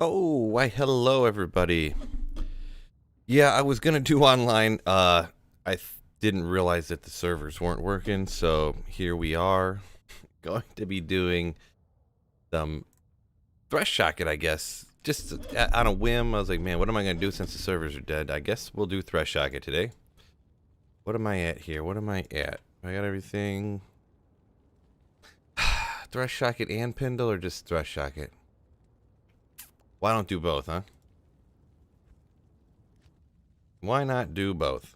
Oh, why hello everybody. Yeah, I was gonna do online. Didn't realize that the servers weren't working, so here we are. Going to be doing some Thresh Shocket, I guess. Just on a whim, I was like, man, what am I gonna do since the servers are dead? I guess we'll do Thresh Shocket today. What am I at here? What am I at? I got everything. Thresh Shocket and Pindle, or just Thresh Shocket? Why don't do both, huh? Why not do both?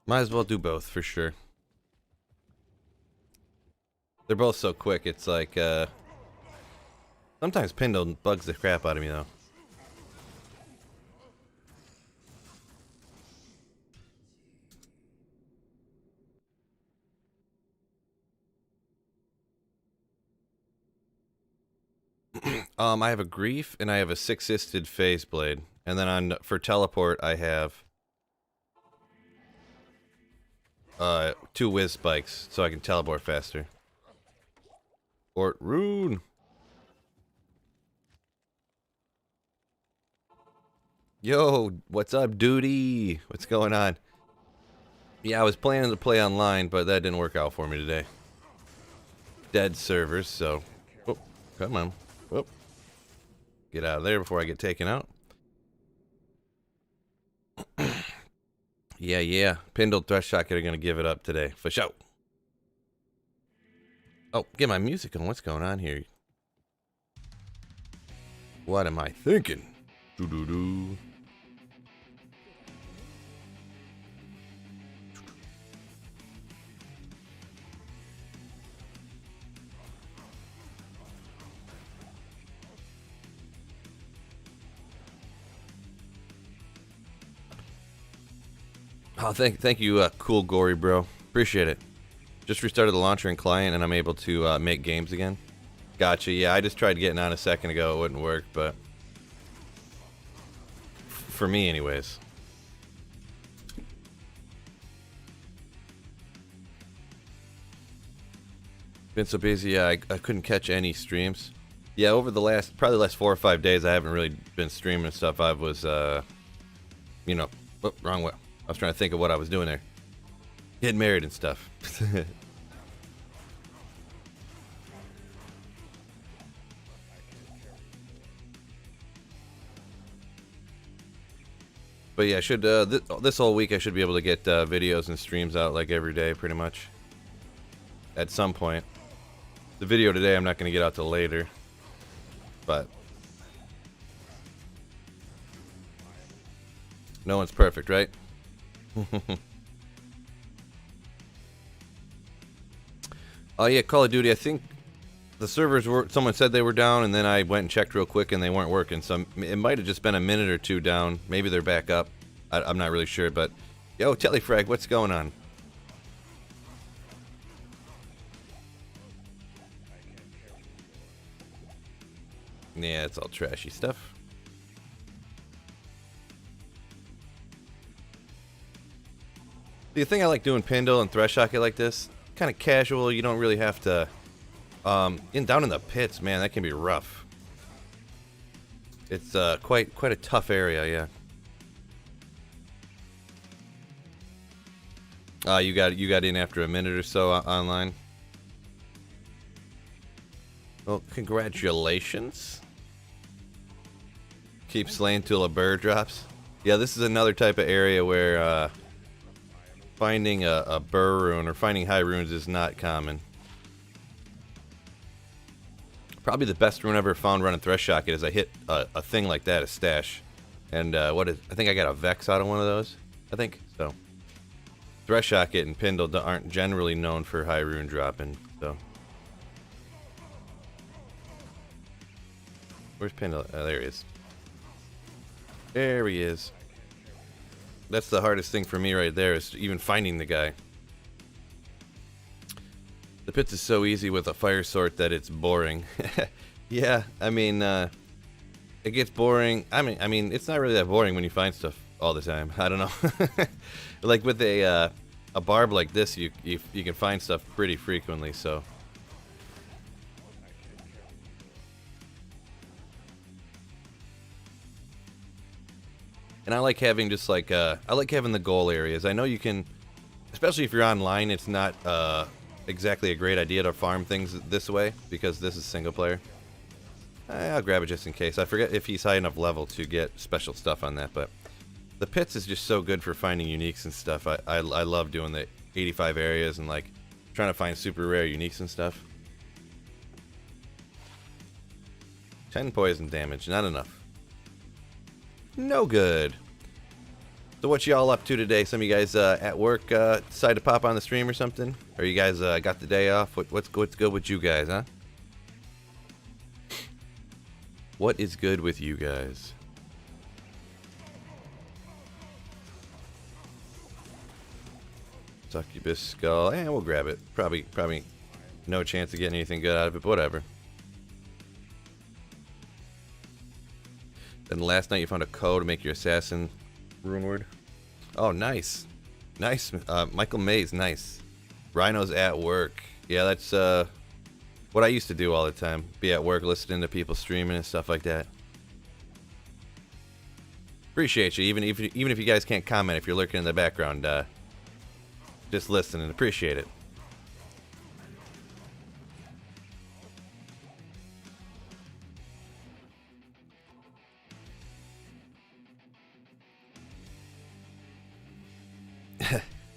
Might as well do both for sure. They're both so quick, it's like, sometimes Pindle bugs the crap out of me, though. I have a Grief, and I have a Six-Isted Phase Blade. And then for Teleport, I have two Whiz Spikes, so I can teleport faster. Or Rune! Yo, what's up, duty? What's going on? Yeah, I was planning to play online, but that didn't work out for me today. Dead servers, so... Oh, come on. Whoop. Get out of there before I get taken out. Yeah. Pindle, Thresh Shocket are going to give it up today. For sure. Oh, get my music on. What's going on here? What am I thinking? Doo-doo-doo. Oh, thank you, cool gory bro. Appreciate it. Just restarted the launcher and client, and I'm able to make games again. Gotcha. Yeah, I just tried getting on a second ago. It wouldn't work, but for me, anyways. Been so busy. Yeah, I couldn't catch any streams. Yeah, over the probably the last 4 or 5 days, I haven't really been streaming stuff. I was, you know, wrong way. I was trying to think of what I was doing there. Getting married and stuff. But yeah, I should this whole week I should be able to get videos and streams out like every day, pretty much. At some point. The video today I'm not going to get out till later, but no one's perfect, right? Oh yeah, Call of Duty. I think the servers were. Someone said they were down, and then I went and checked real quick, and they weren't working. So it might have just been a minute or two down. Maybe they're back up. I'm not really sure, but yo, Telefrag, what's going on? Yeah, it's all trashy stuff. The thing I like doing Pindle and Thresh Hockey like this, kind of casual. You don't really have to. Down in the pits, man, that can be rough. It's quite a tough area, yeah. You got in after a minute or so online. Well, congratulations. Keep slaying till a bird drops. Yeah, this is another type of area where finding a burr rune or finding high runes is not common. Probably the best rune I ever found running Thresh Shocket is I hit a thing like that, a stash. And I think I got a Vex out of one of those. I think so. Thresh Shocket and Pindle aren't generally known for high rune dropping, so. Where's Pindle? Oh, there he is. There he is. That's the hardest thing for me right there, is even finding the guy. The pits is so easy with a fire sort that it's boring. Yeah, I mean, it gets boring. I mean, it's not really that boring when you find stuff all the time. I don't know. Like with a barb like this, you can find stuff pretty frequently. So. And I like having just like I like having the goal areas. I know you can, especially if you're online, it's not exactly a great idea to farm things this way because this is single player. I'll grab it just in case. I forget if he's high enough level to get special stuff on that, but the pits is just so good for finding uniques and stuff. I love doing the 85 areas and like trying to find super rare uniques and stuff. 10 poison damage, not enough. No good. So what y'all up to today? Some of you guys at work decide to pop on the stream or something? Or you guys got the day off? What's good with you guys, huh? What is good with you guys? Succubus skull. We'll grab it. Probably no chance of getting anything good out of it, but whatever. Then last night you found a code to make your assassin rune word. Oh, nice. Nice. Michael Mays, nice. Rhino's at work. Yeah, that's what I used to do all the time. Be at work listening to people streaming and stuff like that. Appreciate you. Even if you guys can't comment, if you're lurking in the background, just listen and appreciate it.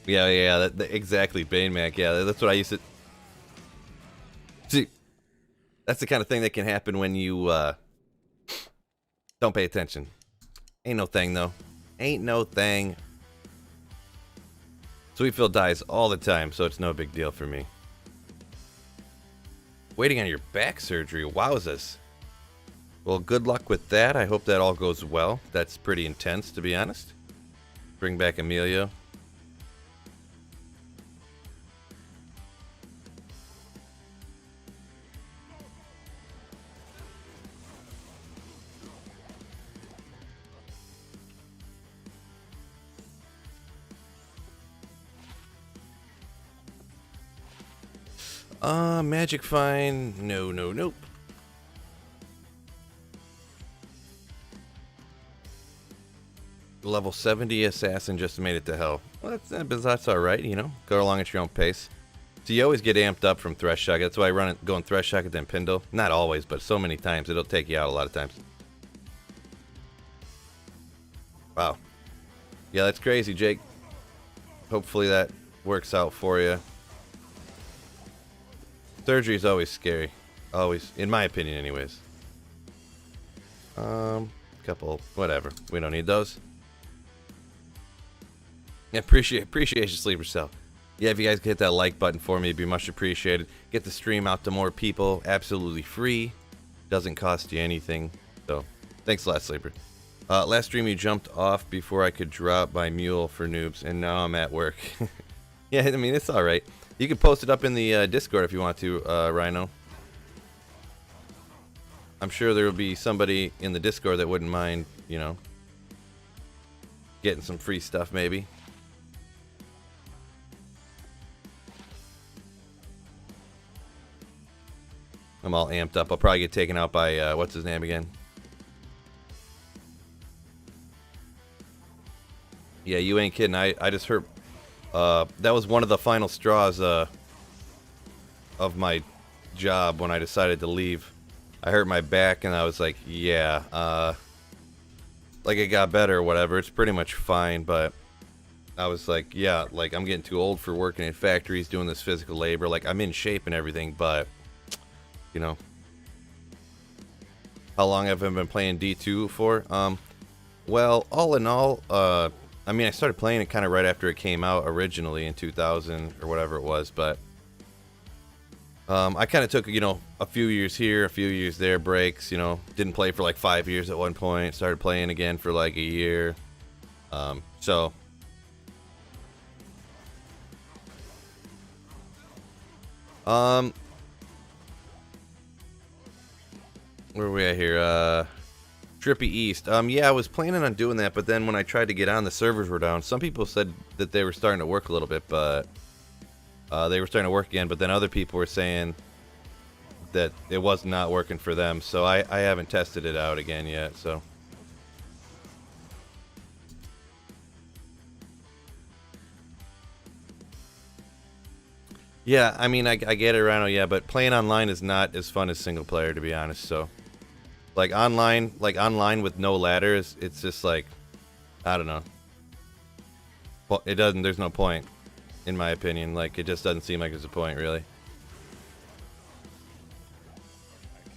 Yeah, exactly, Banemac. Yeah, that's what I used to. See, that's the kind of thing that can happen when you don't pay attention. Ain't no thing though. Ain't no thing. Sweetfield dies all the time, so it's no big deal for me. Waiting on your back surgery. Wowzers. Well, good luck with that. I hope that all goes well. That's pretty intense, to be honest. Bring back Emilio. Magic Find. No, nope. Level 70 assassin just made it to hell. Well, that's alright, you know. Go along at your own pace. So you always get amped up from Thresh Shock. That's why I run it going Thresh Shock and then Pindle. Not always, but so many times. It'll take you out a lot of times. Wow. Yeah, that's crazy, Jake. Hopefully that works out for you. Surgery is always scary. Always. In my opinion, anyways. Couple. Whatever. We don't need those. Yeah, appreciate you, Sleeper Cell. Yeah, if you guys could hit that like button for me, it'd be much appreciated. Get the stream out to more people. Absolutely free. Doesn't cost you anything. So, thanks a lot, Sleeper. Last stream you jumped off before I could drop my mule for noobs, and now I'm at work. Yeah, I mean, it's alright. You can post it up in the Discord if you want to, Rhino. I'm sure there will be somebody in the Discord that wouldn't mind, you know, getting some free stuff maybe. I'm all amped up. I'll probably get taken out by, what's his name again? Yeah, you ain't kidding. I just heard... that was one of the final straws of my job when I decided to leave. I hurt my back and I was like, yeah, like it got better or whatever. It's pretty much fine, but I was like, yeah, like I'm getting too old for working in factories, doing this physical labor. Like I'm in shape and everything, but you know, how long have I been playing D2 for? Well, all in all, I mean, I started playing it kind of right after it came out originally in 2000 or whatever it was, but I kind of took, you know, a few years here, a few years there, breaks, you know, didn't play for like 5 years at one point, started playing again for like a year, so Where are we at here? Trippy East. Yeah, I was planning on doing that, but then when I tried to get on, the servers were down. Some people said that they were starting to work a little bit, but they were starting to work again. But then other people were saying that it was not working for them, so I haven't tested it out again yet. So yeah, I mean, I get it, Rhino. Yeah, but playing online is not as fun as single player, to be honest. So. Like online with no ladders, it's just like, I don't know. Well, it doesn't. There's no point, in my opinion. Like, it just doesn't seem like there's a point, really.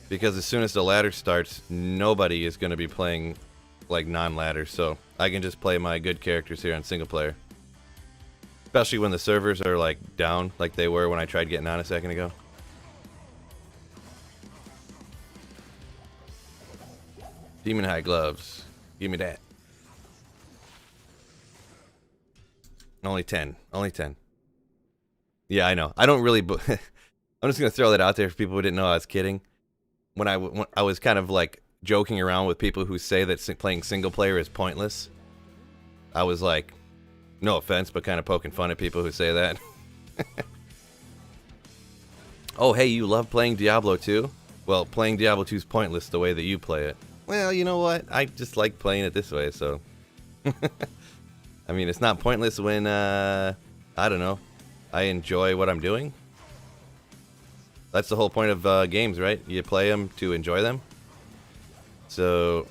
Because as soon as the ladder starts, nobody is going to be playing like non-ladder. So I can just play my good characters here on single player. Especially when the servers are like down, like they were when I tried getting on a second ago. Demon High Gloves. Give me that. Only 10. Only 10. Yeah, I know. I don't really... I'm just going to throw that out there for people who didn't know I was kidding. When I was kind of like joking around with people who say that playing single player is pointless, I was like, no offense, but kind of poking fun at people who say that. Oh, hey, you love playing Diablo 2? Well, playing Diablo 2 is pointless the way that you play it. Well, you know what? I just like playing it this way, so... I mean, it's not pointless when, I don't know, I enjoy what I'm doing. That's the whole point of games, right? You play them to enjoy them. So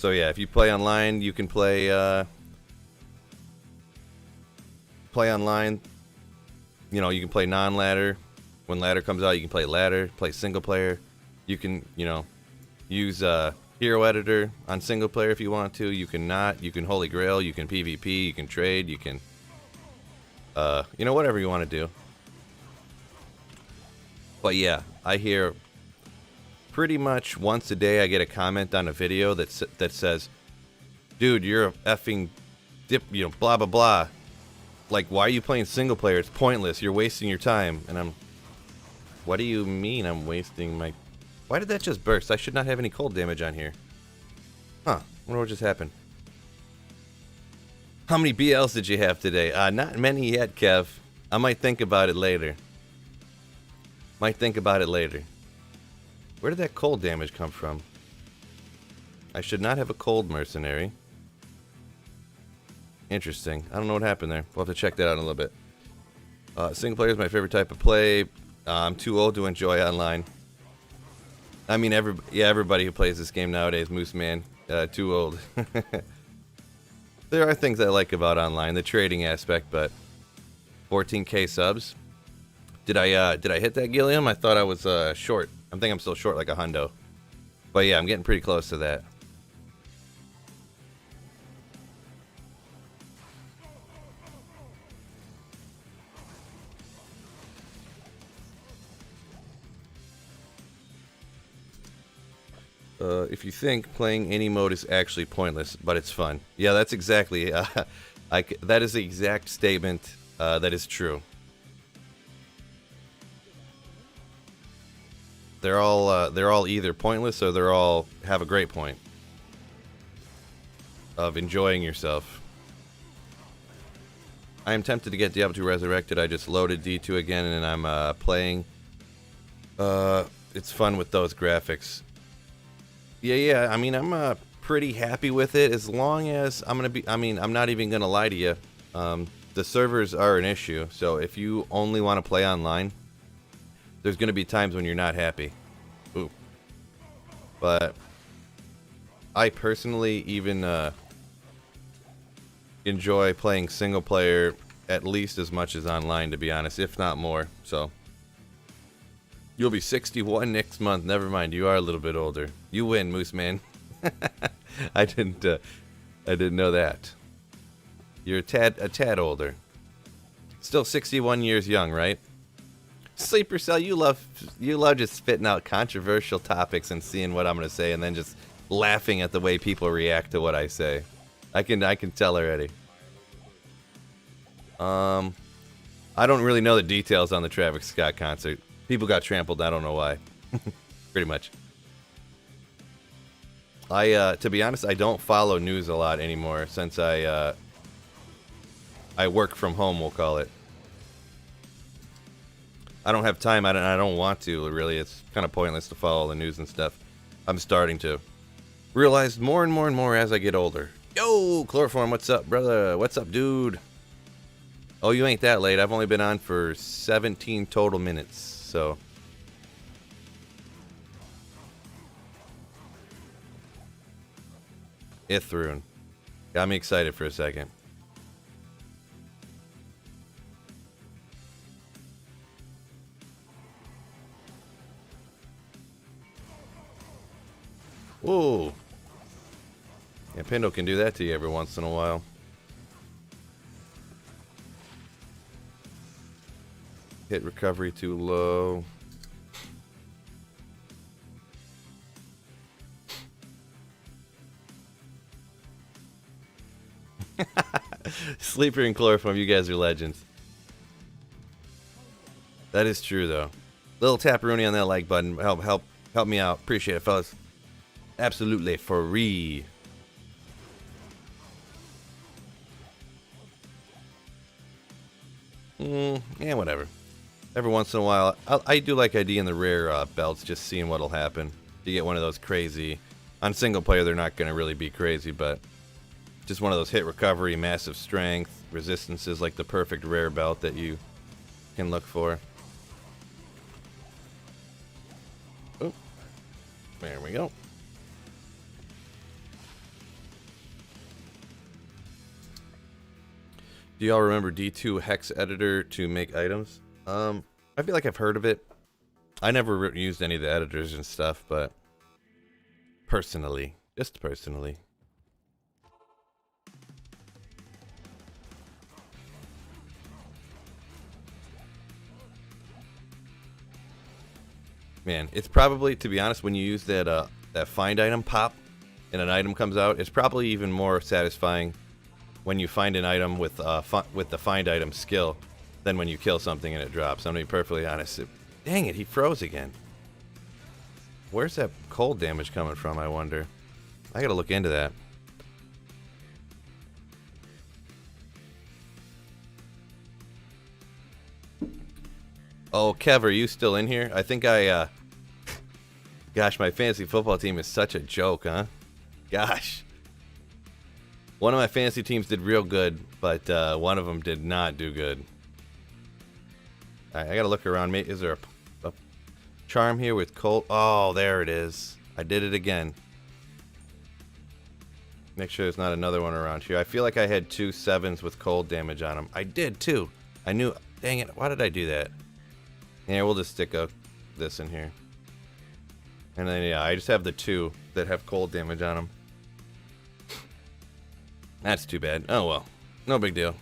yeah, if you play online, you can play online. You know, you can play non-ladder. When ladder comes out, you can play ladder, play single player. You can, you know, use Hero Editor on single player if you want to. You can not. You can Holy Grail. You can PvP. You can trade. You can, you know, whatever you want to do. But yeah, I hear pretty much once a day I get a comment on a video that says, "Dude, you're a effing dip, you know, blah blah blah. Like, why are you playing single player? It's pointless. You're wasting your time." And I'm, what do you mean I'm wasting my... Why did that just burst? I should not have any cold damage on here. Huh. I wonder what just happened. How many BLs did you have today? Not many yet, Kev. I might think about it later. Might think about it later. Where did that cold damage come from? I should not have a cold mercenary. Interesting. I don't know what happened there. We'll have to check that out in a little bit. Single player is my favorite type of play. I'm too old to enjoy online. I mean, everybody who plays this game nowadays, Moose Man, too old. There are things I like about online, the trading aspect, but 14K subs. Did I hit that, Gilliam? I thought I was short. I think I'm still short like a hundo. But yeah, I'm getting pretty close to that. If you think playing any mode is actually pointless, but it's fun. Yeah, that's exactly... that is the exact statement that is true. They're all either pointless or they're all have a great point of enjoying yourself. I am tempted to get Diablo 2 Resurrected. I just loaded D2 again and I'm playing. It's fun with those graphics. Yeah. I mean, I'm pretty happy with it as long as I'm not even gonna lie to you. The servers are an issue, so if you only want to play online, there's gonna be times when you're not happy. Ooh. But I personally even enjoy playing single player at least as much as online, to be honest, if not more. So you'll be 61 next month. Never mind, you are a little bit older. You win, Moose Man. I didn't know that. You're a tad older. Still 61 years young, right? Sleeper Cell, you love just spitting out controversial topics and seeing what I'm gonna say, and then just laughing at the way people react to what I say. I can tell already. I don't really know the details on the Travis Scott concert. People got trampled. I don't know why. Pretty much. To be honest, I don't follow news a lot anymore since I work from home, we'll call it. I don't have time. I don't want to, really. It's kind of pointless to follow the news and stuff. I'm starting to realize more and more and more as I get older. Yo, Chloroform, what's up, brother? What's up, dude? Oh, you ain't that late. I've only been on for 17 total minutes, so... Ithrun. Got me excited for a second. Whoa. Yeah, Pindo can do that to you every once in a while. Hit recovery too low. Sleeper and Chloroform, you guys are legends. That is true, though. Little taparoonie on that like button. Help me out. Appreciate it, fellas. Absolutely free. Yeah, whatever. Every once in a while, I do like ID in the rare belts, just seeing what'll happen. You get one of those crazy. On single player, they're not going to really be crazy, but just one of those hit recovery, massive strength, resistances, like the perfect rare belt that you can look for. Oh, there we go. Do y'all remember D2 hex editor to make items? I feel like I've heard of it. I never used any of the editors and stuff, but personally, just personally. Man, it's probably, to be honest, when you use that that find item pop and an item comes out, it's probably even more satisfying when you find an item with the find item skill than when you kill something and it drops. I'm gonna be perfectly honest. Dang it, he froze again. Where's that cold damage coming from, I wonder? I gotta look into that. Oh, Kev, are you still in here? I think Gosh, my fantasy football team is such a joke, huh? Gosh. One of my fantasy teams did real good, but one of them did not do good. Alright, I gotta look around. Is there a charm here with cold? Oh, there it is. I did it again. Make sure there's not another one around here. I feel like I had 2 7s with cold damage on them. I did, too. I knew. Dang it. Why did I do that? Yeah, we'll just stick this in here. And then, yeah, I just have the 2 that have cold damage on them. That's too bad. Oh, well. No big deal.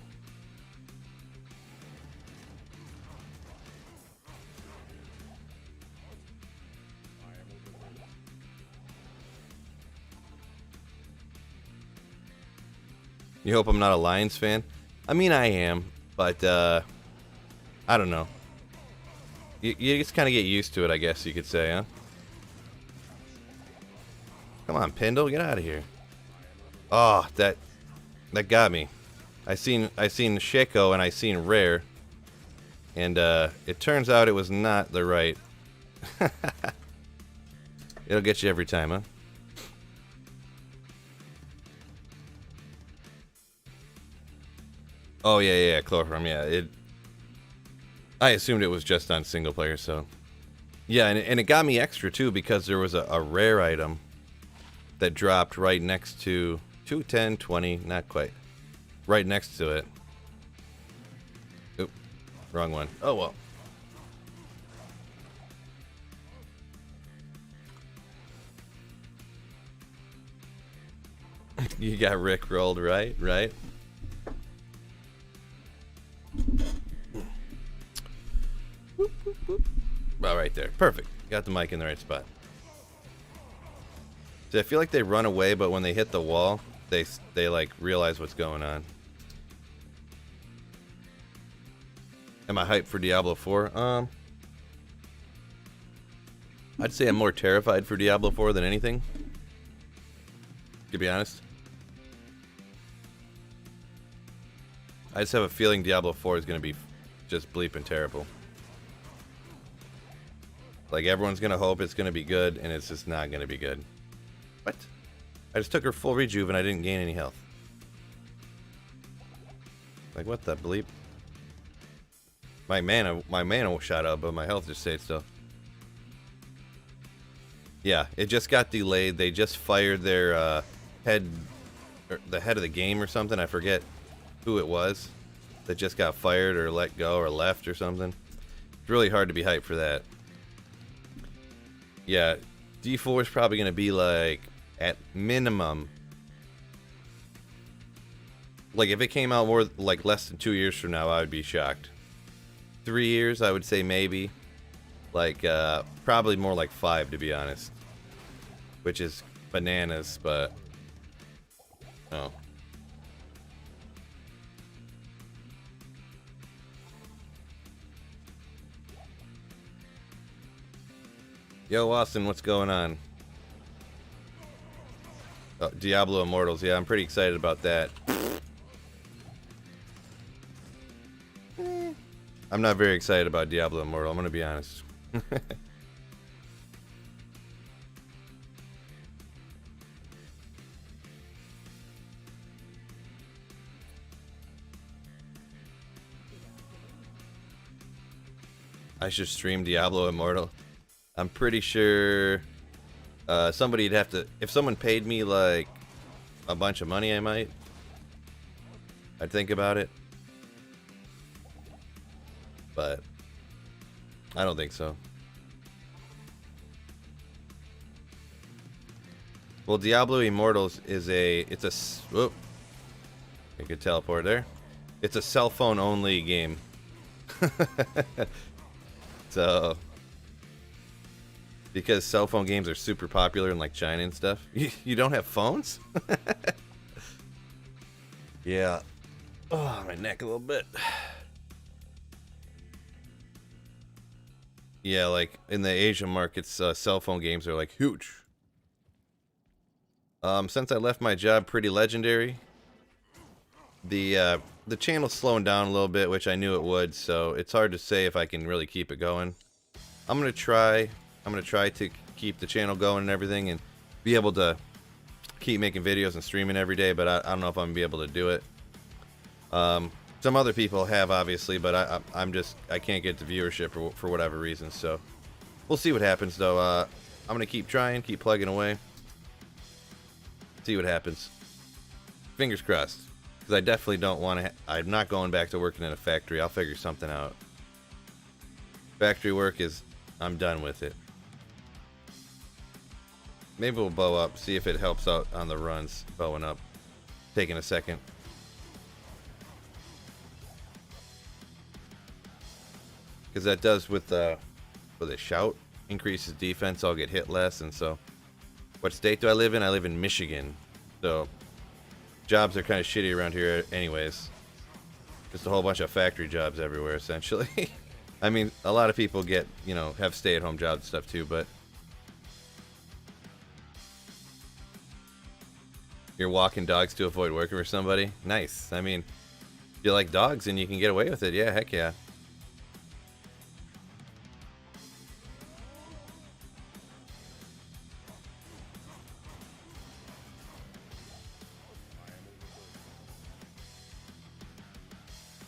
You hope I'm not a Lions fan? I mean, I am, but, I don't know. You just kind of get used to it, I guess you could say, huh? Come on, Pendle, get out of here. Oh, that got me. I seen Shaco and I seen Rare, and it turns out it was not the right. It'll get you every time, huh? Oh yeah, Chloroform, yeah. I assumed it was just on single player, so yeah, and it got me extra too because there was a rare item that dropped right next to 210, 20, not quite, right next to it. Oop, wrong one. Oh well. You got Rick rolled, right? Right. Whoop, whoop, whoop. About right there. Perfect. Got the mic in the right spot. See, I feel like they run away, but when they hit the wall, they like realize what's going on. Am I hyped for Diablo 4? I'd say I'm more terrified for Diablo 4 than anything, to be honest. I just have a feeling Diablo 4 is going to be just bleeping terrible. Like, everyone's going to hope it's going to be good, and it's just not going to be good. What? I just took her full rejuve and I didn't gain any health. Like, what the bleep? My mana shot up, but my health just stayed still. Yeah, it just got delayed. They just fired their head, or the head of the game or something. I forget who it was that just got fired or let go or left or something. It's really hard to be hyped for that. Yeah, D4 is probably going to be like, at minimum, like if it came out more like less than 2 years from now, I would be shocked. 3 years, I would say maybe. Like, probably more like 5, to be honest. Which is bananas, but... Oh. Yo, Austin, what's going on? Oh, Diablo Immortals, yeah, I'm pretty excited about that. I'm not very excited about Diablo Immortal, I'm gonna be honest. I should stream Diablo Immortal. I'm pretty sure somebody'd have to... If someone paid me, like, a bunch of money, I might. I'd think about it. But I don't think so. Well, Diablo Immortals is a... Whoop. You could teleport there. It's a cell phone only game. So... Because cell phone games are super popular in like China and stuff. You don't have phones? Yeah. Oh, my neck a little bit. Yeah, like in the Asian markets, cell phone games are like huge. Since I left my job, pretty legendary. The channel's slowing down a little bit, which I knew it would, so it's hard to say if I can really keep it going. I'm gonna try to keep the channel going and everything and be able to keep making videos and streaming every day, but I don't know if I'm gonna be able to do it. Some other people have, obviously, but I can't get the viewership for whatever reason, so we'll see what happens, though. I'm gonna keep trying, keep plugging away, see what happens. Fingers crossed, because I definitely don't want to... I'm not going back to working in a factory. I'll figure something out. Factory work is... I'm done with it. Maybe we'll bow up, see if it helps out on the runs, bowing up. Taking a second. Because that does with a shout, increases defense, I'll get hit less, and so... What state do I live in? I live in Michigan. So, jobs are kind of shitty around here anyways. Just a whole bunch of factory jobs everywhere, essentially. I mean, a lot of people get, you know, have stay-at-home jobs and stuff too, but... You're walking dogs to avoid working for somebody? Nice. I mean, if you like dogs and you can get away with it, yeah, heck yeah.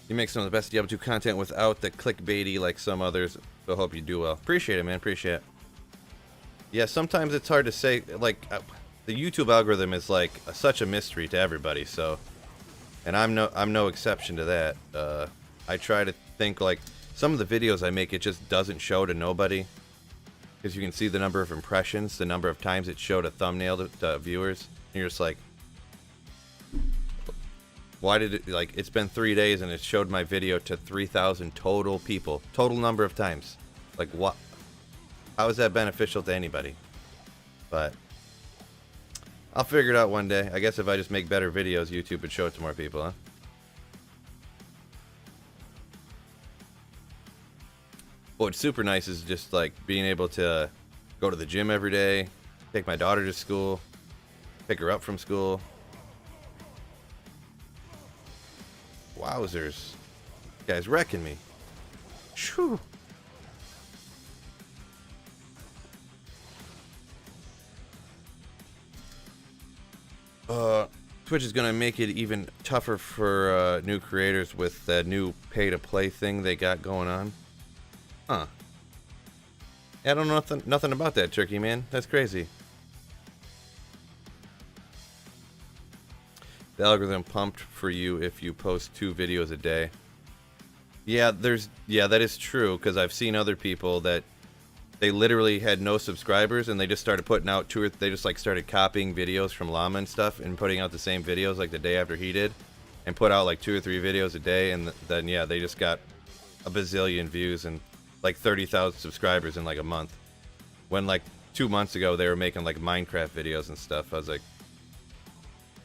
You make some of the best Diablo 2 content without the clickbaity like some others, so hope you do well. Appreciate it, man. Appreciate it. Yeah, sometimes it's hard to say, like, the YouTube algorithm is like such a mystery to everybody, so, and I'm no exception to that. I try to think, like, some of the videos I make, it just doesn't show to nobody, because you can see the number of impressions, the number of times it showed a thumbnail to viewers, and you're just like, why did it, like, it's been 3 days and it showed my video to 3,000 total people, total number of times. Like, what? How is that beneficial to anybody? But I'll figure it out one day. I guess if I just make better videos, YouTube would show it to more people, huh? What's super nice is just like being able to go to the gym every day, take my daughter to school, pick her up from school. Wowzers. Guy's wrecking me. Shoo. Twitch is going to make it even tougher for new creators with that new pay-to-play thing they got going on. Huh. I don't know nothing about that, Turkey Man. That's crazy. The algorithm pumped for you if you post 2 videos a day. Yeah, that is true, because I've seen other people that they literally had no subscribers and they just started putting out they just like started copying videos from Llama and stuff and putting out the same videos like the day after he did, and put out like 2 or 3 videos a day, and then yeah, they just got a bazillion views and like 30,000 subscribers in like a month. When like 2 months ago they were making like Minecraft videos and stuff. I was like,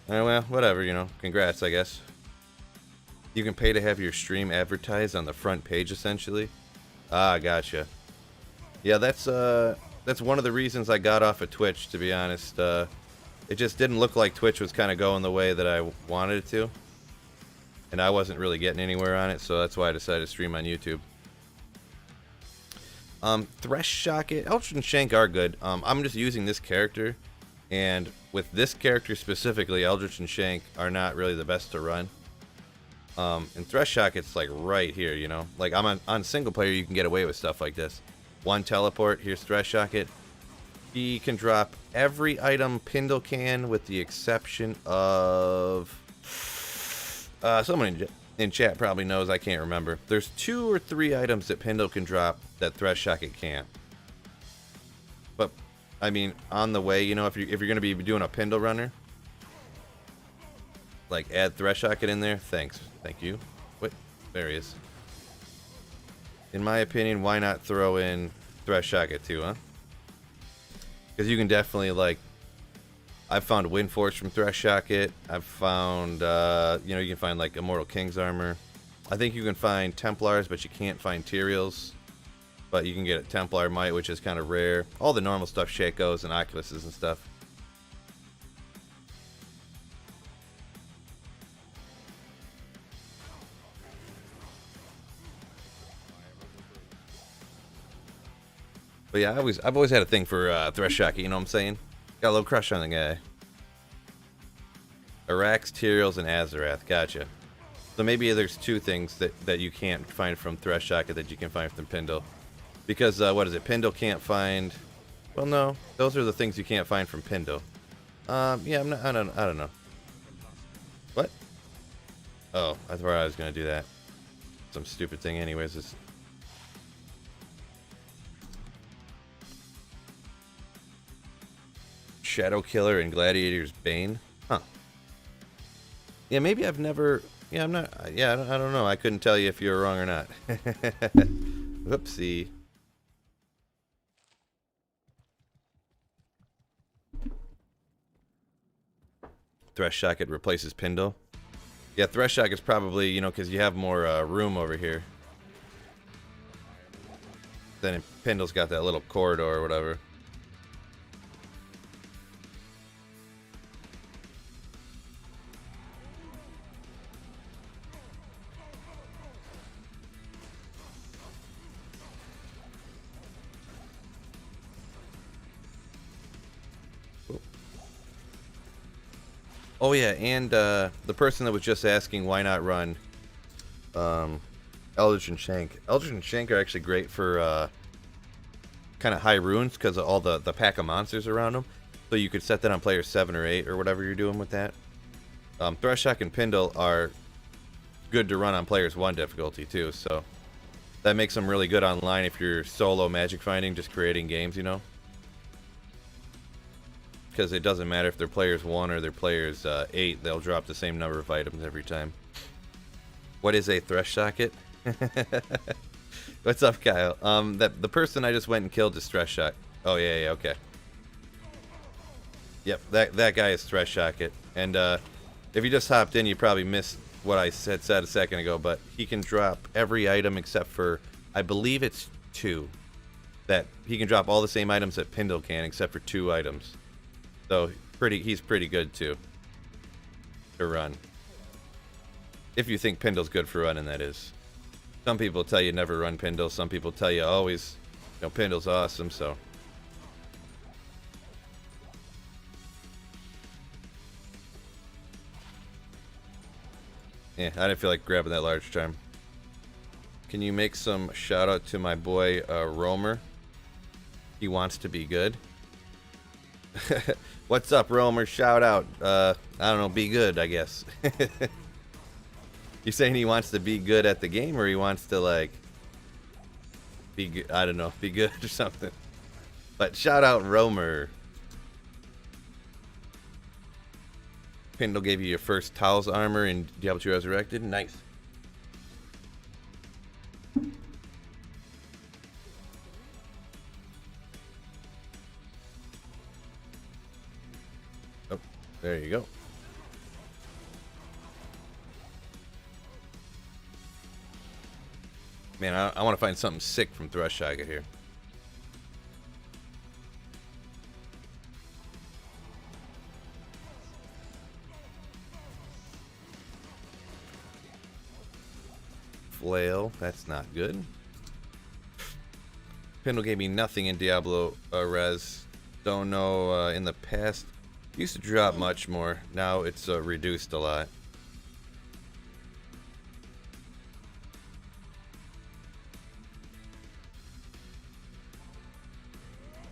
oh, well, whatever, you know, congrats, I guess. You can pay to have your stream advertised on the front page, essentially. Ah, gotcha. Yeah, that's one of the reasons I got off of Twitch, to be honest. It just didn't look like Twitch was kind of going the way that I wanted it to. And I wasn't really getting anywhere on it, so that's why I decided to stream on YouTube. Thresh, Shocket, Eldritch and Shank are good. I'm just using this character, and with this character specifically, Eldritch and Shank are not really the best to run. And Thresh Shocket's like right here, you know? Like on single player, you can get away with stuff like this. 1 teleport, here's Thresh Shocket. He can drop every item Pindle can, with the exception of... someone in chat probably knows, I can't remember. There's 2 or 3 items that Pindle can drop that Thresh Shocket can't. But, I mean, on the way, you know, if you're going to be doing a Pindle runner, like, add Thresh Shocket in there. Thanks. Thank you. Wait, there he is. In my opinion, why not throw in Thresh Shocket too, huh? Because you can definitely, like, I've found Wind Force from Thresh Shocket. I've found, you know, you can find, like, Immortal King's Armor. I think you can find Templars, but you can't find Tyraels. But you can get a Templar Might, which is kind of rare. All the normal stuff, Shakos and Oculuses and stuff. But yeah, I've always had a thing for Thresh Shocket, you know what I'm saying? Got a little crush on the guy. Arax, Tyraels, and Azarath. Gotcha. So maybe there's 2 things that you can't find from Thresh Shocket that you can find from Pindle. Because, what is it? Pindle can't find... Well, no. Those are the things you can't find from Pindle. Yeah, I don't know. What? Oh, I thought I was going to do that. Some stupid thing anyways. It's... Shadow Killer and Gladiator's Bane? Huh. Yeah, maybe I've never... Yeah, I'm not... Yeah, I don't know. I couldn't tell you if you were wrong or not. Whoopsie. Thresh Shocket replaces Pindle. Yeah, Thresh Shocket is probably, you know, because you have more room over here. Then Pindle's got that little corridor or whatever. Oh yeah, and the person that was just asking why not run Eldritch and Shank. Eldritch and Shank are actually great for kind of high runes because of all the pack of monsters around them. So you could set that on player 7 or 8 or whatever you're doing with that. Thresh Shock and Pindle are good to run on players 1 difficulty too, so that makes them really good online if you're solo magic finding, just creating games, you know. Because it doesn't matter if they're players 1 or they're players 8, they'll drop the same number of items every time. What is a Thresh Shocket? What's up, Kyle? The person I just went and killed is Thresh Shock. Oh yeah, okay. Yep, that guy is Thresh Shocket. And if you just hopped in, you probably missed what I said a second ago, but he can drop every item except for, I believe it's 2. That he can drop all the same items that Pindle can, except for 2 items. So he's pretty good too to run. If you think Pindle's good for running, that is. Some people tell you never run Pindle. Some people tell you always. You know, Pindle's awesome. So. Yeah, I didn't feel like grabbing that large charm. Can you make some shout out to my boy Romer? He wants to be good. What's up, Romer? Shout out. I don't know, be good, I guess. You saying he wants to be good at the game, or he wants to like be good? I don't know, be good or something. But shout out Romer. Pindle gave you your first Tao's armor in Diablo 2 Resurrected. Nice. Oh, there you go. Man, I want to find something sick from Thresh Saga here. Flail, that's not good. Pindle gave me nothing in Diablo Res. Don't know, in the past, used to drop much more. Now it's reduced a lot.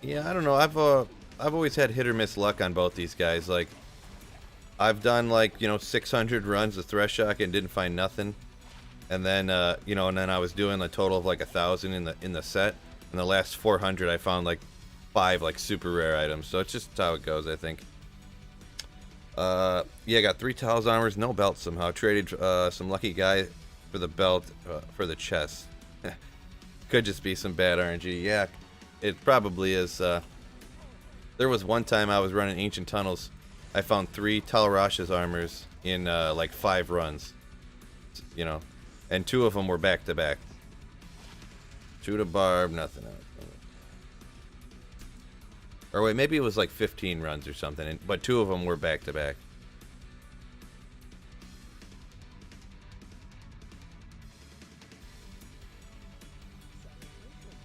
Yeah, I don't know. I've always had hit or miss luck on both these guys. Like, I've done like 600 runs of Thresh Shock and didn't find nothing, and then and then I was doing a total of like 1,000 in the set. In the last 400, I found like 5 like super rare items. So it's just how it goes, I think. Yeah, I got 3 Tao's armors, no belt somehow. Traded some lucky guy for the belt for the chest. Could just be some bad RNG. Yeah. It probably is. There was one time I was running Ancient Tunnels. I found 3 Talrash's armors in like 5 runs. And 2 of them were back to back. Shoot a barb, nothing else. Or wait, maybe it was like 15 runs or something. But 2 of them were back to back.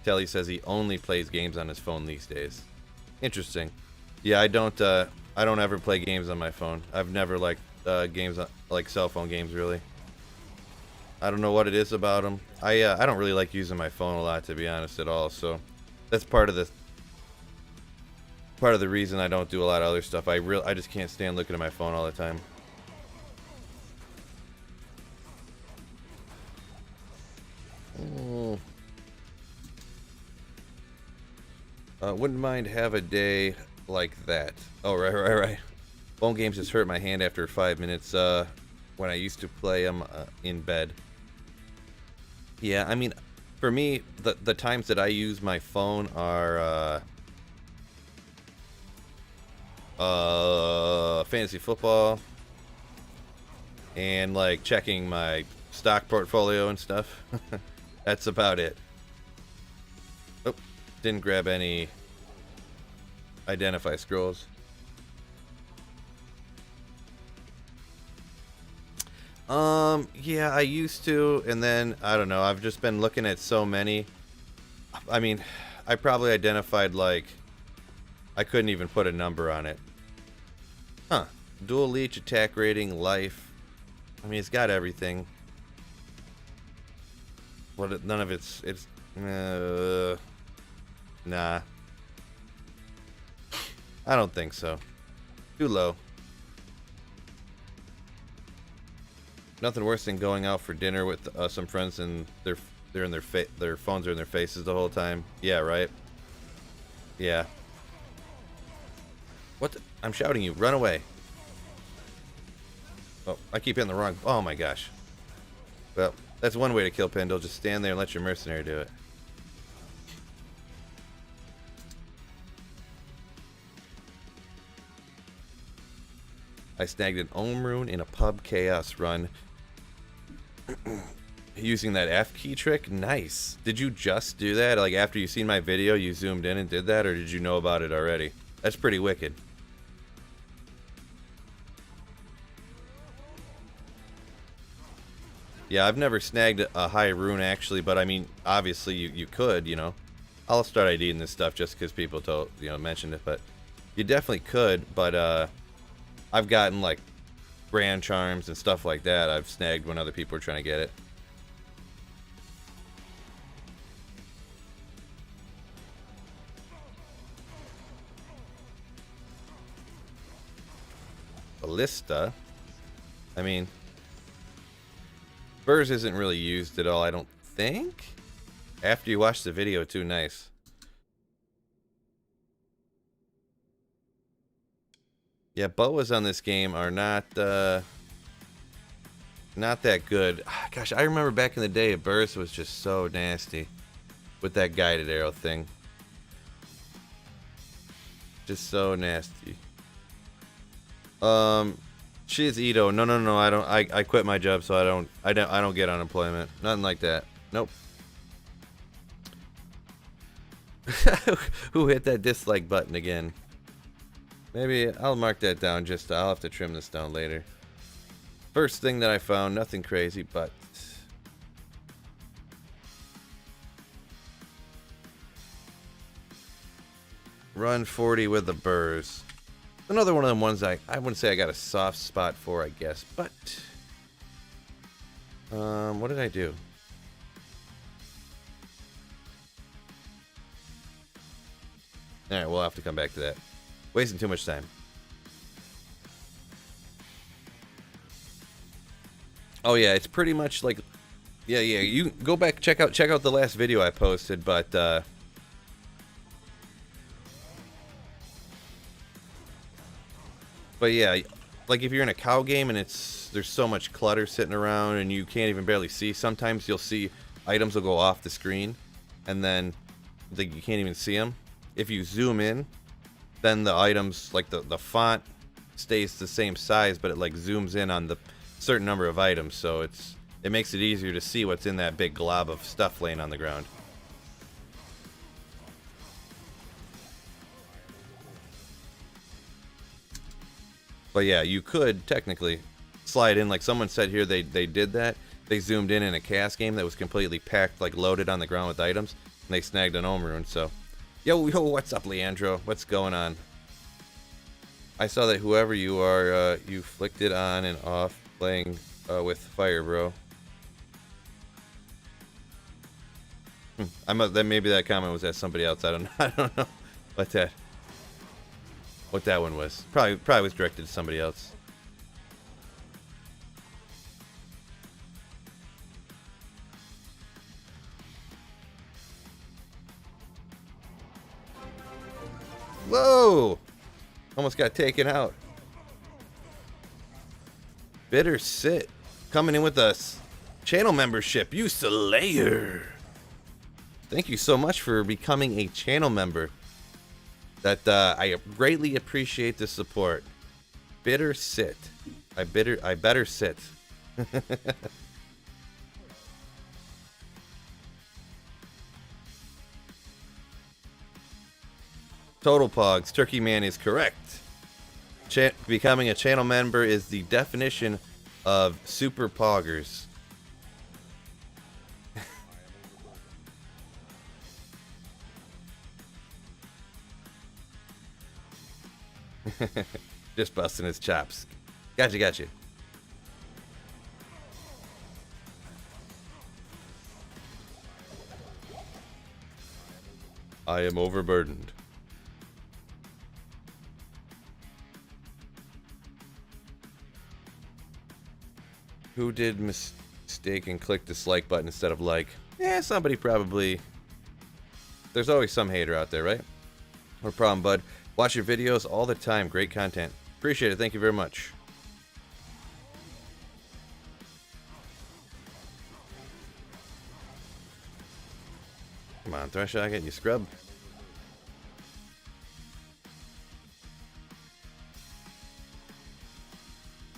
Telly says he only plays games on his phone these days. Interesting. Yeah, I don't ever play games on my phone. I've never liked games like cell phone games, really. I don't know what it is about them. I don't really like using my phone a lot, to be honest, at all. So that's part of the reason I don't do a lot of other stuff. I just can't stand looking at my phone all the time. Wouldn't mind have a day like that. Oh, right. Phone games just hurt my hand after 5 minutes when I used to play them in bed. Yeah, I mean, for me, the times that I use my phone are fantasy football and like checking my stock portfolio and stuff. That's about it. Oh, didn't grab any identify scrolls. Yeah, I used to, and then I don't know, I've just been looking at so many. I mean, I probably identified like, I couldn't even put a number on it. Huh. Dual leech, attack rating, life. I mean, it's got everything. What? None of it's nah. I don't think so. Too low. Nothing worse than going out for dinner with some friends and their phones are in their faces the whole time. Yeah, right. Yeah. What? I'm shouting you. Run away. Oh, I keep hitting the wrong. Oh my gosh. Well, that's one way to kill Pendle. Just stand there and let your mercenary do it. I snagged an Ohm rune in a pub chaos run. Using that F key trick? Nice. Did you just do that? Like after you seen my video, you zoomed in and did that, or did you know about it already? That's pretty wicked. Yeah, I've never snagged a high rune actually, but I mean, obviously you could, you know. I'll start IDing this stuff just because people told, you know, mentioned it, but you definitely could. But I've gotten like brand charms and stuff like that. I've snagged when other people are trying to get it. Ballista. I mean, BOIIISSS isn't really used at all, I don't think. After you watch the video, too. Nice. Yeah, boas on this game are not that good. Gosh, I remember back in the day, BOIIISSS was just so nasty with that guided arrow thing. Just so nasty. She's Ito. No, I don't. I quit my job, so I don't get unemployment. Nothing like that. Nope. Who hit that dislike button again? Maybe I'll mark that down. I'll have to trim this down later. First thing that I found, nothing crazy, but run 40 with the BOIIISSS. Another one of them ones I wouldn't say I got a soft spot for, I guess, but what did I do? Alright, we'll have to come back to that. Wasting too much time. Oh yeah, it's pretty much like, yeah, you go back, check out the last video I posted, but yeah, like if you're in a cow game and there's so much clutter sitting around and you can't even barely see, sometimes you'll see items will go off the screen and then you can't even see them. If you zoom in, then the items, like the font stays the same size, but it like zooms in on the certain number of items, so it makes it easier to see what's in that big glob of stuff laying on the ground. But yeah, you could technically slide in, like someone said here they did that. They zoomed in a chaos game that was completely packed, like loaded on the ground with items, and they snagged an Ohm rune. So, yo, what's up, Leandro? What's going on? I saw that whoever you are, you flicked it on and off playing with fire, bro. Then maybe that comment was at somebody else. I don't know what that one was. Probably was directed to somebody else. Whoa! Almost got taken out. BOIIIISSS coming in with us. Channel membership, you Slayer. Thank you so much for becoming a channel member. That I greatly appreciate the support. BOIIIISSS. I better sit. Total Pogs. Turkey Man is correct. Becoming a channel member is the definition of super poggers. Just busting his chops. Gotcha. I am overburdened. Who did mistake and click dislike button instead of like? Yeah, somebody probably. There's always some hater out there, right? No problem, bud. Watch your videos all the time. Great content. Appreciate it. Thank you very much. Come on, Thresh, I get you scrub.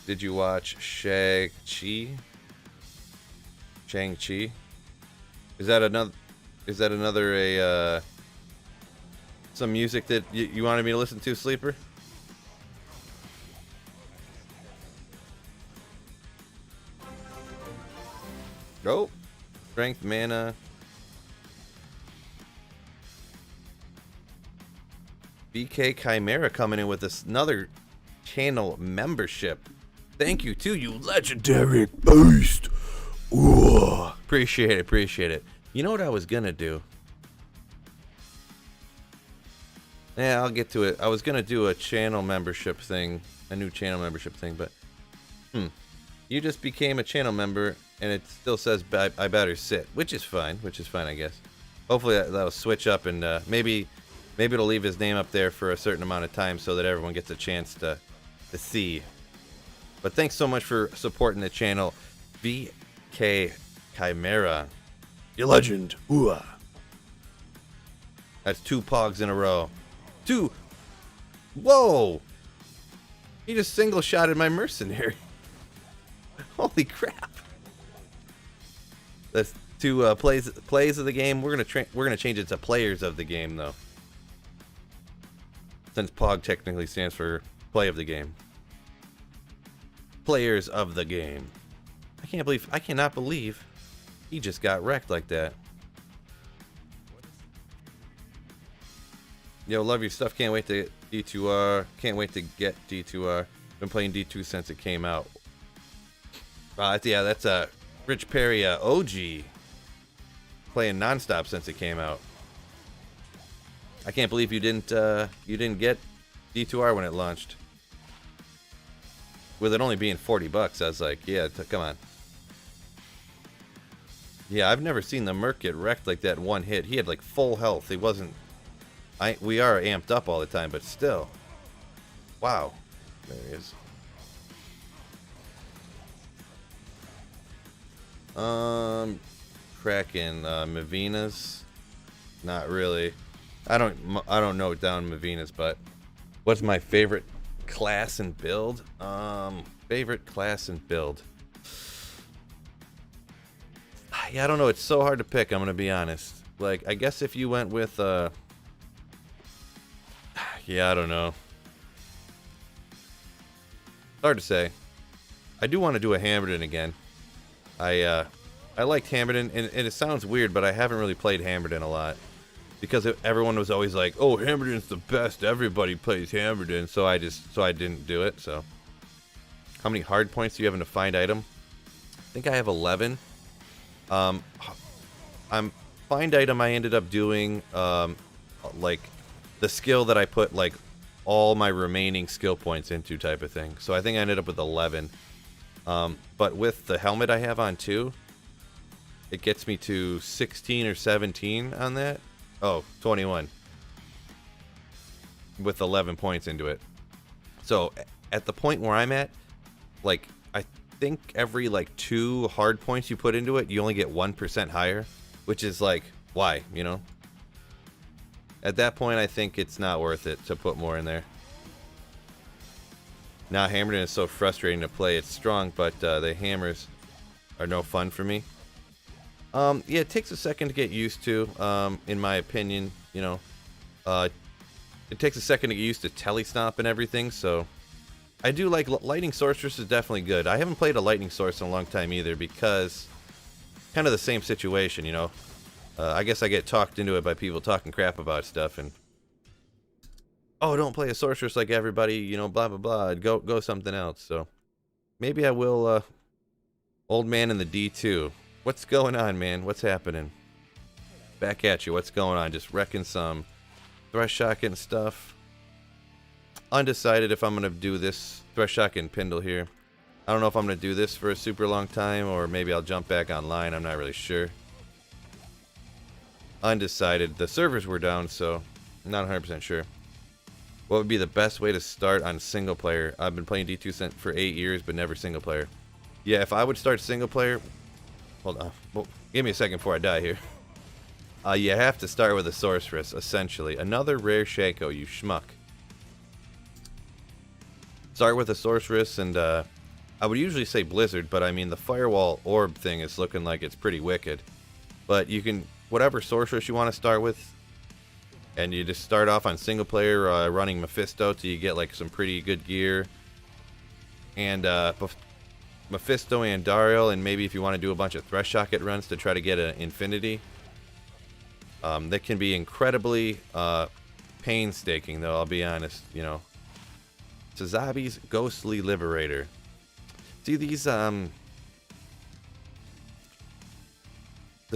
Did you watch Shang-Chi? Shang-Chi. Is that another? Is that another some music that you wanted me to listen to, Sleeper? Oh, strength, mana. BK Chimera coming in with another channel membership. Thank you to you, legendary beast. Ooh, appreciate it, appreciate it. You know what I was gonna do? Yeah, I'll get to it. I was gonna do a channel membership thing, a new channel membership thing, but you just became a channel member, and it still says I better sit, which is fine, I guess. Hopefully that'll switch up, and maybe it'll leave his name up there for a certain amount of time so that everyone gets a chance to see. But thanks so much for supporting the channel, VK Chimera. You legend. Ooh. That's 2 pogs in a row. 2. Whoa! He just single-shotted my mercenary. Holy crap! That's 2 plays of the game. We're gonna change it to players of the game though, since POG technically stands for play of the game. Players of the game. I cannot believe he just got wrecked like that. Yo, love your stuff. Can't wait to D2R. Can't wait to get D2R. Been playing D2 since it came out. Yeah, that's a Rich Perry OG. Playing nonstop since it came out. I can't believe you didn't get D2R when it launched. With it only being $40, I was like, yeah, come on. Yeah, I've never seen the Merc get wrecked like that in one hit. He had like full health. He wasn't. We are amped up all the time, but still. Wow. There he is. Cracking Mavinas. Not really. I don't know down Mavinas, but what's my favorite class and build? Favorite class and build. Yeah, I don't know. It's so hard to pick. I'm gonna be honest. Like, I guess if you went with yeah, I don't know. Hard to say. I do want to do a Hammerden again. I liked Hammerden, and it sounds weird, but I haven't really played Hammerden a lot. Because everyone was always like, oh, Hammerden's the best, everybody plays Hammerden, so I didn't do it, so. How many hard points do you have in a find item? I think I have 11. Find item I ended up doing, like, the skill that I put, like, all my remaining skill points into type of thing. So I think I ended up with 11. But with the helmet I have on too, it gets me to 16 or 17 on that. Oh, 21. With 11 points into it. So at the point where I'm at, like, I think every like 2 hard points you put into it, you only get 1% higher, which is like, why, you know? At that point, I think it's not worth it to put more in there. Now, Hammerden is so frustrating to play. It's strong, but the hammers are no fun for me. Yeah, it takes a second to get used to, in my opinion, you know. It takes a second to get used to telestomp and everything, so I do like Lightning Sorceress is definitely good. I haven't played a Lightning Sorceress in a long time either because kind of the same situation, you know. I guess I get talked into it by people talking crap about stuff and, oh, don't play a sorceress like everybody, you know, blah blah blah. Go something else. So maybe I will. Old man in the D2. What's going on, man? What's happening? Back at you. What's going on? Just wrecking some Thresh shotgun stuff. Undecided if I'm gonna do this Thresh shotgun Pindle here. I don't know if I'm gonna do this for a super long time or maybe I'll jump back online. I'm not really sure. Undecided. The servers were down, so I'm not 100% sure. What would be the best way to start on single player? I've been playing D2 for 8 years, but never single player. Yeah, if I would start single player, hold on. Well, give me a second before I die here. You have to start with a sorceress, essentially. Another rare Shaco, you schmuck. Start with a sorceress and I would usually say Blizzard, but I mean the Firewall Orb thing is looking like it's pretty wicked. But you can, whatever sorceress you want to start with, and you just start off on single player running Mephisto till you get like some pretty good gear. And Mephisto and Dariel, and maybe if you want to do a bunch of Thresh Socket runs to try to get an Infinity. That can be incredibly painstaking, though, I'll be honest, you know. Sazabi's Ghostly Liberator. See these, the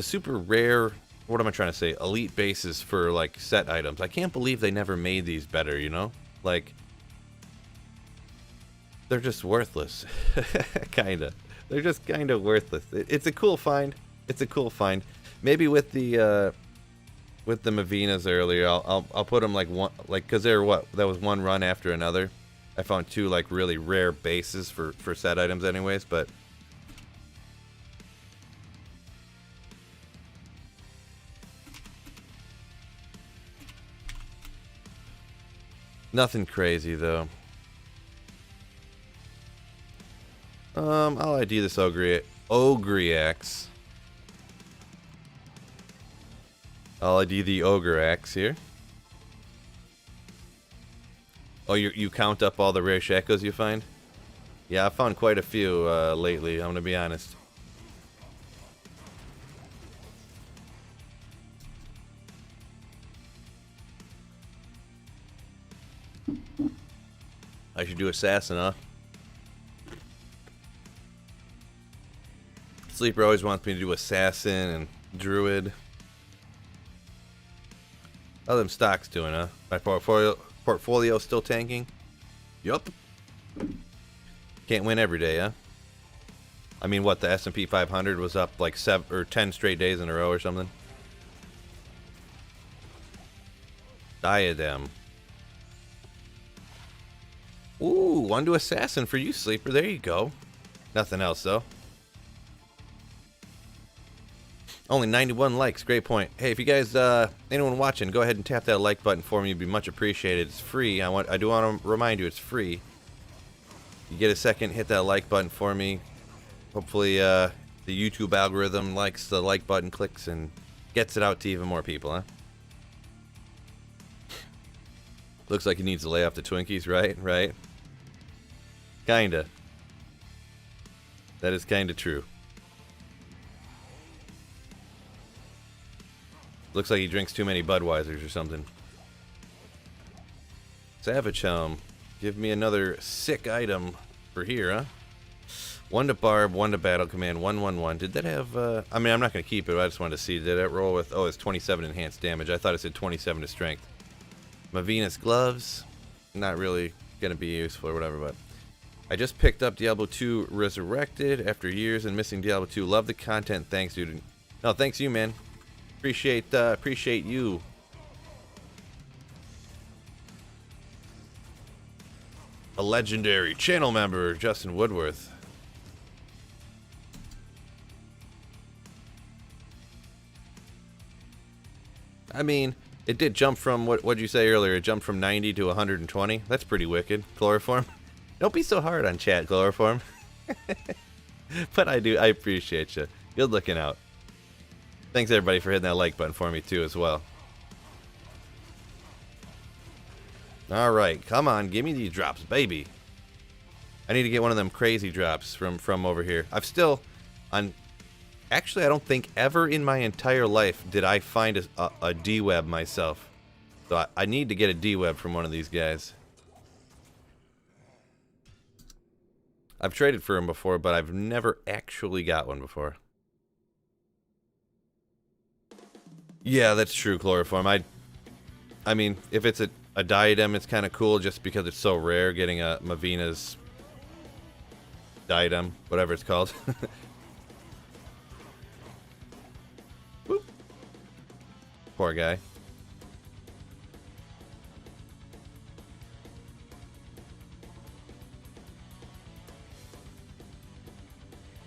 super rare, what am I trying to say, elite bases for, like, set items. I can't believe they never made these better, you know? Like, they're just worthless. Kinda. They're just kinda worthless. It's a cool find. It's a cool find. Maybe with the Mavinas earlier, I'll put them like one, like, cause they're what, that was one run after another. I found two like really rare bases for set items anyways, but nothing crazy though. I'll ID this Ogreax. I'll ID the Ogre Axe here. Oh, you count up all the rare Shackles you find? Yeah, I found quite a few lately, I'm gonna be honest. I should do Assassin, huh? Sleeper always wants me to do Assassin and Druid. How them stocks doing, huh? My portfolio still tanking? Yup. Can't win every day, huh? I mean, what, the S&P 500 was up like 7 or 10 straight days in a row or something? Diadem. Ooh, one to Assassin for you, Sleeper. There you go. Nothing else, though. Only 91 likes. Great point. Hey, if you guys, anyone watching, go ahead and tap that like button for me. It'd be much appreciated. It's free. I do want to remind you, it's free. You get a second, hit that like button for me. Hopefully, the YouTube algorithm likes the like button, clicks, and gets it out to even more people, huh? Looks like he needs to lay off the Twinkies, right? Right? Kinda. That is kinda true. Looks like he drinks too many Budweisers or something. Savage Helm. Give me another sick item for here, huh? 1 to Barb, 1 to Battle Command, 1/1/1. Did that have, I mean, I'm not going to keep it, but I just wanted to see. Did it roll with, oh, it's 27 enhanced damage. I thought it said 27 to strength. Mavinus Gloves. Not really going to be useful or whatever, but I just picked up Diablo 2 Resurrected after years and missing Diablo 2. Love the content. Thanks, dude. No, thanks you, man. Appreciate you. A legendary channel member, Justin Woodworth. I mean, it did jump from, what'd you say earlier? It jumped from 90 to 120. That's pretty wicked. Chloroform. Don't be so hard on chat, Chloroform. But I appreciate you. Good looking out. Thanks everybody for hitting that like button for me too as well. Alright, come on, give me these drops, baby. I need to get one of them crazy drops from over here. I've still, actually I don't think ever in my entire life did I find a D-web myself. So I need to get a D-web from one of these guys. I've traded for him before, but I've never actually got one before. Yeah, that's true, Chloroform. I mean, if it's a diadem, it's kind of cool just because it's so rare getting a Mavina's diadem, whatever it's called. Whoop. Poor guy.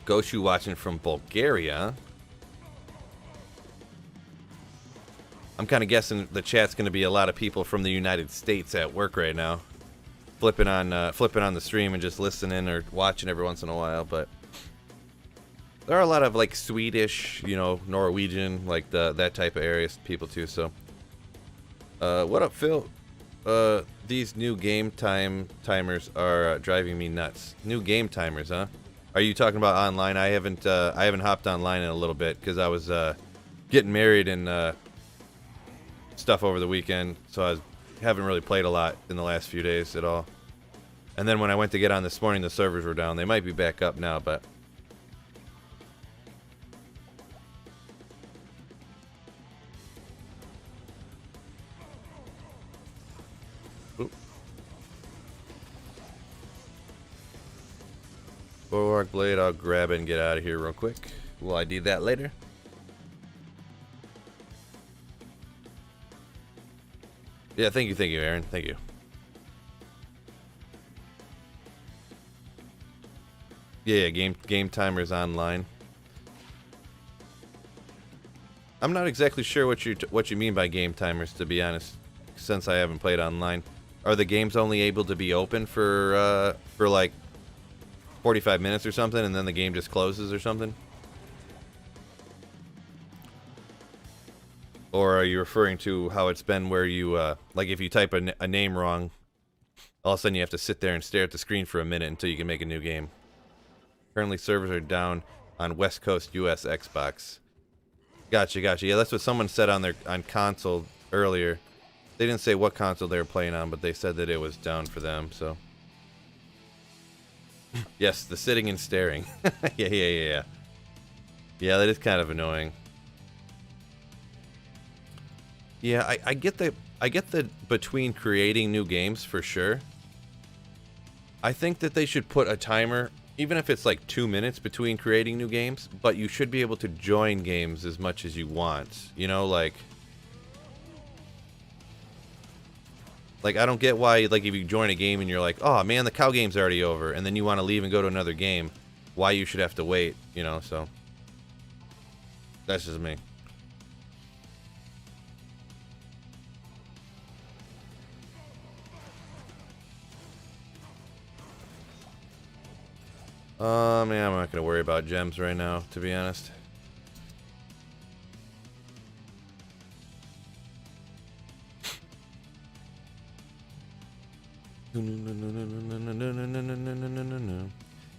Goshu watching from Bulgaria. I'm kind of guessing the chat's going to be a lot of people from the United States at work right now. flipping on the stream and just listening or watching every once in a while. But there are a lot of like Swedish, you know, Norwegian, like that type of area people too. So, what up, Phil? These new game timers are driving me nuts. New game timers, huh? Are you talking about online? I haven't hopped online in a little bit because I was getting married and stuff over the weekend, so I haven't really played a lot in the last few days at all. And then when I went to get on this morning, the servers were down. They might be back up now, but Bulwark Blade, I'll grab it and get out of here real quick. Will I do that later? Yeah, thank you, Aaron. Thank you. Yeah, game timers online. I'm not exactly sure what you mean by game timers, to be honest, since I haven't played online. Are the games only able to be open for like 45 minutes or something, and then the game just closes or something? Or are you referring to how it's been where you, like if you type a name wrong, all of a sudden you have to sit there and stare at the screen for a minute until you can make a new game? Currently servers are down on West Coast US Xbox. Gotcha. Yeah, that's what someone said on console earlier. They didn't say what console they were playing on, but they said that it was down for them, so. Yes, the sitting and staring. Yeah. Yeah, that is kind of annoying. Yeah, I get the between creating new games for sure. I think that they should put a timer, even if it's like 2 minutes between creating new games, but you should be able to join games as much as you want. You know, like I don't get why, like, if you join a game and you're like, oh man, the cow game's already over, and then you want to leave and go to another game, why you should have to wait, you know, so. That's just me. Man, I'm not gonna worry about gems right now, to be honest.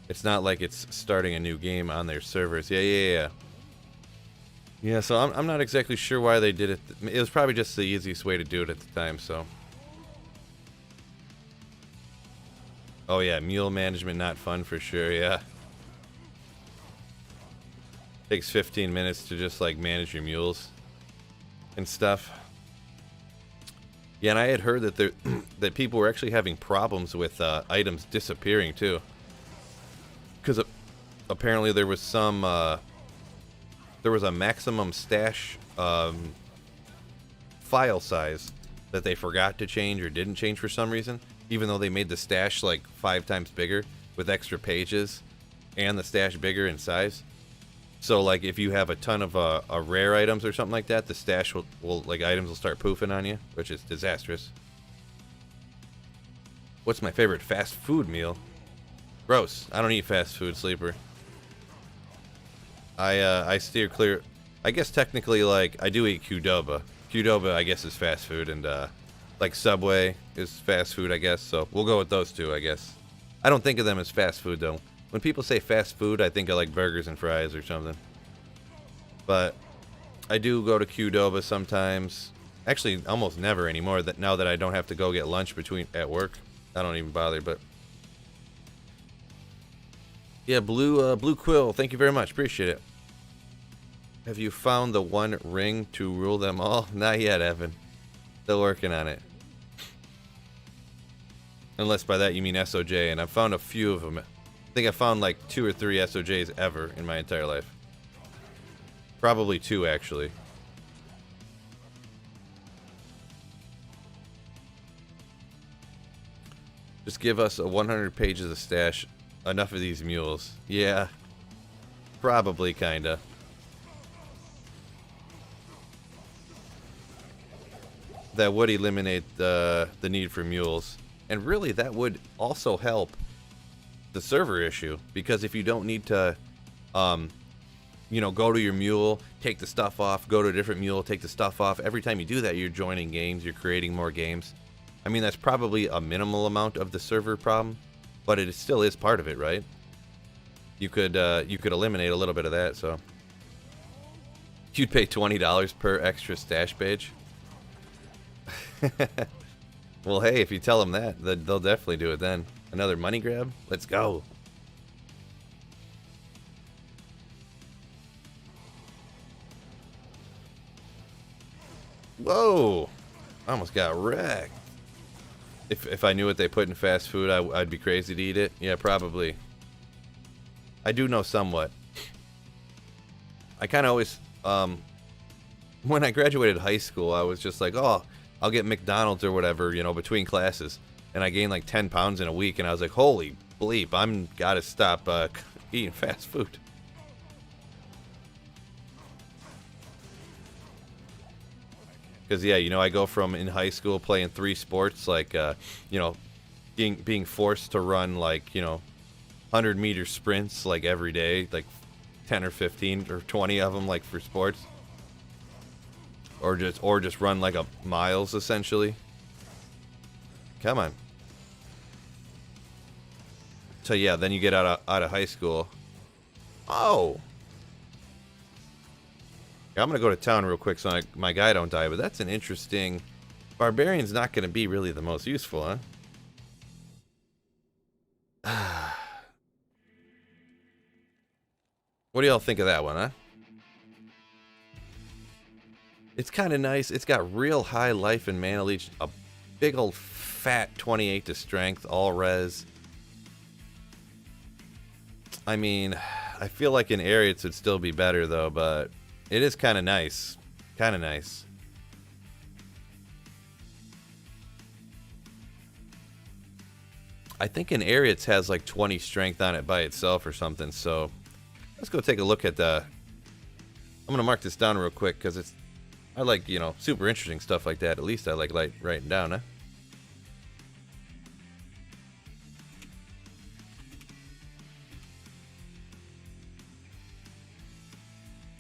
It's not like it's starting a new game on their servers. Yeah. Yeah, so I'm not exactly sure why they did it. It was probably just the easiest way to do it at the time, so. Oh yeah, mule management not fun for sure, yeah. Takes 15 minutes to just like manage your mules and stuff. Yeah, and I had heard that that people were actually having problems with items disappearing too. Because apparently there was some there was a maximum stash file size that they forgot to change or didn't change for some reason, even though they made the stash like 5 times bigger with extra pages and the stash bigger in size. So like if you have a ton of rare items or something like that, the stash will like items will start poofing on you, which is disastrous. What's my favorite fast food meal? Gross. I don't eat fast food, Sleeper. I steer clear. I guess technically, like, I do eat Qdoba. Qdoba, I guess, is fast food, and like Subway is fast food, I guess. So we'll go with those two, I guess. I don't think of them as fast food though. When people say fast food, I think of like burgers and fries or something. But I do go to Qdoba sometimes. Actually, almost never anymore. That now that I don't have to go get lunch at work, I don't even bother. But yeah, Blue Quill, thank you very much. Appreciate it. Have you found the one ring to rule them all? Not yet, Evan. Still working on it. Unless by that you mean SOJ, and I've found a few of them. I think I found like 2 or 3 SOJs ever in my entire life. Probably 2, actually. Just give us 100 pages of stash. Enough of these mules. Yeah. Probably, kinda. That would eliminate the need for mules. And really, that would also help the server issue, because if you don't need to, you know, go to your mule, take the stuff off, go to a different mule, take the stuff off. Every time you do that, you're joining games, you're creating more games. I mean, that's probably a minimal amount of the server problem, but it still is part of it, right? You could eliminate a little bit of that, so. You'd pay $20 per extra stash page? Well, hey, if you tell them that, they'll definitely do it then. Another money grab? Let's go. Whoa! I almost got wrecked. If I knew what they put in fast food, I'd be crazy to eat it. Yeah, probably. I do know somewhat. I kind of always, when I graduated high school, I was just like, oh, I'll get McDonald's or whatever, you know, between classes. And I gained like 10 pounds in a week, and I was like, holy bleep, I'm gotta stop eating fast food. Because, yeah, you know, I go from in high school playing 3 sports, like, you know, being forced to run, like, you know, 100-meter sprints, like, every day, like 10 or 15 or 20 of them, like, for sports. Or just run, like, miles, essentially. Come on. So, yeah, then you get out of high school. Oh! I'm going to go to town real quick so my guy don't die, but that's an interesting... Barbarian's not going to be really the most useful, huh? What do y'all think of that one, huh? It's kind of nice. It's got real high life and mana leech. A big old fat 28 to strength, all res. I mean, I feel like in Ariats would still be better, though, but... It is kind of nice. Kind of nice. I think an Ariats has like 20 strength on it by itself or something, so let's go take a look at the... I'm going to mark this down real quick because it's... I like, you know, super interesting stuff like that. At least I like writing down, huh?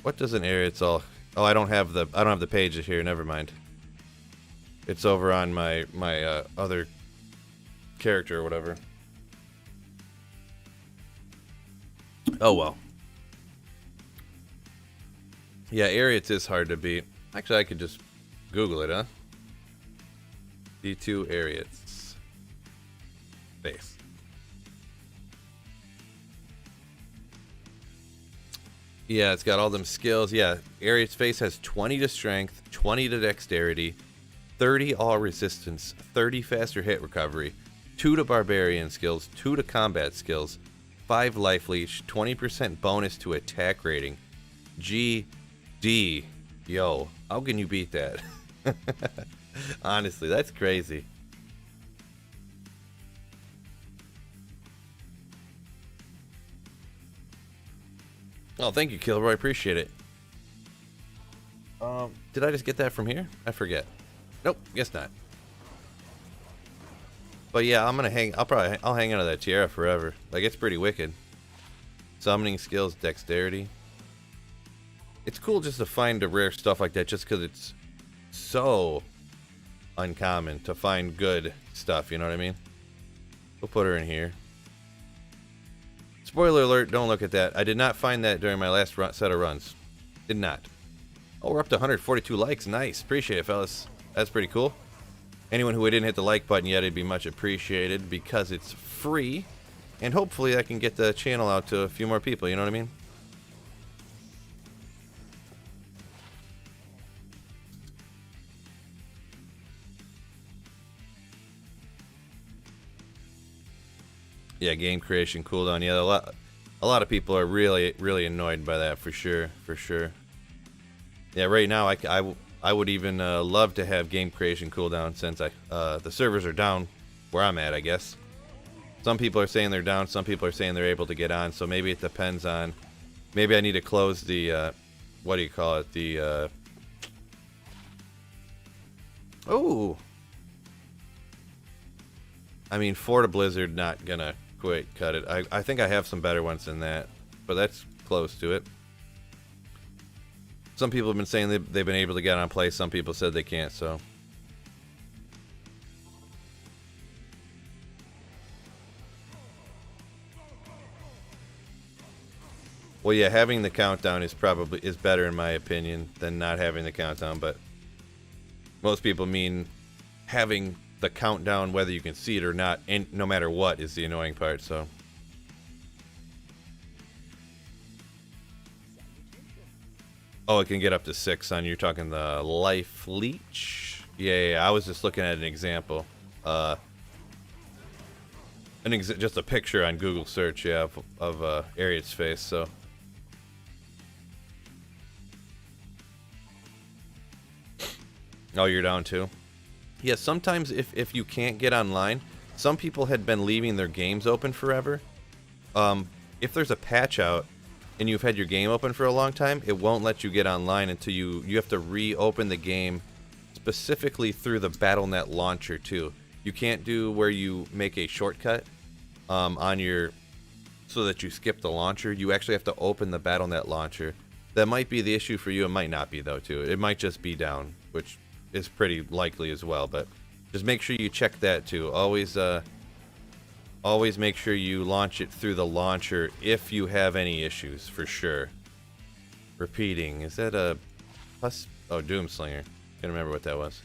What does an Ariats all... Oh, I don't have the pages here. Never mind. It's over on my other character or whatever. Oh well. Yeah, Ariats is hard to beat. Actually, I could just Google it, huh? D2 Ariats. Base. Yeah, it's got all them skills. Yeah, Ariats face has 20 to strength, 20 to dexterity, 30 all resistance, 30 faster hit recovery, 2 to barbarian skills, 2 to combat skills, 5 life leech, 20% bonus to attack rating. GD. Yo, how can you beat that? Honestly, that's crazy. Oh, thank you, Kilroy. Appreciate it. Did I just get that from here? I forget. Nope, guess not. But yeah, I'm gonna I'll hang onto that tiara forever. Like, it's pretty wicked. Summoning skills, dexterity. It's cool just to find the rare stuff like that, just because it's so uncommon to find good stuff. You know what I mean? We'll put her in here. Spoiler alert, don't look at that. I did not find that during my last set of runs. Did not. Oh, we're up to 142 likes. Nice. Appreciate it, fellas. That's pretty cool. Anyone who didn't hit the like button yet, it'd be much appreciated because it's free. And hopefully I can get the channel out to a few more people, you know what I mean? Yeah, game creation cooldown. Yeah, a lot of people are really annoyed by that, for sure. Yeah, right now I would even love to have game creation cooldown, since the servers are down where I'm at, I guess. Some people are saying they're down, some people are saying they're able to get on, so maybe it depends on... Maybe I need to close the, what do you call it, the... Oh! I mean, Florida Blizzard not gonna quite cut it. I think I have some better ones than that, but that's close to it. Some people have been saying they've been able to get on play. Some people said they can't, so. Well, yeah, having the countdown is better in my opinion than not having the countdown, but most people mean having the countdown whether you can see it or not, and no matter what is the annoying part, so. Oh, it can get up to 6 on, you're talking the life leech? Yeah, I was just looking at an example. Just a picture on Google search, yeah, of Ariat's face, so. Oh, you're down too? Yeah, sometimes if you can't get online, some people had been leaving their games open forever. If there's a patch out and you've had your game open for a long time, it won't let you get online until you have to reopen the game specifically through the BattleNet launcher too. You can't do where you make a shortcut on your so that you skip the launcher. You actually have to open the BattleNet launcher. That might be the issue for you. It might not be though too. It might just be down, which is pretty likely as well, but just make sure you check that too. Always make sure you launch it through the launcher if you have any issues, for sure. Repeating, is that a plus? Oh, Doomslinger. Can't remember what that was.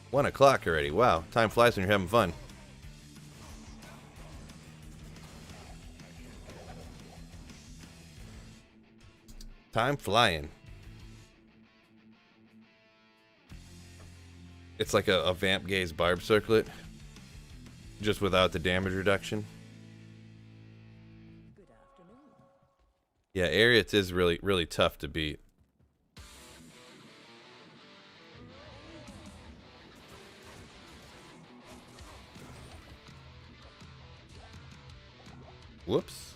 One o'clock already. Wow, time flies when you're having fun. Time flying. It's like a Vamp Gaze Barb Circlet, just without the damage reduction. Good afternoon. Yeah, Ariat is really tough to beat. Whoops.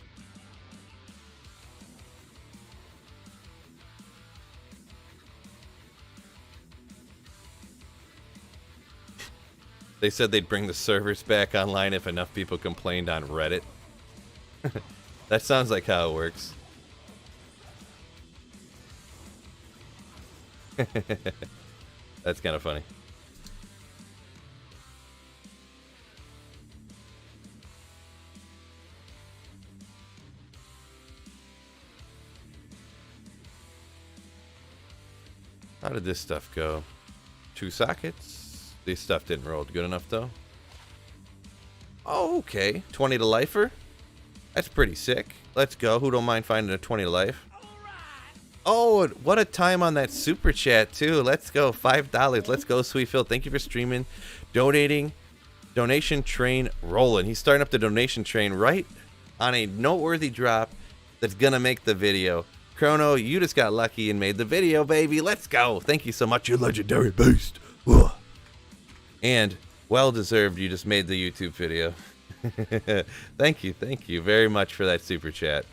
They said they'd bring the servers back online if enough people complained on Reddit. That sounds like how it works. That's kind of funny. How did this stuff go? 2 sockets? This stuff didn't roll good enough, though. Oh, okay. 20 to lifer? That's pretty sick. Let's go. Who don't mind finding a 20 to life? Oh, what a time on that super chat, too. Let's go. $5. Let's go, Sweet Phil. Thank you for streaming, donating. Donation train rolling. He's starting up the donation train right on a noteworthy drop that's going to make the video. Chrono, you just got lucky and made the video, baby. Let's go. Thank you so much, you legendary beast. Ugh. And well-deserved, you just made the YouTube video. Thank you very much for that super chat.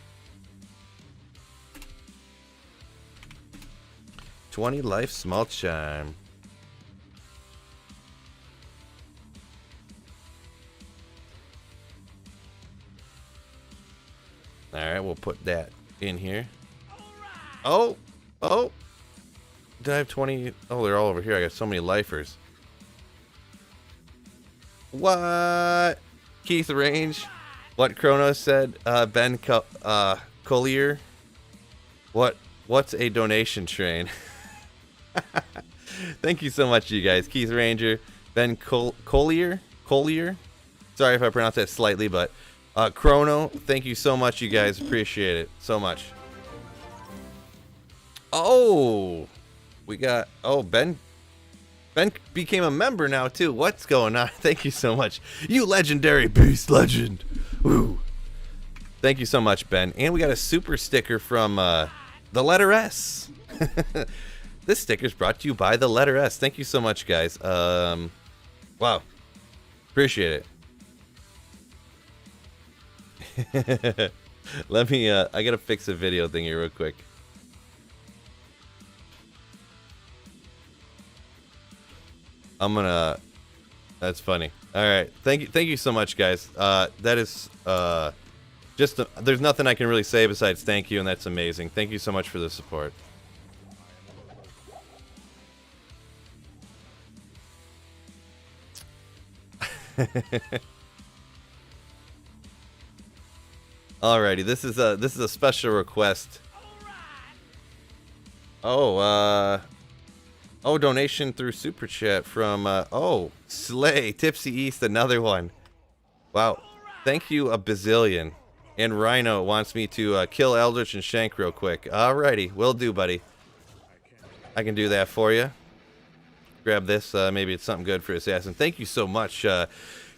20 life small chime. Alright, we'll put that in here. Oh! Did I have 20? Oh, they're all over here. I got so many lifers. What? Keith Range? What Chronos said? Ben Collier? What's a donation train? Thank you so much, you guys. Keith Ranger, Ben Collier? Sorry if I pronounced that slightly, but Chrono, thank you so much, you guys. Appreciate it so much. Oh, we got, Ben became a member now, too. What's going on? Thank you so much. You legendary beast legend. Woo. Thank you so much, Ben. And we got a super sticker from the letter S. This sticker's brought to you by the letter S. Thank you so much, guys. Wow. Appreciate it. Let me, I gotta fix the video thing here real quick. I'm gonna, that's funny. Alright, thank you so much, guys. That is, there's nothing I can really say besides thank you, and that's amazing. Thank you so much for the support. Alrighty, this is a special request. Oh, donation through Super Chat from, Slay, Tipsy East, another one. Wow, thank you a bazillion. And Rhino wants me to kill Eldritch and Shank real quick. Alrighty, will do, buddy. I can do that for you. Grab this, maybe it's something good for Assassin. Thank you so much,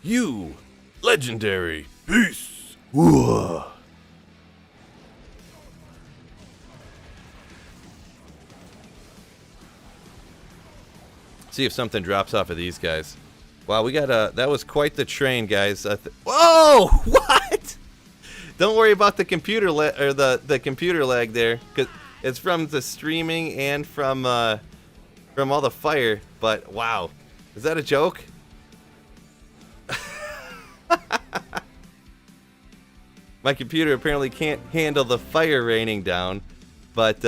you legendary beast. Whoa. See if something drops off of these guys. Wow, we got that was quite the train, guys. Whoa! What? Don't worry about the computer or the computer lag there, cause it's from the streaming and from all the fire. But wow, is that a joke? My computer apparently can't handle the fire raining down, but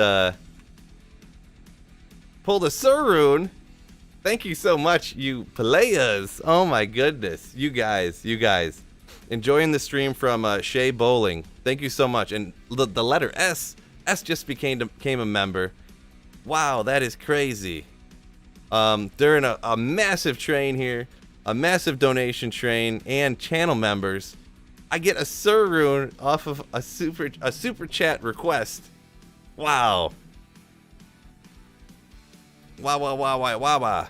pulled a Surun. Thank you so much, you players. Oh my goodness, you guys. Enjoying the stream from Shay Bowling. Thank you so much. And the letter S just became a member. Wow, that is crazy. They're in a massive train here, a massive donation train, and channel members. I get a Surun off of a super chat request. Wow. Wow.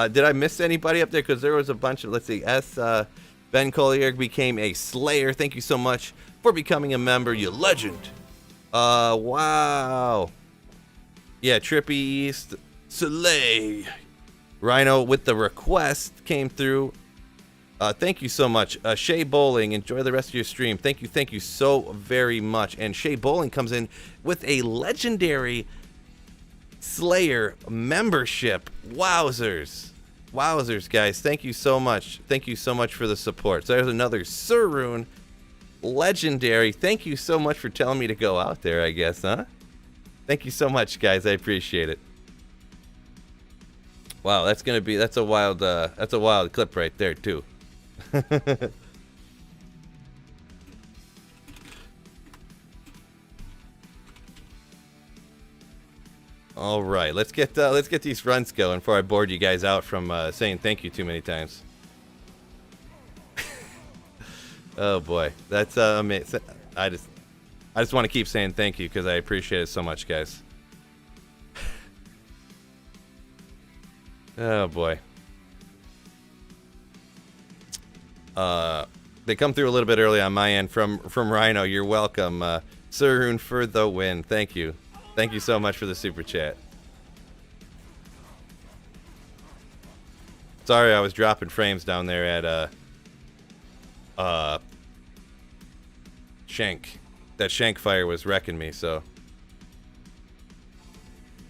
Did I miss anybody up there? Because there was a bunch of, let's see, Ben Collier became a Slayer. Thank you so much for becoming a member, you legend. Wow. Yeah, Trippy East, Slay. Rhino with the request came through. Thank you so much. Shay Bowling, enjoy the rest of your stream. Thank you so very much. And Shay Bowling comes in with a legendary Slayer membership. Wowzers, guys. Thank you so much for the support. So there's another Surun, legendary. Thank you so much for telling me to go out there, I guess, huh? Thank you so much, guys. I appreciate it. Wow, that's a wild clip right there too. All right, let's get these runs going before I bored you guys out from saying thank you too many times. Oh boy, that's amazing. I just want to keep saying thank you because I appreciate it so much, guys. Oh boy. They come through a little bit early on my end from Rhino. You're welcome, Surun, for the win. Thank you so much for the super chat. Sorry, I was dropping frames down there at Shank. That Shank fire was wrecking me. So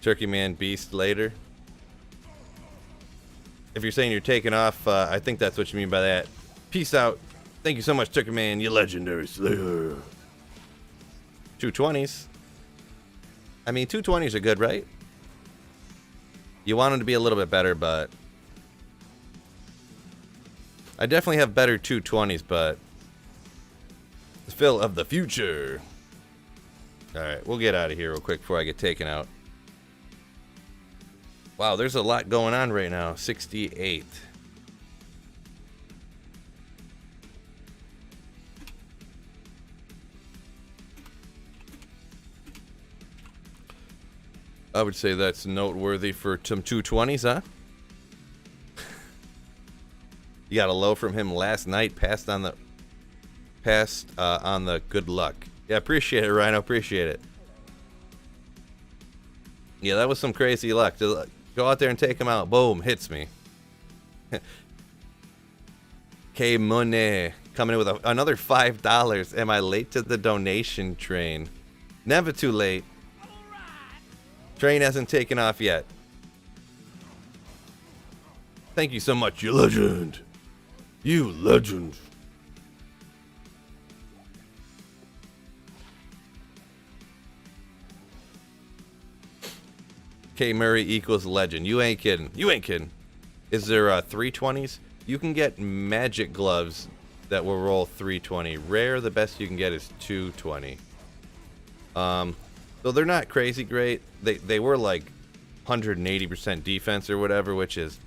Turkey Man Beast later. If you're saying you're taking off, I think that's what you mean by that. Peace out. Thank you so much, Turkey Man, you legendary Slayer. 220s. I mean, 220s are good, right? You want them to be a little bit better, but I definitely have better 220s, but the fill of the future. All right, we'll get out of here real quick before I get taken out. Wow, there's a lot going on right now. 68. I would say that's noteworthy for some 220s, huh? You got a low from him last night. Passed on the good luck. Yeah, appreciate it, Rhino. Appreciate it. Yeah, that was some crazy luck. Go out there and take him out. Boom, hits me. K Money coming in with another $5. Am I late to the donation train? Never too late. Train hasn't taken off yet. Thank you so much, you legend. You legend. K Murray equals legend. You ain't kidding. You ain't kidding. Is there 320s? You can get magic gloves that will roll 320. Rare, the best you can get is 220. So they're not crazy great. They were like 180% defense or whatever, which is,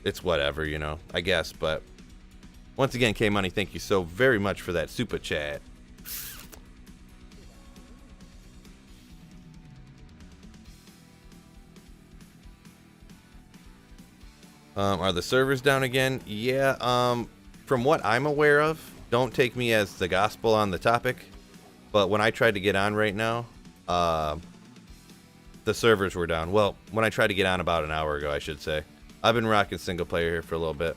it's whatever, you know, I guess. But once again, K Money, thank you so very much for that super chat. Are the servers down again? Yeah, from what I'm aware of, don't take me as the gospel on the topic, but when I tried to get on right now, the servers were down. Well, when I tried to get on about an hour ago, I should say. I've been rocking single player here for a little bit.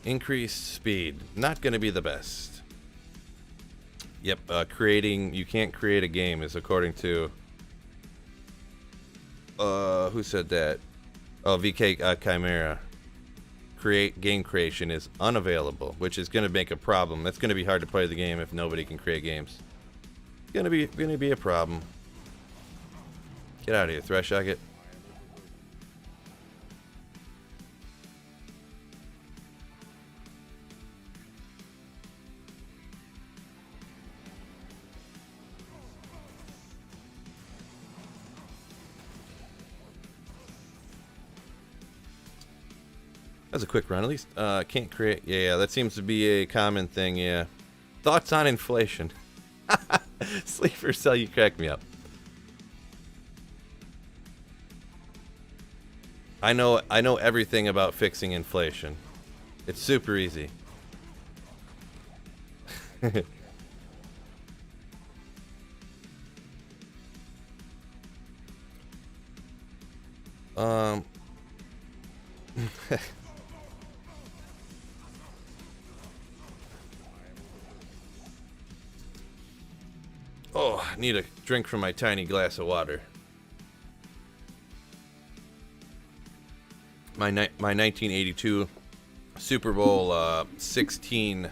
Increased speed. Not going to be the best. Yep, you can't create a game is according to... who said that? Oh, VK Chimera. Game creation is unavailable, which is going to make a problem. It's going to be hard to play the game if nobody can create games. It's going to be a problem. Get out of here, Thresh. I get... That's a quick run. At least can't create. Yeah, that seems to be a common thing. Yeah. Thoughts on inflation? Sleeper Cell, you crack me up. I know everything about fixing inflation. It's super easy. Oh, I need a drink from my tiny glass of water. My 1982 Super Bowl 16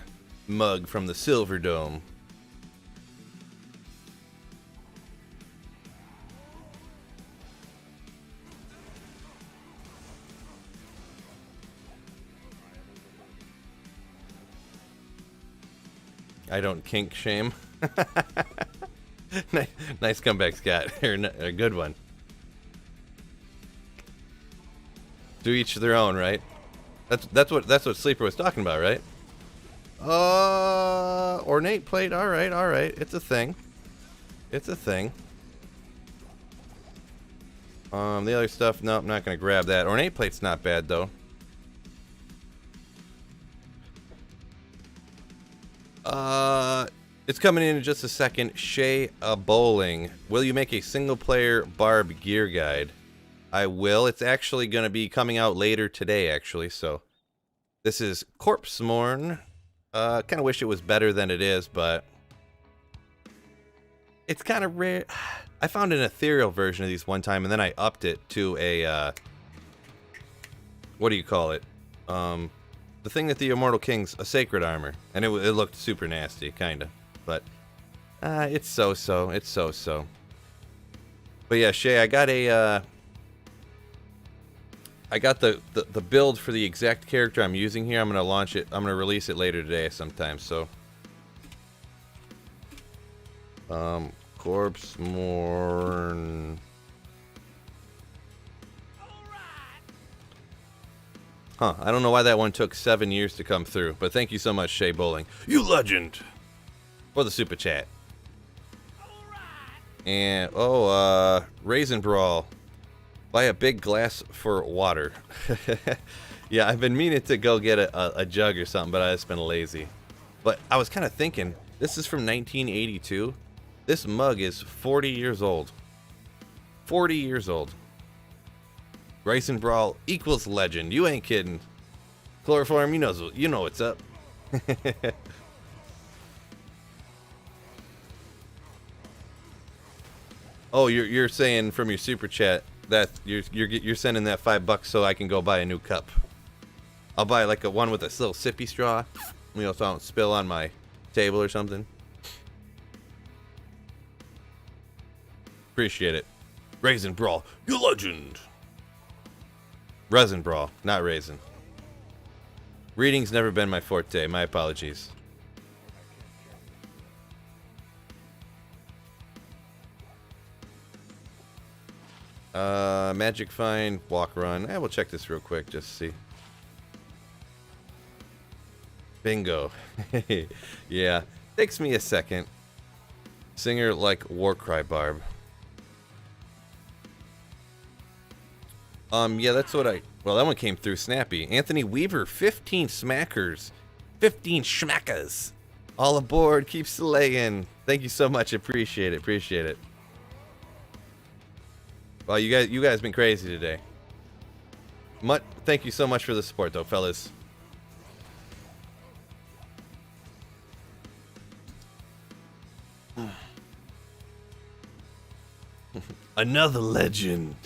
mug from the Silver Dome. I don't kink shame. Nice comeback, Scott. A good one. To each their own, right? That's what Sleeper was talking about, right? Ornate plate. All right. It's a thing. It's a thing. The other stuff, no, I'm not gonna grab that. Ornate plate's not bad though. It's coming in just a second. Shay Bowling. Will you make a single-player Barb gear guide? I will. It's actually going to be coming out later today, actually. So this is Corpse Morn. Kind of wish it was better than it is, but it's kind of rare. I found an ethereal version of these one time, and then I upped it to a what do you call it? The thing that the Immortal King's a sacred armor, and it looked super nasty, kind of. But it's so-so. It's so-so. But yeah, Shay, I got the build for the exact character I'm using here. I'm gonna launch it. I'm gonna release it later today sometime. So, Corpse Morn. Huh, I don't know why that one took 7 years to come through, but thank you so much, Shay Bowling. You legend! For the super chat. And, Raisin Brawl. Buy a big glass for water. Yeah, I've been meaning to go get a jug or something, but I've just been lazy. But I was kind of thinking, This is from 1982. This mug is 40 years old. 40 years old. Rice and Brawl equals legend. You ain't kidding. Chloroform, you know what's up. Oh, you're saying from your super chat that you're sending that $5 so I can go buy a new cup. I'll buy like a one with a little sippy straw, so I don't spill on my table or something. Appreciate it. Raisin Brawl, you legend. Resin Brawl, not raisin. Reading's never been my forte. My apologies. Magic Find, Walk Run. We'll check this real quick just to see. Bingo. Yeah, takes me a second. Singer like Warcry Barb. Yeah, that's what well, that one came through snappy. Anthony Weaver, 15 smackers. 15 schmackas. All aboard, keep slaying. Thank you so much, appreciate it. Well, you guys been crazy today. Thank you so much for the support, though, fellas. Another legend.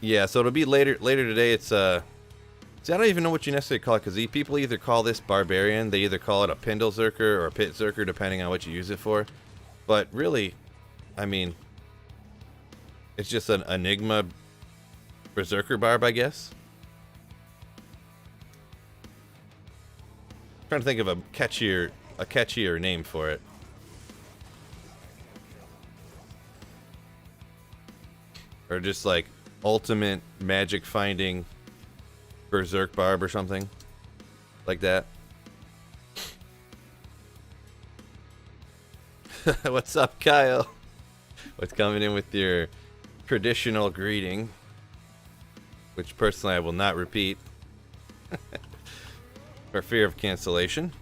Yeah, so it'll be later today. It's see, I don't even know what you necessarily call it, because people either call this Barbarian, they either call it a Pindlezerker or a Pitzerker, depending on what you use it for. But really, I mean, it's just an Enigma Berserker Barb, I guess. I'm trying to think of a catchier name for it. Or just like ultimate magic finding Berserk Barb or something like that. What's up, Kyle? What's coming in with your traditional greeting, which personally I will not repeat for fear of cancellation.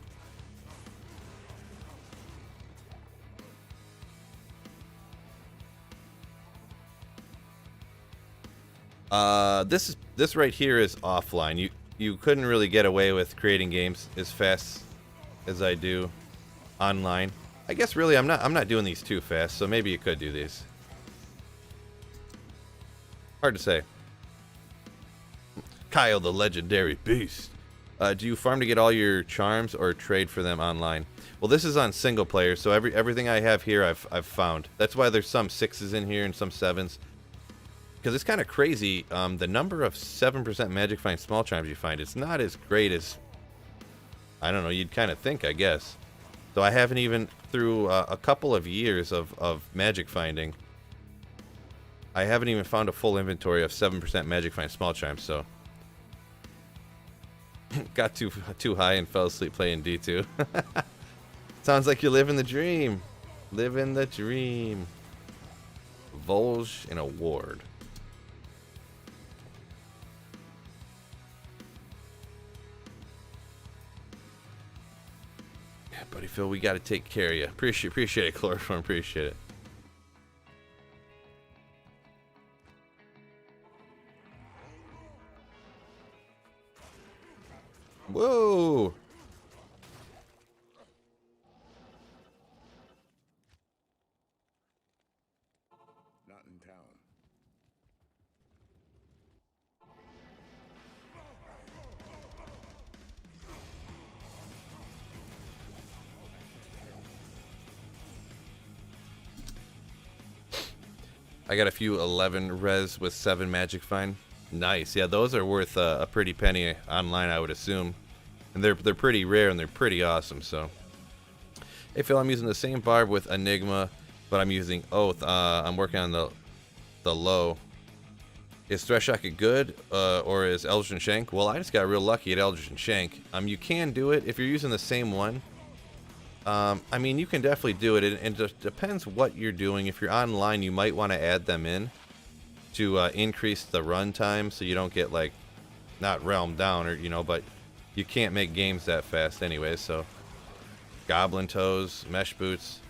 This right here is offline. You couldn't really get away with creating games as fast as I do online. I guess really I'm not doing these too fast, so maybe you could do these. Hard to say. Kyle the legendary beast. Do you farm to get all your charms or trade for them online? Well, this is on single player, so everything I have here I've found. That's why there's some 6s in here and some 7s. Because it's kind of crazy, the number of 7% Magic Find small charms you find, it's not as great as, I don't know, you'd kind of think, I guess. So I haven't even, through a couple of years of Magic Finding, I haven't even found a full inventory of 7% Magic Find small charms, so. Got too high and fell asleep playing D2. Sounds like you're living the dream. Living the dream. Volge and a ward. Yeah, buddy Phil, we got to take care of you. Appreciate it, Chloroform. Appreciate it. Whoa! Not in town. I got a few 11 res with 7 Magic Find. Nice. Yeah, those are worth a pretty penny online, I would assume. And they're pretty rare and they're pretty awesome, so. Hey Phil, I'm using the same barb with Enigma, but I'm using Oath. I'm working on the low. Is Thresh good, or is Eldritch Shank? Well, I just got real lucky at Eldritch Shank. You can do it if you're using the same one. I mean, you can definitely do it. It just depends what you're doing. If you're online, you might want to add them in to increase the run time so you don't get, like, not realm down, or, you know, but you can't make games that fast anyway, so. Goblin toes, mesh boots.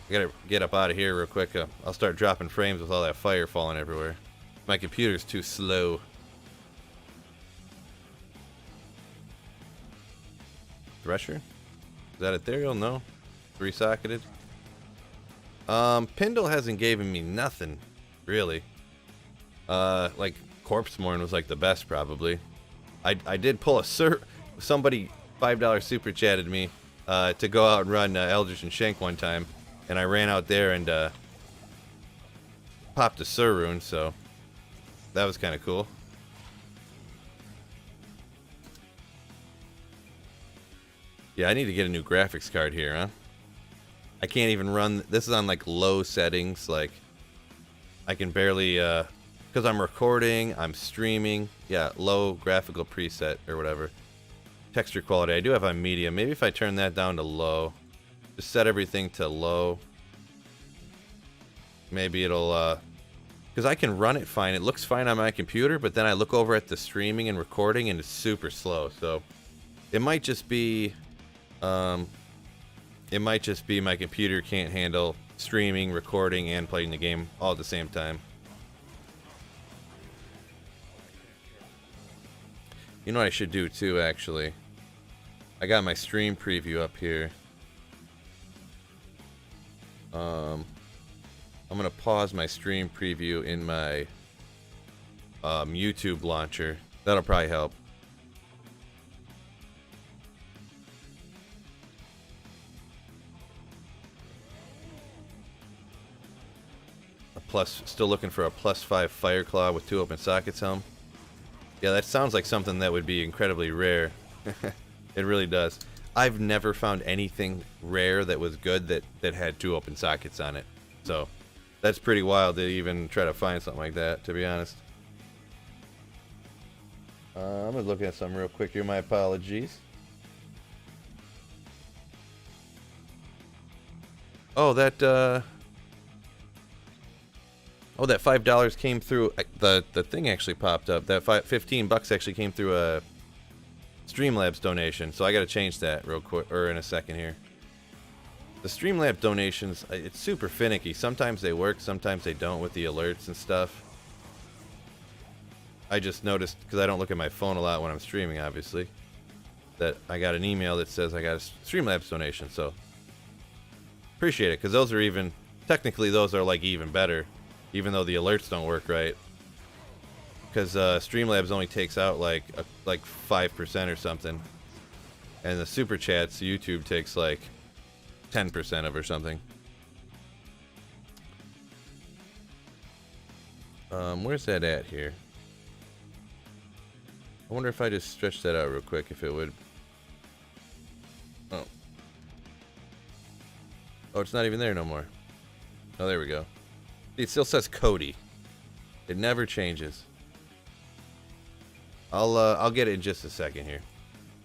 I gotta get up out of here real quick. I'll start dropping frames with all that fire falling everywhere. My computer's too slow. Thresher? Is that ethereal? No. 3-socketed. Pindle hasn't given me nothing, really. Like Corpse Morn was like the best probably. I did pull a somebody $5 super chatted me to go out and run Eldritch and Shank one time, and I ran out there and popped a Sur Rune, so that was kind of cool. Yeah, I need to get a new graphics card here, huh? I can't even run. This is on like low settings. Like I can barely, because I'm recording, I'm streaming. Yeah, low graphical preset or whatever. Texture quality. I do have on medium. Maybe if I turn that down to low, just set everything to low. Maybe it'll, because I can run it fine. It looks fine on my computer, but then I look over at the streaming and recording, and it's super slow. So it might just be. It might just be my computer can't handle streaming, recording, and playing the game all at the same time. You know what I should do too, actually? I got my stream preview up here. I'm gonna pause my stream preview in my YouTube launcher. That'll probably help. Still looking for a +5 Fireclaw with 2 open sockets helm. Yeah, that sounds like something that would be incredibly rare. It really does. I've never found anything rare that was good that had 2 open sockets on it. So that's pretty wild to even try to find something like that, to be honest. I'm gonna look at something real quick here. My apologies. Oh, that oh, that $5 came through. The thing actually popped up. That $15 actually came through a Streamlabs donation. So I got to change that real quick, or in a second here. The Streamlabs donations, it's super finicky. Sometimes they work, sometimes they don't with the alerts and stuff. I just noticed, because I don't look at my phone a lot when I'm streaming, obviously, that I got an email that says I got a Streamlabs donation. So appreciate it, because those are even, technically those are like even better. Even though the alerts don't work right, because Streamlabs only takes out like 5% or something, and the super chats YouTube takes like 10% of or something. Where's that at here? I wonder if I just stretch that out real quick, if it would. Oh, it's not even there no more. Oh, there we go. It still says Cody. It never changes. I'll get it in just a second here.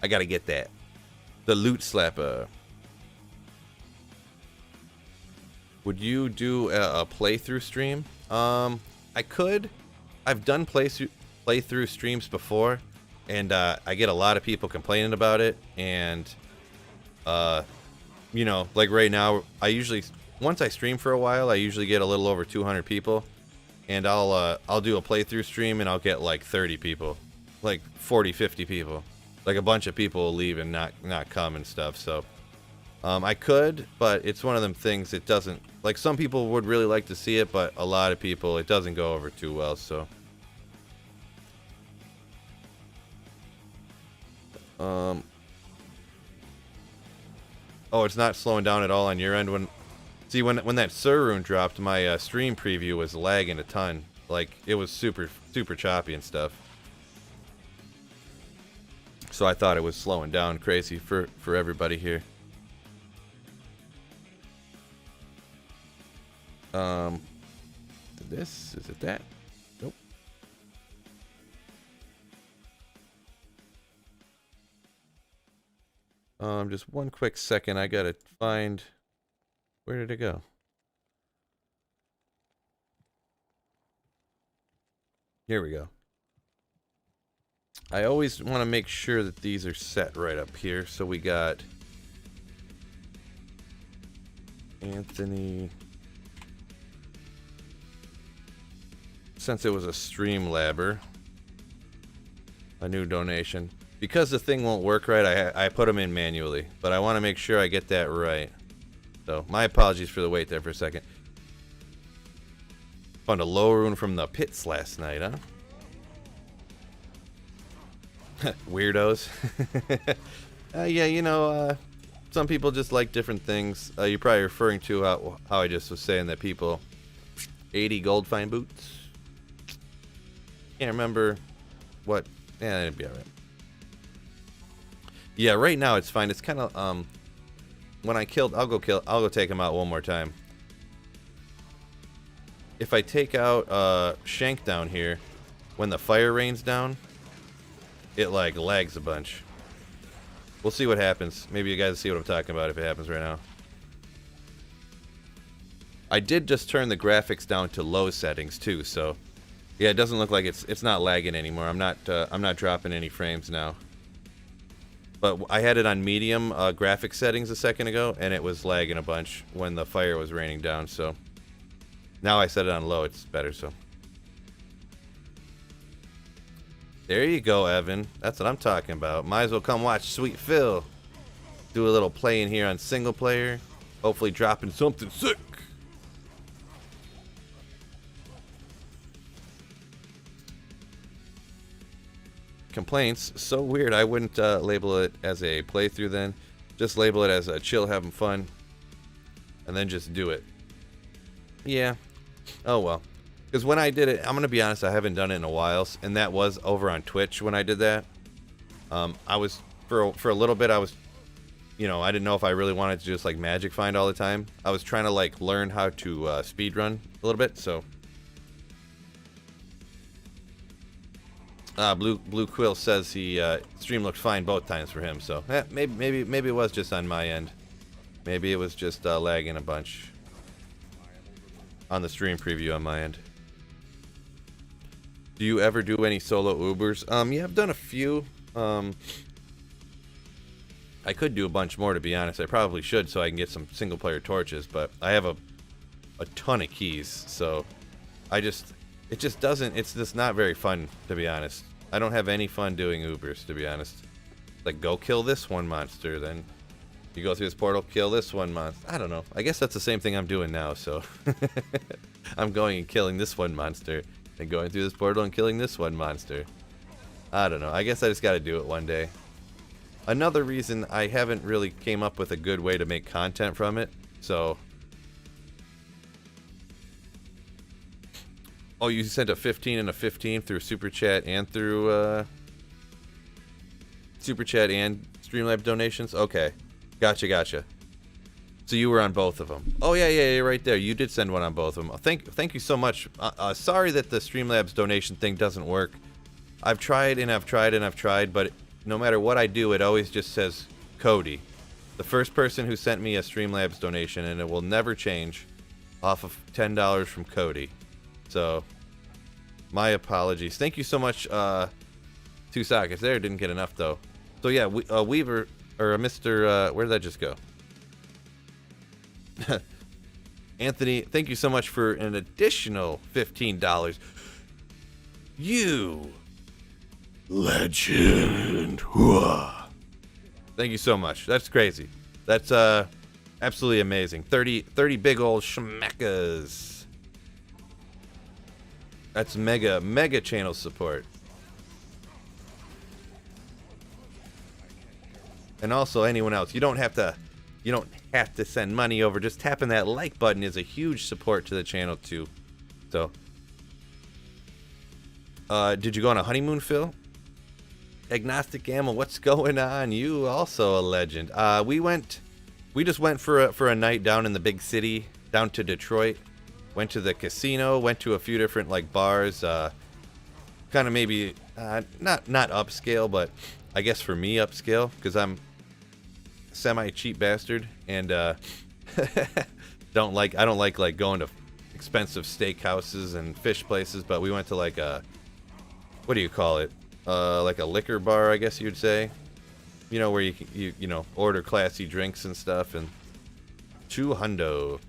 I gotta get that. The loot slapper. Would you do a playthrough stream? I could. I've done playthrough streams before, and I get a lot of people complaining about it. And you know, like right now, once I stream for a while, I usually get a little over 200 people, and I'll do a playthrough stream and I'll get like 30 people, like 40, 50 people, like a bunch of people will leave and not come and stuff. So I could, but it's one of them things. It doesn't, like, some people would really like to see it, but a lot of people it doesn't go over too well. So oh, it's not slowing down at all on your end when. See, when that Sur Rune dropped, my stream preview was lagging a ton. Like, it was super choppy and stuff. So I thought it was slowing down crazy for everybody here. Is it that? Nope. Just one quick second. I gotta find. Where did it go? Here we go. I always want to make sure that these are set right up here. So we got Anthony. Since it was a Streamlabber, a new donation. Because the thing won't work right, I put them in manually. But I want to make sure I get that right. So, my apologies for the wait there for a second. Found a low rune from the pits last night, huh? Weirdos. Yeah, you know, some people just like different things. You're probably referring to how I just was saying that people... 80 gold fine boots? Can't remember what... Yeah, it'd be alright. Yeah, right now it's fine. It's kind of, when I killed... I'll go take him out one more time. If I take out, Shank down here, when the fire rains down, it, like, lags a bunch. We'll see what happens. Maybe you guys see what I'm talking about if it happens right now. I did just turn the graphics down to low settings, too, so... Yeah, it doesn't look like it's not lagging anymore. I'm not dropping any frames now. But I had it on medium graphics settings a second ago, and it was lagging a bunch when the fire was raining down, so... Now I set it on low, it's better, so... There you go, Evan. That's what I'm talking about. Might as well come watch Sweet Phil do a little playing here on single player. Hopefully dropping something sick. Complaints. So weird. I wouldn't label it as a playthrough then. Just label it as a chill, having fun. And then just do it. Yeah. Oh well. Because when I did it, I'm going to be honest, I haven't done it in a while. And that was over on Twitch when I did that. I was, for a little bit, I was, you know, I didn't know if I really wanted to just like magic find all the time. I was trying to like learn how to speedrun a little bit, so. Blue Quill says he stream looked fine both times for him, so maybe it was just on my end. Maybe it was just lagging a bunch on the stream preview on my end. Do you ever do any solo Ubers? Yeah, I've done a few. I could do a bunch more, to be honest. I probably should so I can get some single player torches, but I have a ton of keys, so it's just not very fun, to be honest. I don't have any fun doing Ubers, to be honest. Like, go kill this one monster, then you go through this portal, kill this one monster. I don't know. I guess that's the same thing I'm doing now, so. I'm going and killing this one monster, and going through this portal and killing this one monster. I don't know. I guess I just gotta do it one day. Another reason I haven't really came up with a good way to make content from it, so... Oh, you sent a 15 and a 15 through Super Chat and through Super Chat and Streamlabs donations? Okay. Gotcha. So you were on both of them. Oh, yeah, right there. You did send one on both of them. Thank you so much. Sorry that the Streamlabs donation thing doesn't work. I've tried, but no matter what I do, it always just says Cody. The first person who sent me a Streamlabs donation, and it will never change, off of $10 from Cody. So, my apologies. Thank you so much, 2 sockets there. Didn't get enough, though. So, yeah, Weaver, or Mr., where did that just go? Anthony, thank you so much for an additional $15. You legend. Thank you so much. That's crazy. That's, absolutely amazing. 30 big old schmeckas. That's mega channel support. And also anyone else, you don't have to send money over. Just tapping that like button is a huge support to the channel too. So, did you go on a honeymoon, Phil? Agnostic Gamma, what's going on? You also a legend. We just went for a night down in the big city, down to Detroit. Went to the casino, went to a few different like bars, kind of maybe not upscale, but I guess for me upscale, because I'm a semi-cheap bastard and I don't like going to expensive steakhouses and fish places, but we went to like a, what do you call it? like a liquor bar, I guess you'd say. You know, where you know, order classy drinks and stuff, and $200.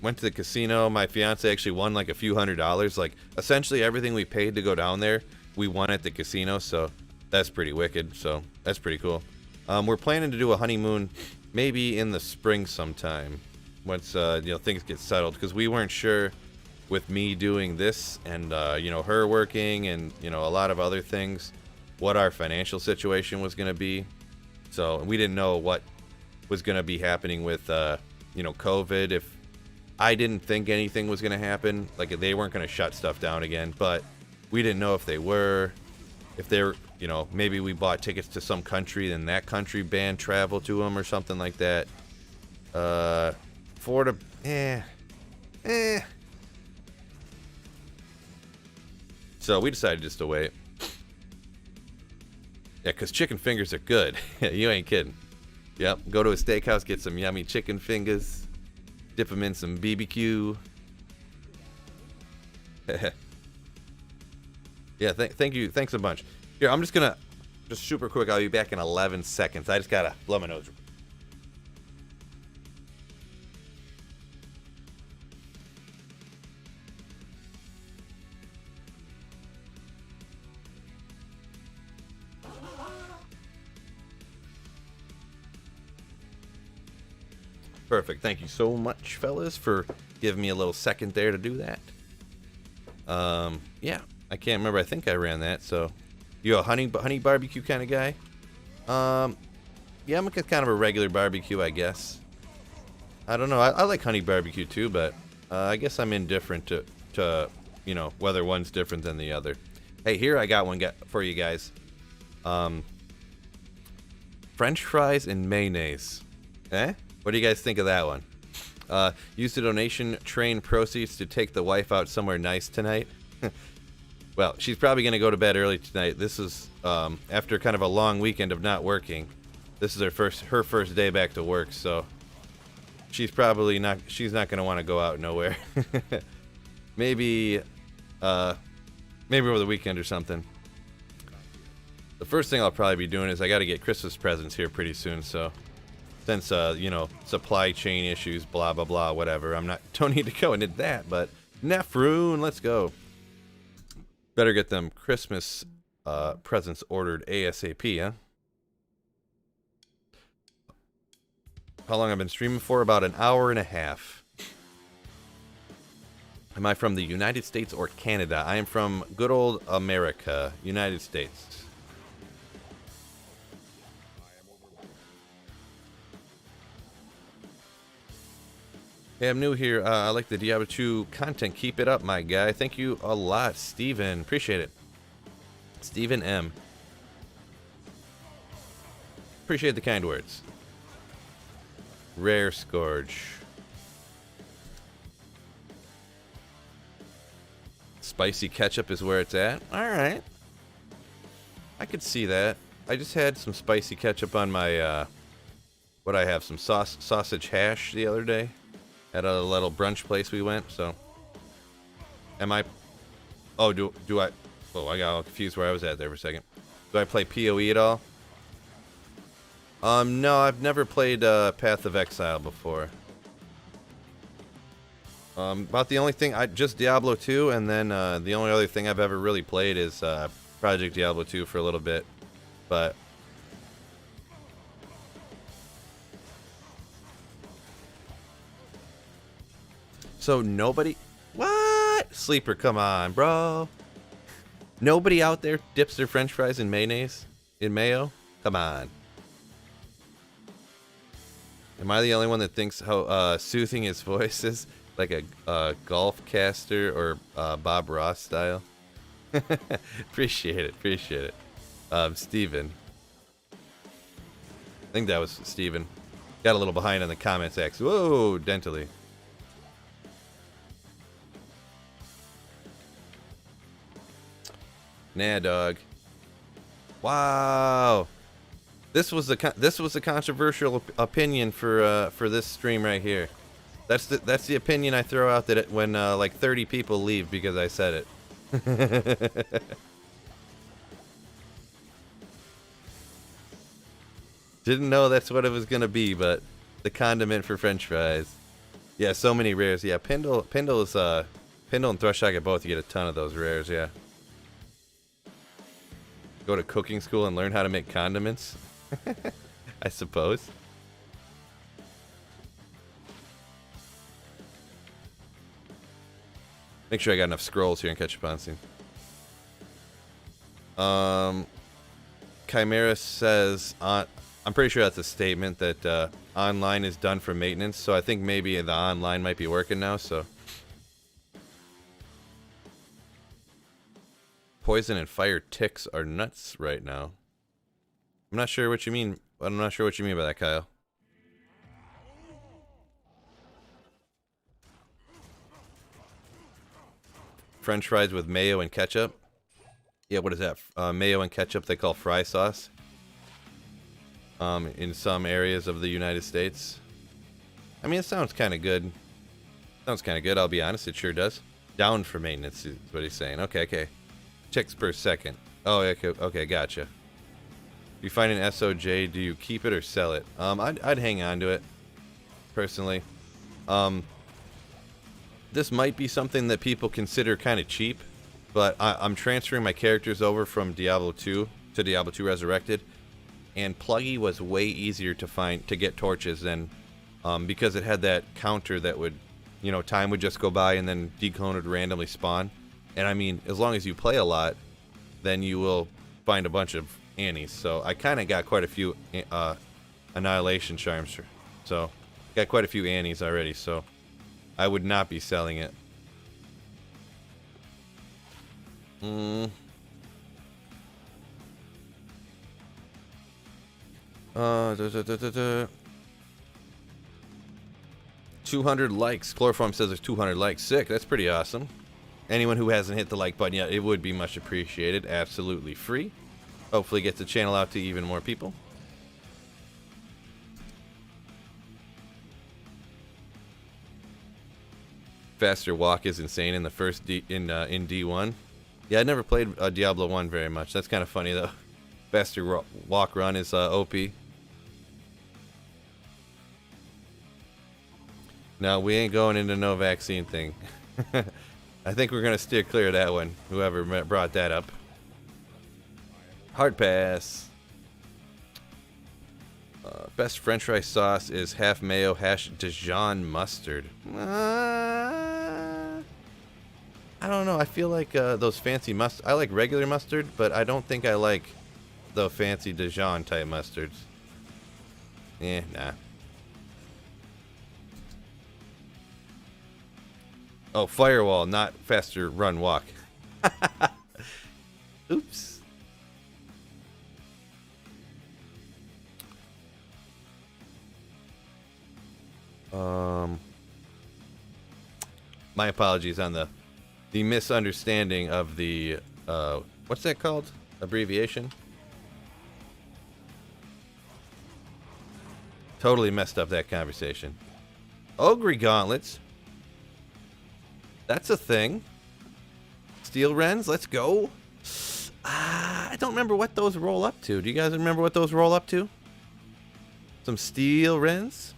Went to the casino. My fiance actually won like a few $100s. Like essentially everything we paid to go down there, we won at the casino. So that's pretty wicked. So that's pretty cool. We're planning to do a honeymoon maybe in the spring sometime once you know, things get settled, because we weren't sure with me doing this and you know, her working and, you know, a lot of other things, what our financial situation was going to be. So we didn't know what was going to be happening with you know, COVID. If I didn't think anything was going to happen, like they weren't going to shut stuff down again, but we didn't know if they were, if they were, you know, maybe we bought tickets to some country and that country banned travel to them or something like that. Florida, So we decided just to wait. Yeah, because chicken fingers are good. You ain't kidding. Yep, go to a steakhouse, get some yummy chicken fingers, dip them in some BBQ. Yeah, thank you. Thanks a bunch. Here, I'm just going to, just super quick, I'll be back in 11 seconds. I just got to blow my nose. Perfect. Thank you so much, fellas, for giving me a little second there to do that. Yeah, I can't remember. I think I ran that. So, you a honey barbecue kind of guy? Yeah, I'm kind of a regular barbecue, I guess. I don't know. I like honey barbecue too, but I guess I'm indifferent to you know, whether one's different than the other. Hey, here I got one for you guys. French fries and mayonnaise. Eh? What do you guys think of that one? Use the donation train proceeds to take the wife out somewhere nice tonight. Well, she's probably going to go to bed early tonight. This is after kind of a long weekend of not working. This is her first day back to work, so she's probably not. She's not going to want to go out nowhere. Maybe over the weekend or something. The first thing I'll probably be doing is I got to get Christmas presents here pretty soon, so. Since you know, supply chain issues, blah blah blah, whatever. Don't need to go into that, but Nefroon, let's go. Better get them Christmas presents ordered ASAP, huh? How long I've been streaming for? About an hour and a half. Am I from the United States or Canada? I am from good old America, United States. Hey, I'm new here. I like the Diablo 2 content. Keep it up, my guy. Thank you a lot, Steven. Appreciate it. Steven M. Appreciate the kind words. Rare Scourge. Spicy ketchup is where it's at. Alright. I could see that. I just had some spicy ketchup on my, what I have, some sausage hash the other day. At a little brunch place we went, so. Am I... Oh, do I... Oh, I got all confused where I was at there for a second. Do I play PoE at all? No, I've never played Path of Exile before. About the only thing... just Diablo 2, and then the only other thing I've ever really played is Project Diablo 2 for a little bit. But... So nobody... What? Sleeper, come on, bro. Nobody out there dips their french fries in mayonnaise? In mayo? Come on. Am I the only one that thinks how soothing his voice is? Like a golf caster or Bob Ross style? Appreciate it. Steven. I think that was Steven. Got a little behind on the comments, X. Whoa, dentally. Nah, dog. Wow. This was a controversial opinion for this stream right here. That's the opinion I throw out that when like 30 people leave because I said it. Didn't know that's what it was gonna be, but the condiment for French fries. Yeah, so many rares. Yeah, Pindle and Thresh get both. You get a ton of those rares. Yeah. Go to cooking school and learn how to make condiments. I suppose. Make sure I got enough scrolls here and catch up on scene. Chimera says, I'm pretty sure that's a statement that online is done for maintenance, so I think maybe the online might be working now, so. Poison and fire ticks are nuts right now. I'm not sure what you mean. I'm not sure what you mean by that, Kyle. French fries with mayo and ketchup. Yeah, what is that? Mayo and ketchup they call fry sauce. In some areas of the United States. I mean, it sounds kind of good. Sounds kind of good, I'll be honest. It sure does. Down for maintenance is what he's saying. Okay. Ticks per second. Oh, okay, gotcha. If you find an SOJ, do you keep it or sell it? I'd hang on to it, personally. This might be something that people consider kind of cheap, but I'm transferring my characters over from Diablo 2 to Diablo 2 Resurrected, and Pluggy was way easier to get torches than, because it had that counter that would, time would just go by and then declone would randomly spawn. And I mean, as long as you play a lot, then you will find a bunch of Annies. So I kind of got quite a few Annihilation Charms. So got quite a few Annies already, so I would not be selling it. 200 likes. Chloroform says there's 200 likes. Sick. That's pretty awesome. Anyone who hasn't hit the like button yet, it would be much appreciated. Absolutely free. Hopefully get the channel out to even more people. Faster walk is insane in the first in D1. Yeah, I never played Diablo 1 very much. That's kind of funny though. Faster walk run is OP. No, we ain't going into no vaccine thing. I think we're gonna steer clear of that one. Whoever brought that up. Hard pass. Best French fry sauce is half mayo, hash Dijon mustard. I don't know. I feel like those fancy mustard. I like regular mustard, but I don't think I like the fancy Dijon type mustards. Nah. Oh, firewall, not faster run walk. Oops. My apologies on the misunderstanding of the what's that called? Abbreviation? Totally messed up that conversation. Ogre gauntlets. That's a thing. Steel Wrens, let's go. I don't remember what those roll up to. Do you guys remember what those roll up to? Some Steel Wrens?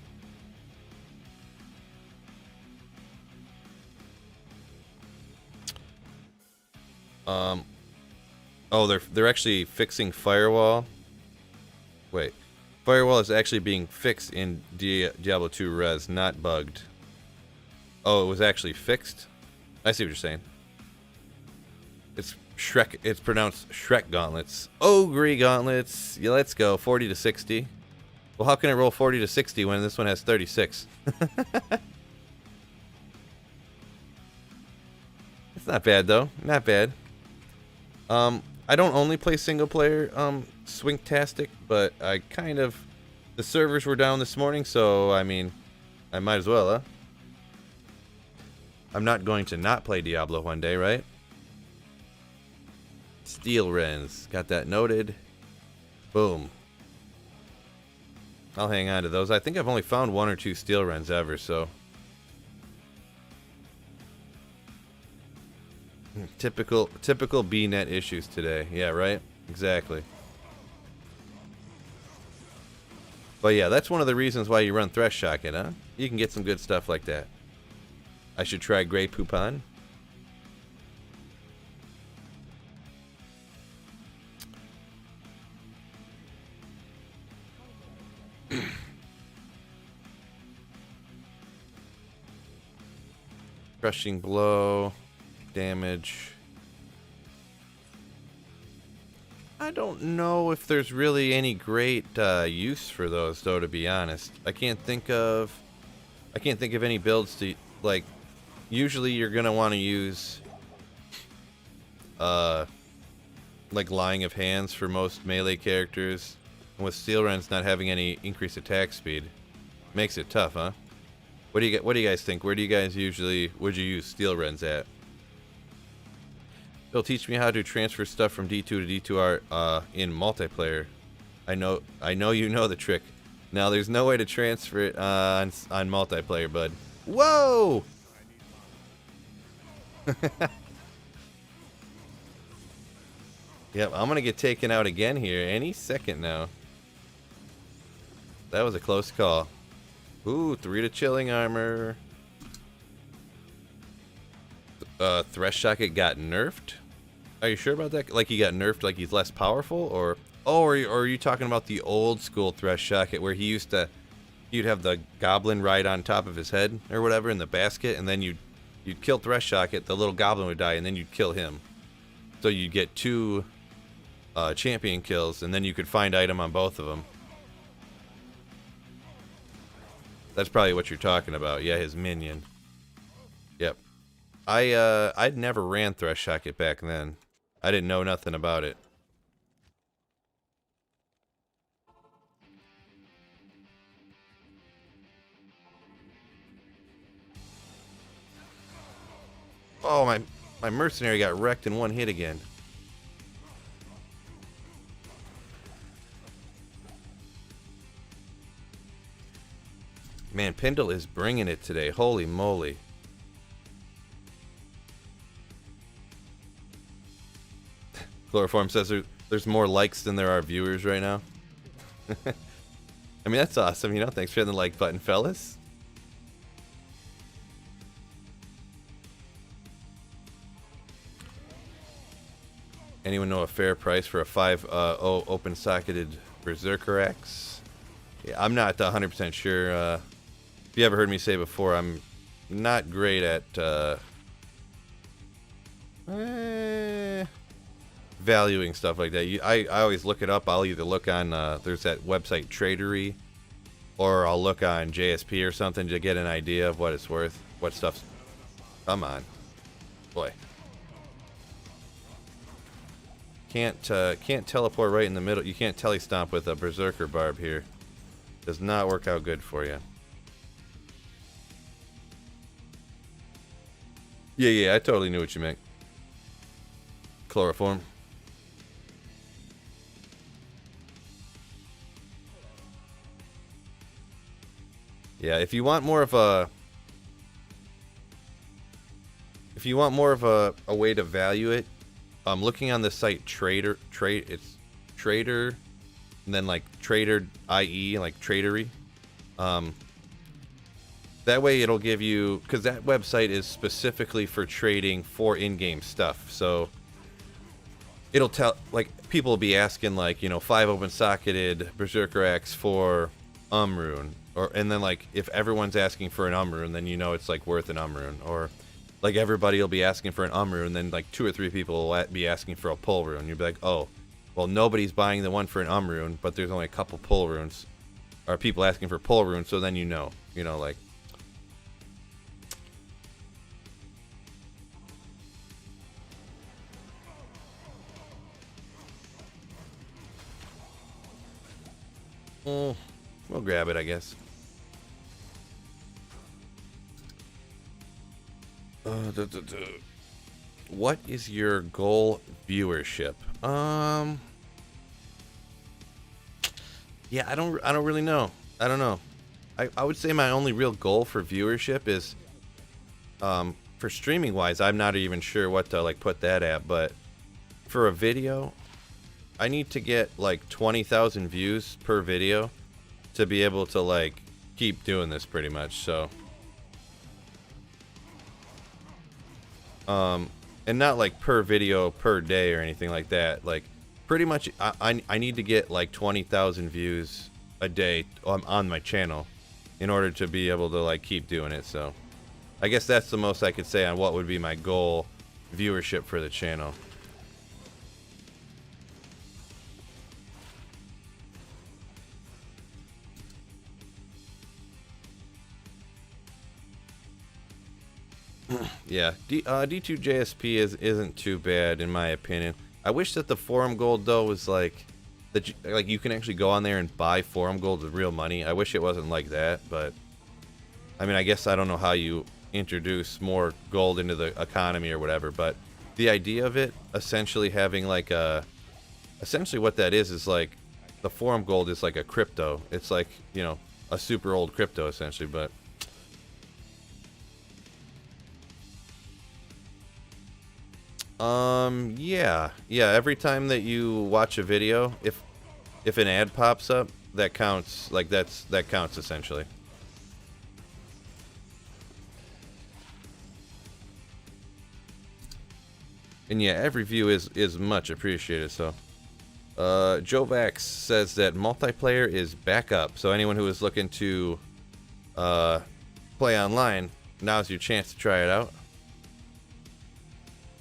Oh, they're actually fixing Firewall. Wait. Firewall is actually being fixed in Diablo 2 Res, not bugged. Oh, it was actually fixed? I see what you're saying. It's Shrek. It's pronounced Shrek gauntlets. Ogre gauntlets. Yeah, let's go. 40 to 60. Well, how can it roll 40 to 60 when this one has 36? It's not bad though. Not bad. I don't only play single player Swingtastic, but I kind of, the servers were down this morning, so I mean, I might as well, huh? I'm not going to not play Diablo one day, right? Steel Wrens. Got that noted. Boom. I'll hang on to those. I think I've only found 1 or 2 Steel Wrens ever, so. Typical B-net issues today. Yeah, right? Exactly. But yeah, that's one of the reasons why you run Thresh Shotgun, huh? You can get some good stuff like that. I should try Grey Poupon. Crushing blow, damage. I don't know if there's really any great use for those, though. To be honest, I can't think of any builds to like. Usually, you're gonna want to use like Lying of Hands for most melee characters, and with Steel Rens not having any increased attack speed, makes it tough, huh? What do you guys think? Where do you guys would you use Steel Rens at? It'll teach me how to transfer stuff from D2 to D2R in multiplayer. I know you know the trick. Now there's no way to transfer it on multiplayer, bud. Whoa! Yep, I'm gonna get taken out again here any second now. That was a close call. Ooh, 3 to chilling armor. Thresh Socket got nerfed. Are you sure about that? Like he got nerfed, like he's less powerful, or or are you talking about the old school Thresh Socket where you'd have the goblin right on top of his head or whatever in the basket, and then you'd kill Thresh Socket, the little goblin would die, and then you'd kill him. So you'd get 2 champion kills, and then you could find item on both of them. That's probably what you're talking about. Yeah, his minion. Yep. I'd never ran Thresh Socket back then. I didn't know nothing about it. Oh, my mercenary got wrecked in one hit again. Man, Pendle is bringing it today. Holy moly. Chloroform says there's more likes than there are viewers right now. I mean, that's awesome, you know? Thanks for hitting the like button, fellas. Anyone know a fair price for a 5.0 open-socketed Berserker Axe? Yeah, I'm not 100% sure. If you ever heard me say before, I'm not great at valuing stuff like that. I always look it up. I'll either look on there's that website Tradery, or I'll look on JSP or something to get an idea of what it's worth. What stuff's... Come on, boy. Can't teleport right in the middle. You can't telestomp with a Berserker Barb here. Does not work out good for you. Yeah, I totally knew what you meant. Chloroform. Yeah, if you want more of a way to value it, looking on the site it's Trader, and then like Trader IE, like Tradery. That way it'll give you, because that website is specifically for trading for in-game stuff. So it'll tell, like, people will be asking, like, you know, 5 open-socketed Berserker Axe for Rune. And then, like, if everyone's asking for an Rune, then you know it's, like, worth an Rune. Or, like, everybody will be asking for an Rune, and then, like, 2 or 3 people will be asking for a Pull Rune. You'll be like, oh, well, nobody's buying the one for an Rune, but there's only a couple Pull Runes. Or people asking for Pull Runes, so then you know, like... We'll grab it, I guess. What is your goal viewership? Yeah, I don't really know. I don't know. I would say my only real goal for viewership is for streaming wise, I'm not even sure what to like put that at, but for a video, I need to get like 20,000 views per video to be able to like keep doing this pretty much. So and not like per video per day or anything like that. Like pretty much I need to get like 20,000 views a day on my channel in order to be able to like keep doing it. So I guess that's the most I could say on what would be my goal viewership for the channel. Yeah, D2JSP isn't too bad in my opinion. I wish that the forum gold though was like like you can actually go on there and buy forum gold with real money. I wish it wasn't like that, but I mean, I guess I don't know how you introduce more gold into the economy or whatever, but the idea of it essentially having like essentially what that is like the forum gold is like a crypto. It's like, you know, a super old crypto essentially, but yeah, every time that you watch a video, if an ad pops up, that counts. Like that counts essentially. And yeah, every view is much appreciated. So Jovax says that multiplayer is back up, so anyone who is looking to play online, now's your chance to try it out.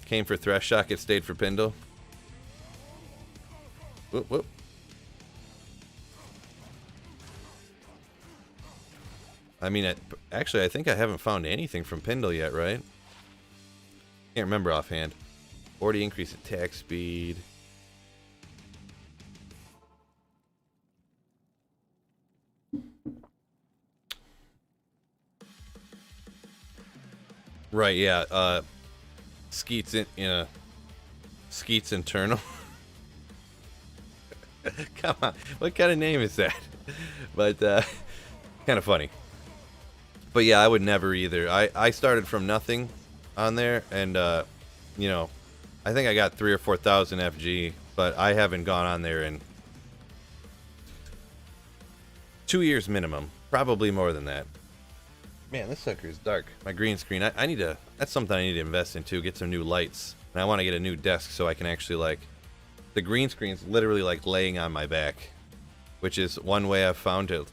Came for Thresh Shock, it stayed for Pindle. Whoop, whoop. I mean, actually, I think I haven't found anything from Pindle yet, right? Can't remember offhand. 40 increase attack speed. Right, yeah. Skeets Skeets internal. Come on, what kind of name is that? But kind of funny. But yeah, I would never either. I started from nothing on there, and you know, I think I got 3,000 or 4,000 FG, but I haven't gone on there in 2 years minimum, probably more than that. Man, this sucker is dark. My green screen, I need to, that's something I need to invest into, get some new lights. And I want to get a new desk so I can actually like, the green screen's literally like laying on my back, which is one way I've found to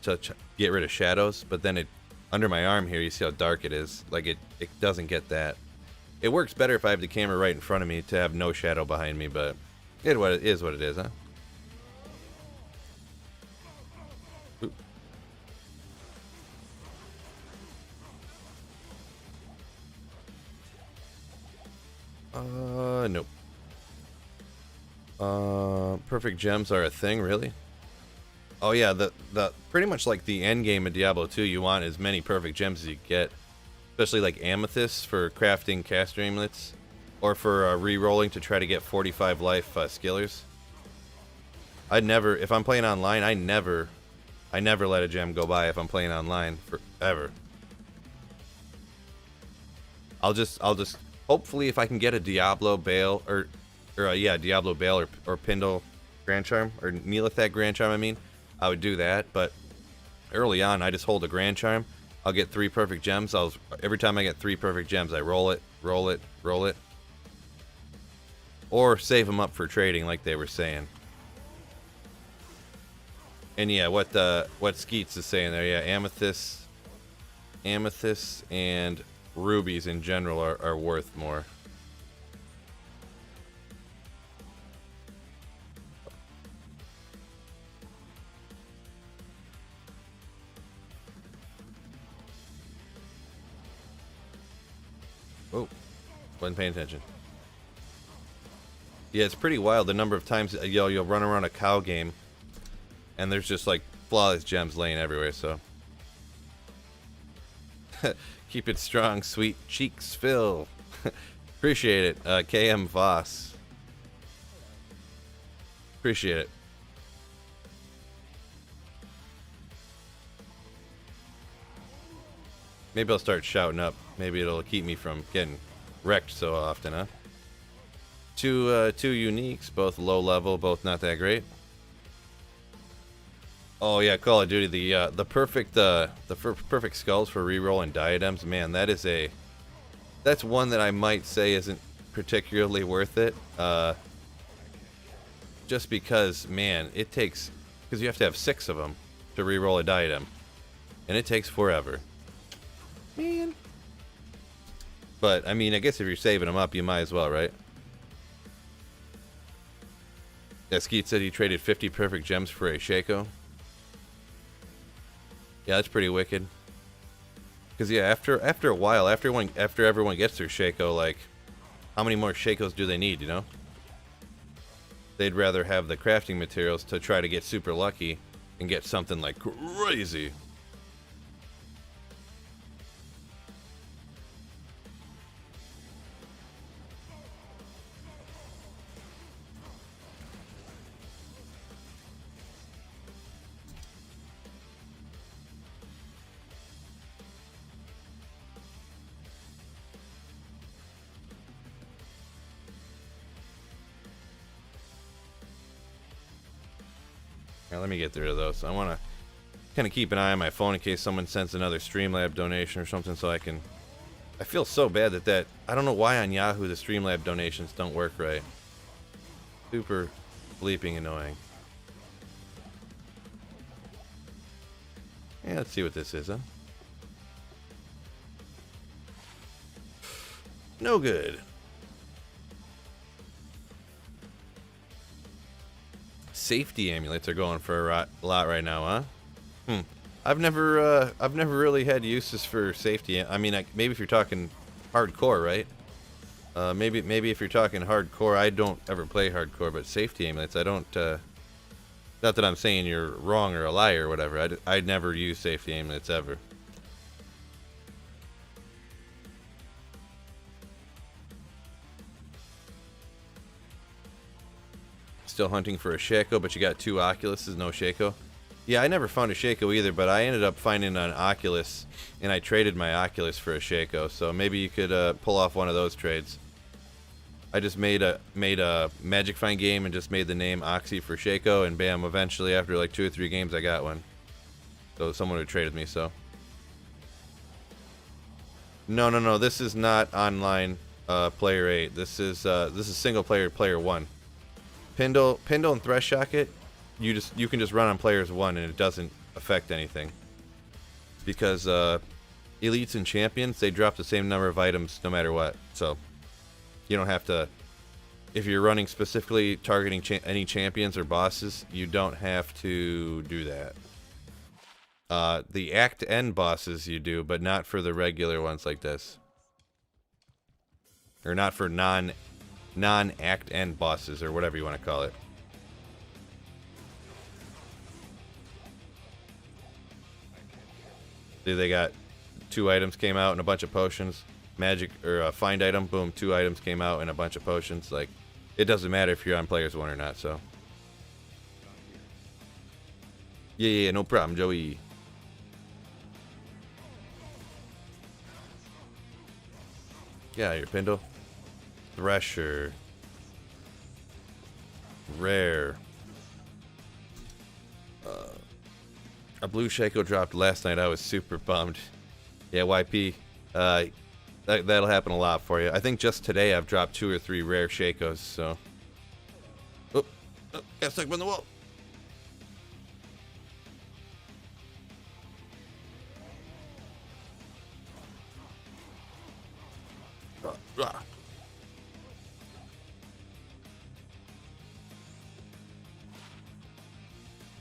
get rid of shadows, but then it, under my arm here, you see how dark it is. Like it doesn't get that. It works better if I have the camera right in front of me to have no shadow behind me, but it is what it is, huh? Nope. Perfect gems are a thing, really? Oh yeah, the pretty much like the end game of Diablo 2, you want as many perfect gems as you get. Especially like amethysts for crafting caster amulets, or for re-rolling to try to get 45 life skillers. I'd never, if I'm playing online, I never let a gem go by if I'm playing online forever. I'll just hopefully if I can get a Diablo Bale Diablo Bale or Pindle Grand Charm, or Neolithak Grand Charm, I mean, I would do that. But early on, I just hold a Grand Charm. I'll get 3 perfect gems. Every time I get 3 perfect gems, I roll it, roll it, roll it, or save them up for trading, like they were saying. And yeah, what Skeets is saying there, yeah, amethysts and rubies in general are worth more. Oh, wasn't paying attention. Yeah, it's pretty wild the number of times you'll run around a cow game and there's just like flawless gems laying everywhere. So keep it strong, sweet cheeks, Phil. Appreciate it, KM Voss. Appreciate it. Maybe I'll start shouting up. Maybe it'll keep me from getting wrecked so often, huh? Two uniques, both low level, both not that great. Oh yeah, Call of Duty, the perfect perfect skulls for rerolling diadems. Man, that's one that I might say isn't particularly worth it. Just because, man, because you have to have 6 of them to reroll a diadem, and it takes forever. Man. But I mean, I guess if you're saving them up, you might as well, right? Yeah, Skeet said he traded 50 perfect gems for a Shaco. Yeah, that's pretty wicked. Because yeah, after a while, after everyone gets their Shaco, like, how many more Shacos do they need? You know, they'd rather have the crafting materials to try to get super lucky and get something like crazy. Now let me get rid of those. I want to kind of keep an eye on my phone in case someone sends another Streamlab donation or something, so I can. I feel so bad that I don't know why on Yahoo the Streamlab donations don't work right. Super bleeping annoying. Yeah, let's see what this is, huh? No good. Safety amulets are going for a lot right now, huh? I've never really had uses for safety. I mean, maybe if you're talking hardcore, right? Maybe if you're talking hardcore, I don't ever play hardcore, but safety amulets, I don't. Not that I'm saying you're wrong or a liar or whatever. I'd never use safety amulets ever. Still hunting for a Shaco, but you got 2 Oculuses, no Shaco. Yeah, I never found a Shaco either, but I ended up finding an Oculus, and I traded my Oculus for a Shaco. So maybe you could pull off one of those trades. I just made a Magic Find game and just made the name Oxy for Shaco, and bam! Eventually, after like 2 or 3 games, I got one. So someone who traded me. So no, this is not online player 8. This is single player 1. Pindle and Thresh Shocket, you can just run on players 1 and it doesn't affect anything. Because elites and champions, they drop the same number of items no matter what. So you don't have to, if you're running specifically targeting any champions or bosses, you don't have to do that. The Act N bosses you do, but not for the regular ones like this. Or not for non-Act N bosses, or whatever you want to call it. See, they got 2 items came out and a bunch of potions. Magic, or a find item, boom, 2 items came out and a bunch of potions. Like, it doesn't matter if you're on players 1 or not, so. Yeah, no problem, Joey. Yeah, your Pindle. Thresher. Rare. A blue Shaco dropped last night. I was super bummed. Yeah, YP. That'll happen a lot for you. I think just today I've dropped 2 or 3 rare Shacos, so. Oh, got stuck on the wall. Ah.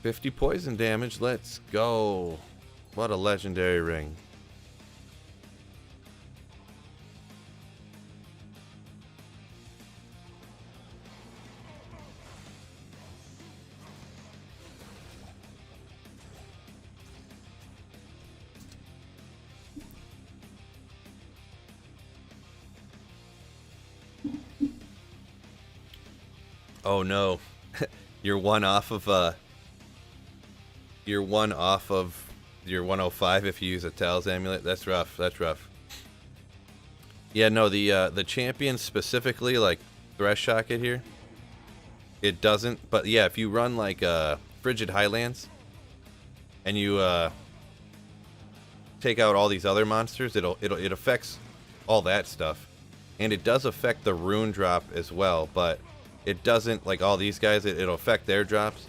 50 poison damage. Let's go. What a legendary ring. Oh no. You're one off of your 105 if you use a Tails amulet. That's rough. That's rough. Yeah, no, the champions specifically, like Thresh Socket here, it doesn't. But yeah, if you run like Frigid Highlands and you take out all these other monsters, it affects all that stuff, and it does affect the rune drop as well. But it doesn't like all these guys. It'll affect their drops.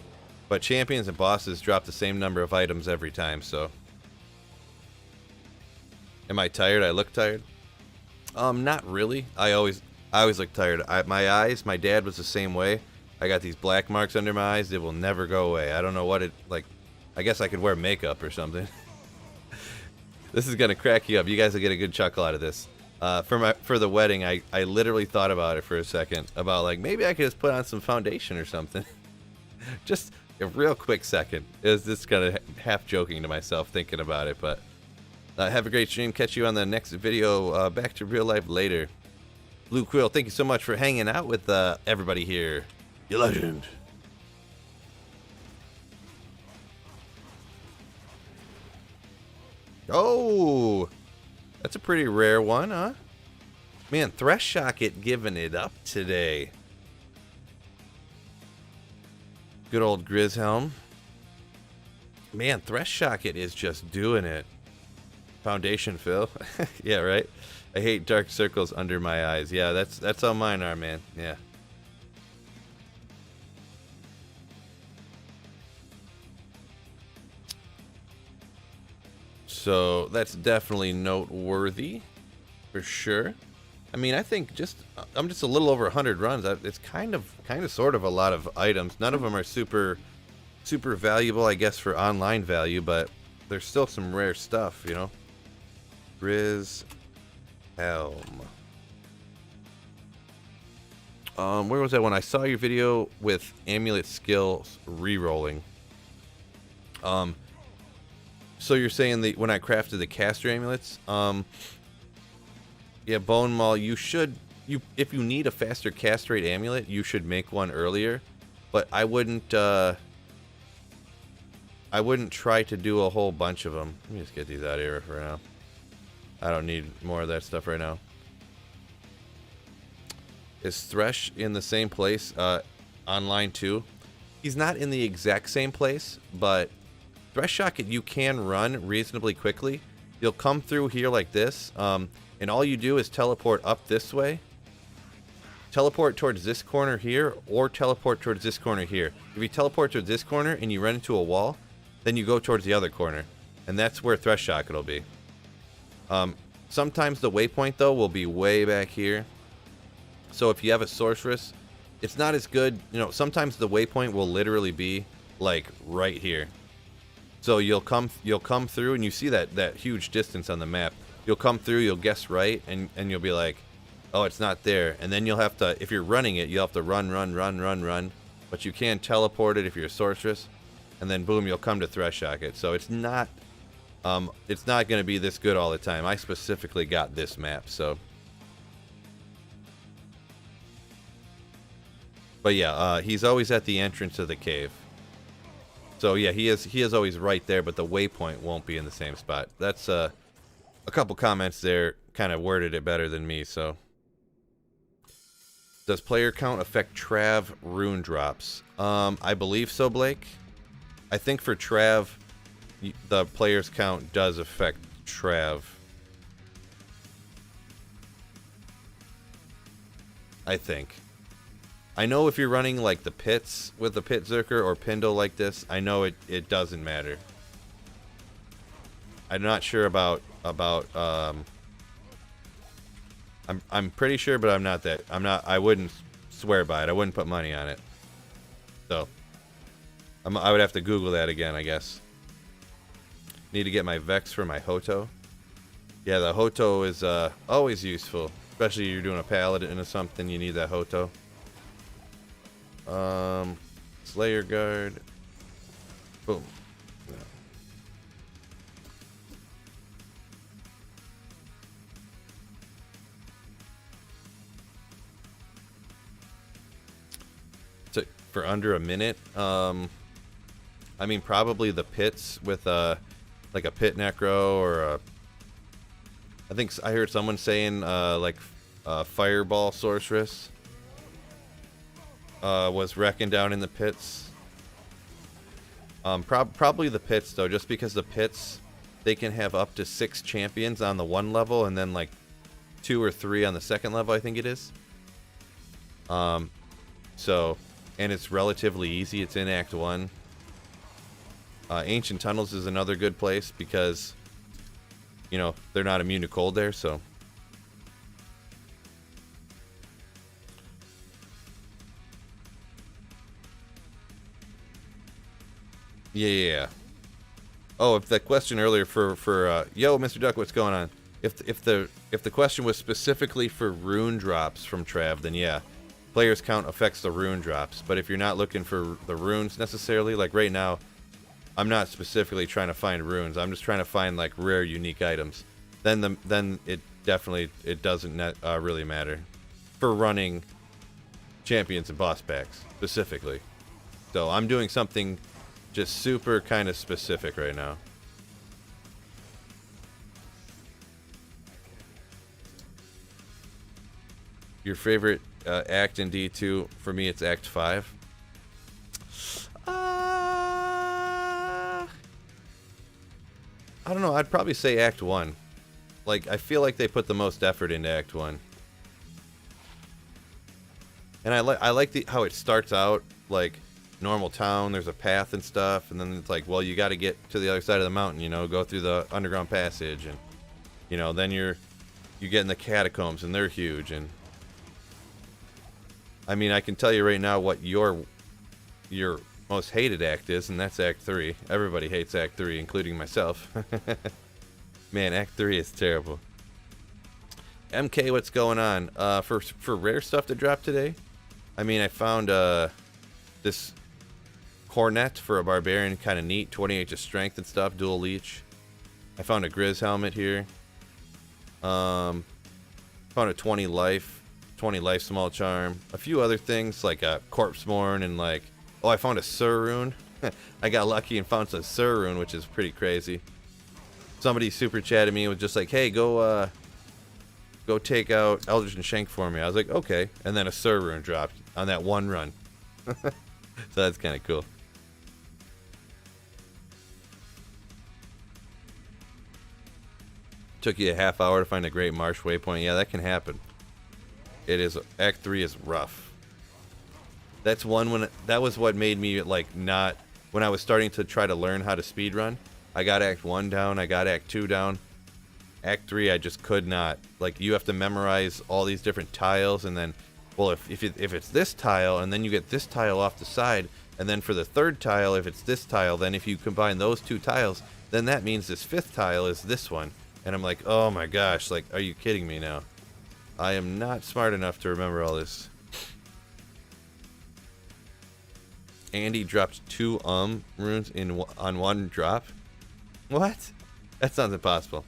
But champions and bosses drop the same number of items every time, so. Am I tired? I look tired? Not really. I always look tired. My eyes, my dad was the same way. I got these black marks under my eyes. They will never go away. I don't know what it, like, I guess I could wear makeup or something. This is going to crack you up. You guys will get a good chuckle out of this. For the wedding, I literally thought about it for a second. About, like, maybe I could just put on some foundation or something. Just a real quick second. It was just kind of half joking to myself thinking about it, but have a great stream. Catch you on the next video. Back to real life later. Blue Quill, thank you so much for hanging out with everybody here. You legend. Oh, that's a pretty rare one, huh? Man, Thresh Socket giving it up today. Good old Grizzhelm. Man, Thresh Socket is just doing it. Foundation Phil. Yeah, right? I hate dark circles under my eyes. Yeah, that's how mine are, man. Yeah. So that's definitely noteworthy, for sure. I mean, I think I'm just a little over 100 runs. It's kind of sort of a lot of items. None of them are super valuable, I guess, for online value, but there's still some rare stuff, you know. Riz Helm. Where was that one? I saw your video with amulet skills re-rolling. So you're saying that when I crafted the caster amulets, yeah, Bone Maul, if you need a faster cast rate amulet, you should make one earlier. But I wouldn't try to do a whole bunch of them. Let me just get these out of here for now. I don't need more of that stuff right now. Is Thresh in the same place online too? He's not in the exact same place, but Thresh Socket you can run reasonably quickly. You'll come through here like this, and all you do is teleport up this way. Teleport towards this corner here, or teleport towards this corner here. If you teleport towards this corner and you run into a wall, then you go towards the other corner. And that's where Thresh Socket will be. Sometimes the waypoint, though, will be way back here. So if you have a sorceress, it's not as good. You know, sometimes the waypoint will literally be, like, right here. So you'll come through, and you see that huge distance on the map. You'll come through, you'll guess right, and you'll be like, oh, it's not there. And then you'll have to, if you're running it, you'll have to run. But you can teleport it if you're a sorceress. And then, boom, you'll come to Thresh Socket. So it's not going to be this good all the time. I specifically got this map, so. But yeah, he's always at the entrance of the cave. So yeah, he is always right there, but the waypoint won't be in the same spot. That's a couple comments there kind of worded it better than me, so. Does player count affect Trav rune drops? I believe so, Blake. I think for Trav, the player's count does affect Trav. I think. I know if you're running like the pits with the Pit Zerker or Pindle like this, I know it doesn't matter. I'm not sure about I'm pretty sure, but I wouldn't swear by it. I wouldn't put money on it. So I would have to Google that again, I guess. Need to get my Vex for my Hoto. Yeah, the Hoto is always useful, especially if you're doing a paladin or something. You need that Hoto. Slayer Guard. Boom. Yeah. So for under a minute, I mean probably the pits with like a pit necro or a. I think I heard someone saying like fireball sorceress was wrecking down in the pits. Probably the pits though, just because the pits they can have up to 6 champions on the 1 level and then like 2 or 3 on the 2nd level. I think it is. So, and it's relatively easy. It's in Act 1. Ancient Tunnels is another good place because, you know, they're not immune to cold there, so. Yeah. Oh, if that question earlier for yo, Mr. Duck, what's going on? If the question was specifically for rune drops from Trav, then yeah, players count affects the rune drops. But if you're not looking for the runes necessarily, like right now, I'm not specifically trying to find runes. I'm just trying to find like rare, unique items. Then it definitely doesn't really matter for running champions and boss packs specifically. So I'm doing something just super kind of specific right now. Your favorite act in D2? For me, it's Act 5. I don't know. I'd probably say Act 1. Like, I feel like they put the most effort into Act 1. And I like how it starts out like normal town. There's a path and stuff, and then it's like, well, you got to get to the other side of the mountain. You know, go through the underground passage, and you know, then you get in the catacombs, and they're huge. And I mean, I can tell you right now what your most hated act is, and that's Act 3. Everybody hates Act 3, including myself. Man, Act 3 is terrible. MK, what's going on? For rare stuff to drop today, I mean, I found this cornet for a barbarian, kind of neat. 28 to strength and stuff, dual leech. I found a Grizz helmet here. Found a 20 life small charm. A few other things like a corpse morn and like, oh, I found a Sur rune. I got lucky and found a Sur rune, which is pretty crazy. Somebody super chatted me and was just like, hey, go take out Eldritch and Shank for me. I was like, okay. And then a Sur rune dropped on that one run. So that's kind of cool. Took you a half hour to find a great marsh waypoint. Yeah, that can happen. It is. Act 3 is rough. That's that was what made me like not, when I was starting to try to learn how to speedrun. I got Act 1 down, I got Act 2 down. Act 3 I just could not. Like, you have to memorize all these different tiles, and then, well, if it's this tile, and then you get this tile off the side, and then for the third tile, if it's this tile, then if you combine those 2 tiles, then that means this 5th tile is this one. And I'm like, oh my gosh, like, are you kidding me now? I am not smart enough to remember all this. Andy dropped 2 runes on one drop. What? That sounds impossible.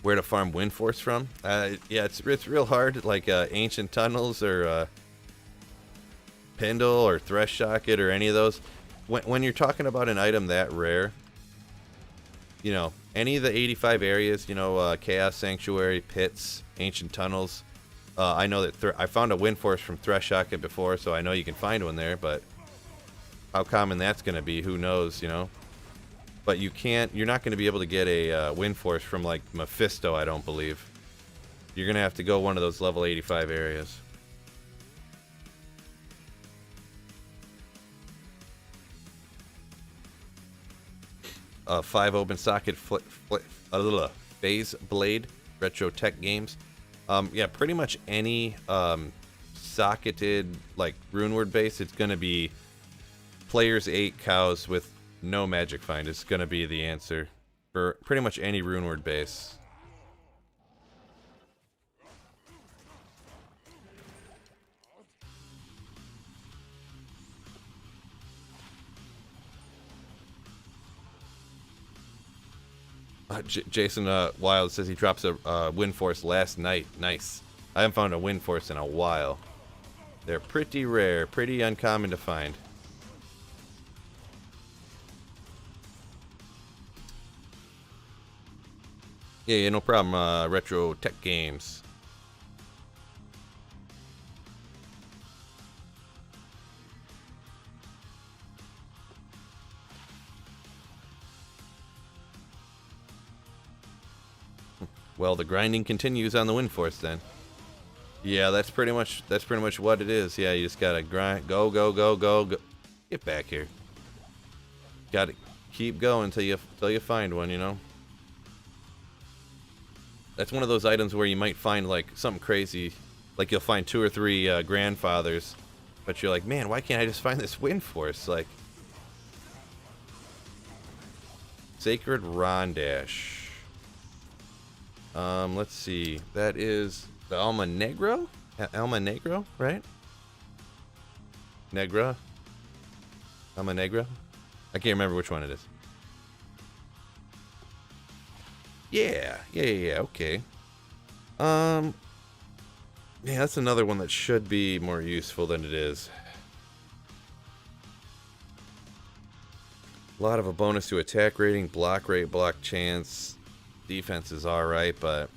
Where to farm Wind Force from? Yeah, it's real hard. Like Ancient Tunnels or Pendle or Thresh Socket or any of those. When you're talking about an item that rare, you know, any of the 85 areas, you know, Chaos Sanctuary, Pits, Ancient Tunnels. I know that I found a Wind Force from Thresh Socket before, so I know you can find one there, but how common that's going to be, who knows, you know? But you're not going to be able to get a Wind Force from, like, Mephisto, I don't believe. You're going to have to go one of those level 85 areas. Five open socket phase blade retro tech games. Yeah, pretty much any socketed like runeward base, it's gonna be players 8 cows with no magic find. It's gonna be the answer for pretty much any runeward base. Jason Wild says he drops a wind force last night. Nice. I haven't found a wind force in a while. They're pretty rare, pretty uncommon to find. Yeah, no problem. Retro Tech Games. Well, the grinding continues on the wind force then. Yeah, that's pretty much what it is. Yeah, you just gotta grind, go. Get back here. Gotta keep going till you find one, you know. That's one of those items where you might find like something crazy, like you'll find 2 or 3 grandfathers, but you're like, man, why can't I just find this wind force? Like, Sacred Rondash. Let's see. That is the Alma Negro? Alma Negro, right? Negra? Alma Negra? I can't remember which one it is. Yeah, okay. Yeah, that's another one that should be more useful than it is. A lot of a bonus to attack rating, block rate, block chance. Defense is alright, but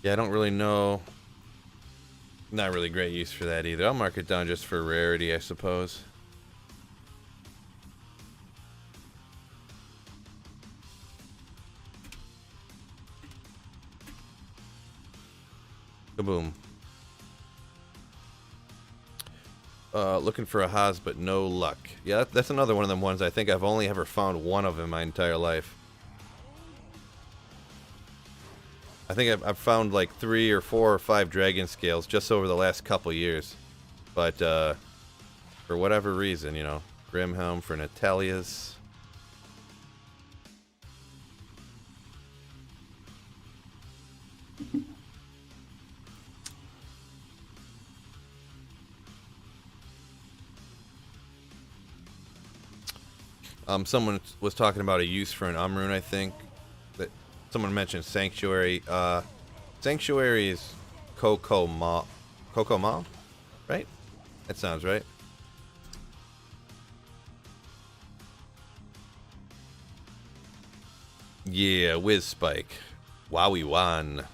yeah, I don't really know. Not really great use for that either. I'll mark it down just for rarity, I suppose. Kaboom. Looking for a Haas, but no luck. Yeah, that's another one of them ones I think I've only ever found one of in my entire life. I think I've found like 3 or 4 or 5 dragon scales just over the last couple years. But for whatever reason, you know, Grimhelm for Natalia's. Someone was talking about a use for an Umrune, I think. That someone mentioned Sanctuary. Sanctuary is Coco Ma, right? That sounds right. Yeah, Whiz Spike. Wowie Wan.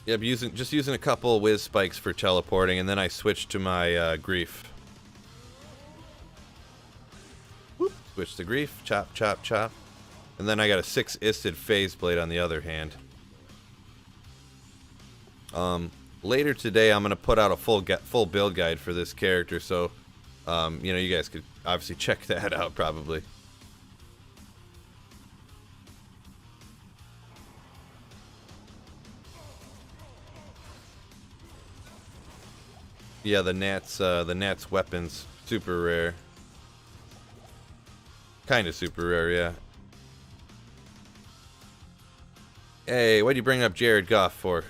Yep, just using a couple Whiz Spikes for teleporting, and then I switched to my Grief. Switch to Grief, chop, chop, chop. And then I got a 6-isted Phase Blade on the other hand. Later today, I'm going to put out a full build guide for this character, so, you know, you guys could obviously check that out, probably. Yeah, the Nat's weapons, super rare. Kind of super rare, yeah. Hey, why'd you bring up Jared Goff for?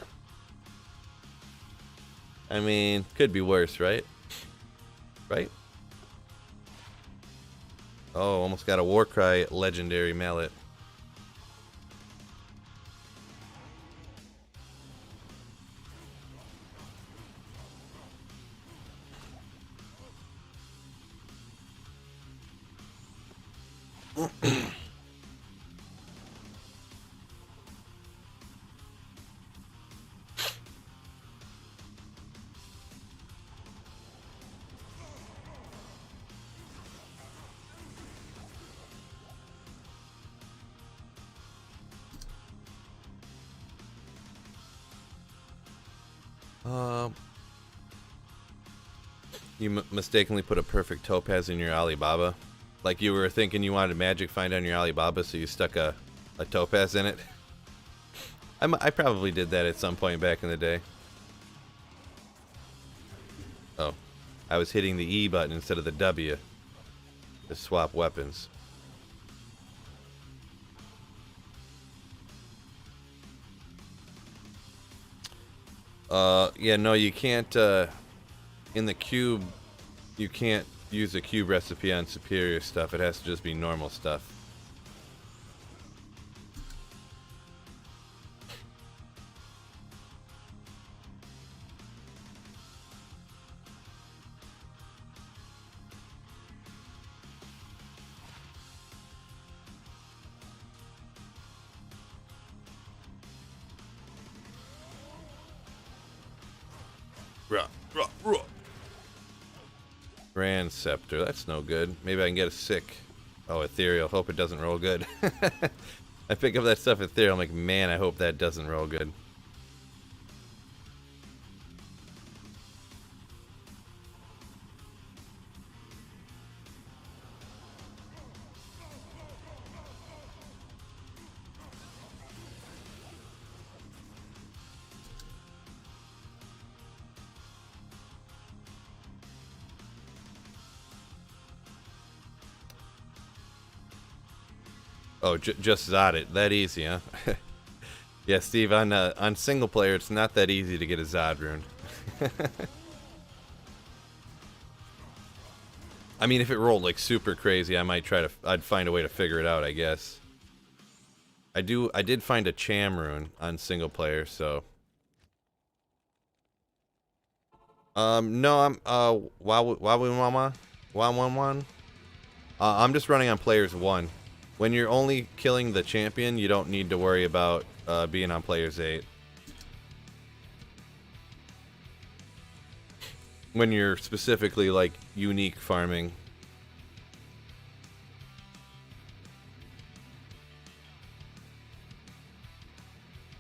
I mean, could be worse, right? Right? Oh, almost got a Warcry legendary mallet. You mistakenly put a perfect topaz in your Alibaba. Like you were thinking you wanted a magic find on your Alibaba, so you stuck a topaz in it. I probably did that at some point back in the day. Oh, I was hitting the E button instead of the W to swap weapons. Yeah, no, you can't, in the cube, you use a cube recipe on superior stuff. It has to just be normal stuff. Grand Scepter, that's no good. Maybe I can get a sick. Oh, Ethereal. Hope it doesn't roll good. I pick up that stuff Ethereal, I'm like, man, I hope that doesn't roll good. Oh, just Zod it. That easy, huh? Yeah, Steve, on single player, it's not that easy to get a Zod rune. I mean, if it rolled like super crazy, I might I'd find a way to figure it out, I guess. I did find a Cham rune on single player, so. No, I'm, I'm just running on players 1. When you're only killing the champion, you don't need to worry about being on players 8. When you're specifically like unique farming.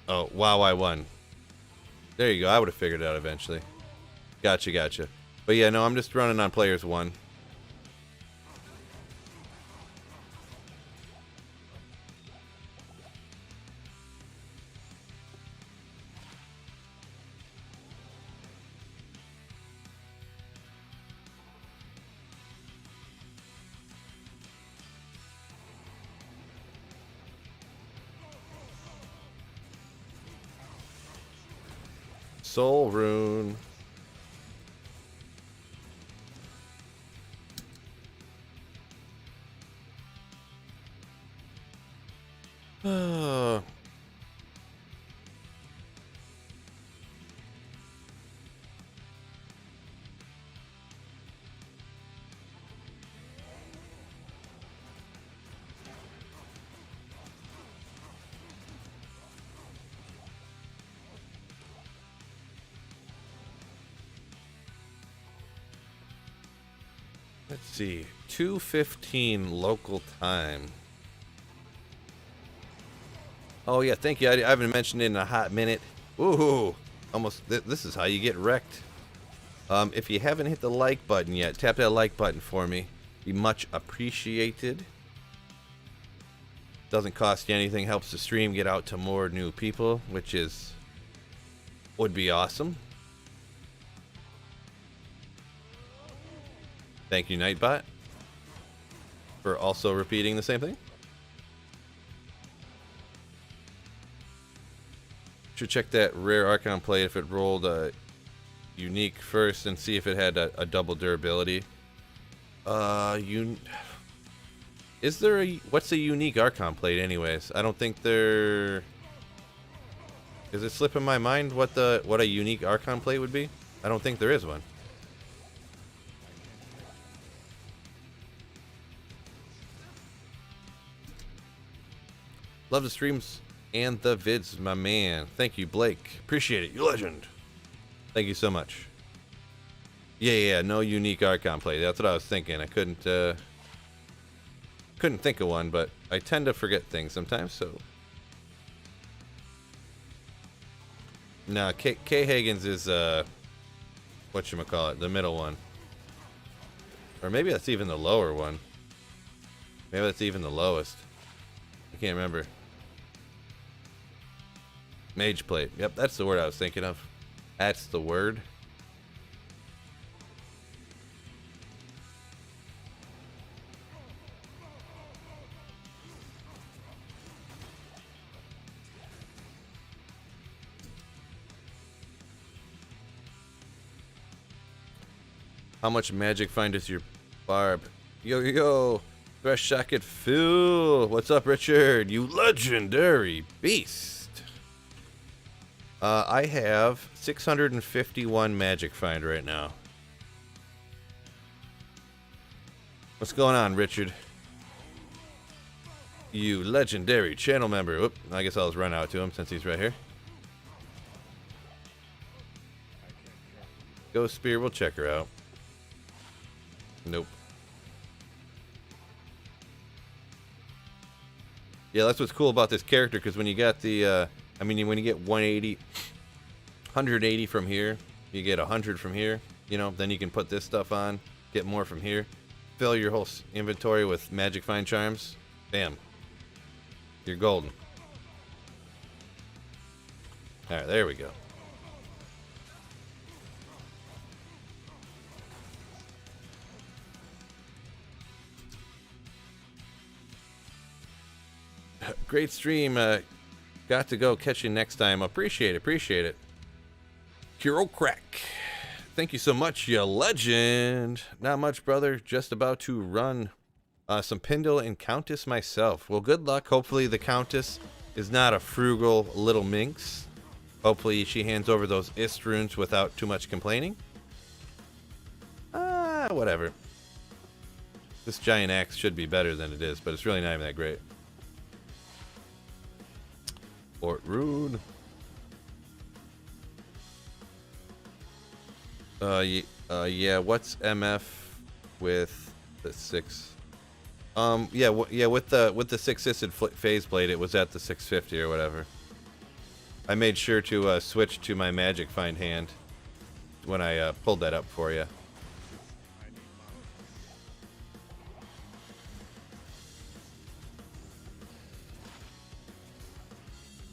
Oh, wow, I won. There you go. I would have figured it out eventually. Gotcha. But yeah, no, I'm just running on players 1. Soul rune. Let's see, 2:15 local time. Oh yeah, thank you. I haven't mentioned it in a hot minute. Ooh, almost. This is how you get wrecked. If you haven't hit the like button yet, tap that like button for me. Be much appreciated. Doesn't cost you anything. Helps the stream get out to more new people, which would be awesome. Thank you, Nightbot, for also repeating the same thing. Should check that rare Archon plate if it rolled a unique first and see if it had a double durability. Is there what's a unique Archon plate anyways? I don't think there. Is it slipping my mind what a unique Archon plate would be? I don't think there is one. Love the streams and the vids, my man. Thank you, Blake. Appreciate it. You legend. Thank you so much. Yeah, no unique Archon plate. That's what I was thinking. I couldn't think of one, but I tend to forget things sometimes, so. No, K Hagen's is, whatchamacallit, the middle one. Or maybe that's even the lower one. Maybe that's even the lowest. I can't remember. Mage plate. Yep, that's the word I was thinking of. That's the word. How much magic find is your Barb. Yo, yo, yo. Thresh Socket Phil. What's up, Richard? You legendary beast. I have 651 Magic Find right now. What's going on, Richard? You legendary channel member. Whoop, I guess I'll just run out to him since he's right here. Ghost Spear, we'll check her out. Nope. Yeah, that's what's cool about this character, because when you got the, when you get 180, 180 from here, you get 100 from here, you know, then you can put this stuff on, get more from here, fill your whole inventory with Magic Find Charms, bam, you're golden. Alright, there we go. Great stream. Got to go. Catch you next time. Appreciate it. Hero Crack. Thank you so much, you legend. Not much, brother. Just about to run some Pindle and Countess myself. Well, good luck. Hopefully the Countess is not a frugal little minx. Hopefully she hands over those ISS runes without too much complaining. Whatever. This giant axe should be better than it is, but it's really not even that great. Fort Rude. Yeah, what's MF with the 6? Yeah, with the 6-assisted phase blade, it was at the 650 or whatever. I made sure to switch to my Magic Find hand when I pulled that up for you.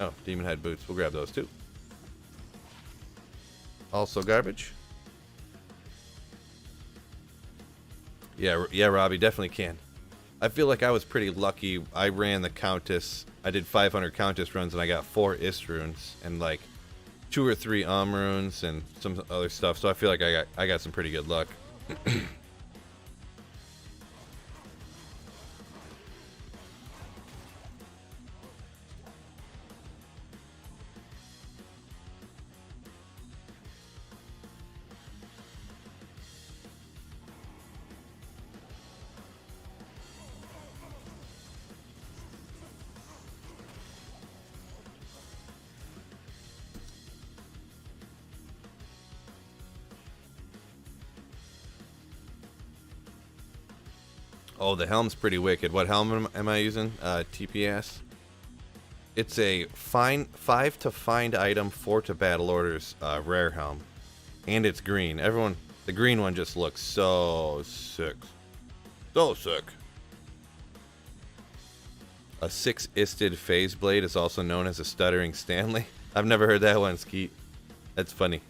Oh, Demon Head boots. We'll grab those too. Also garbage. Yeah, Robbie, definitely can. I feel like I was pretty lucky. I ran the Countess. I did 500 Countess runs and I got 4 ISS runes and like 2 or 3 runes and some other stuff. So I feel like I got some pretty good luck. Oh, the helm's pretty wicked. What helm am I using? TPS. It's a 5 to find item, 4 to battle orders rare helm. And it's green. The green one just looks so sick. So sick. A 6-isted phase blade is also known as a stuttering Stanley. I've never heard that one, Skeet. That's funny.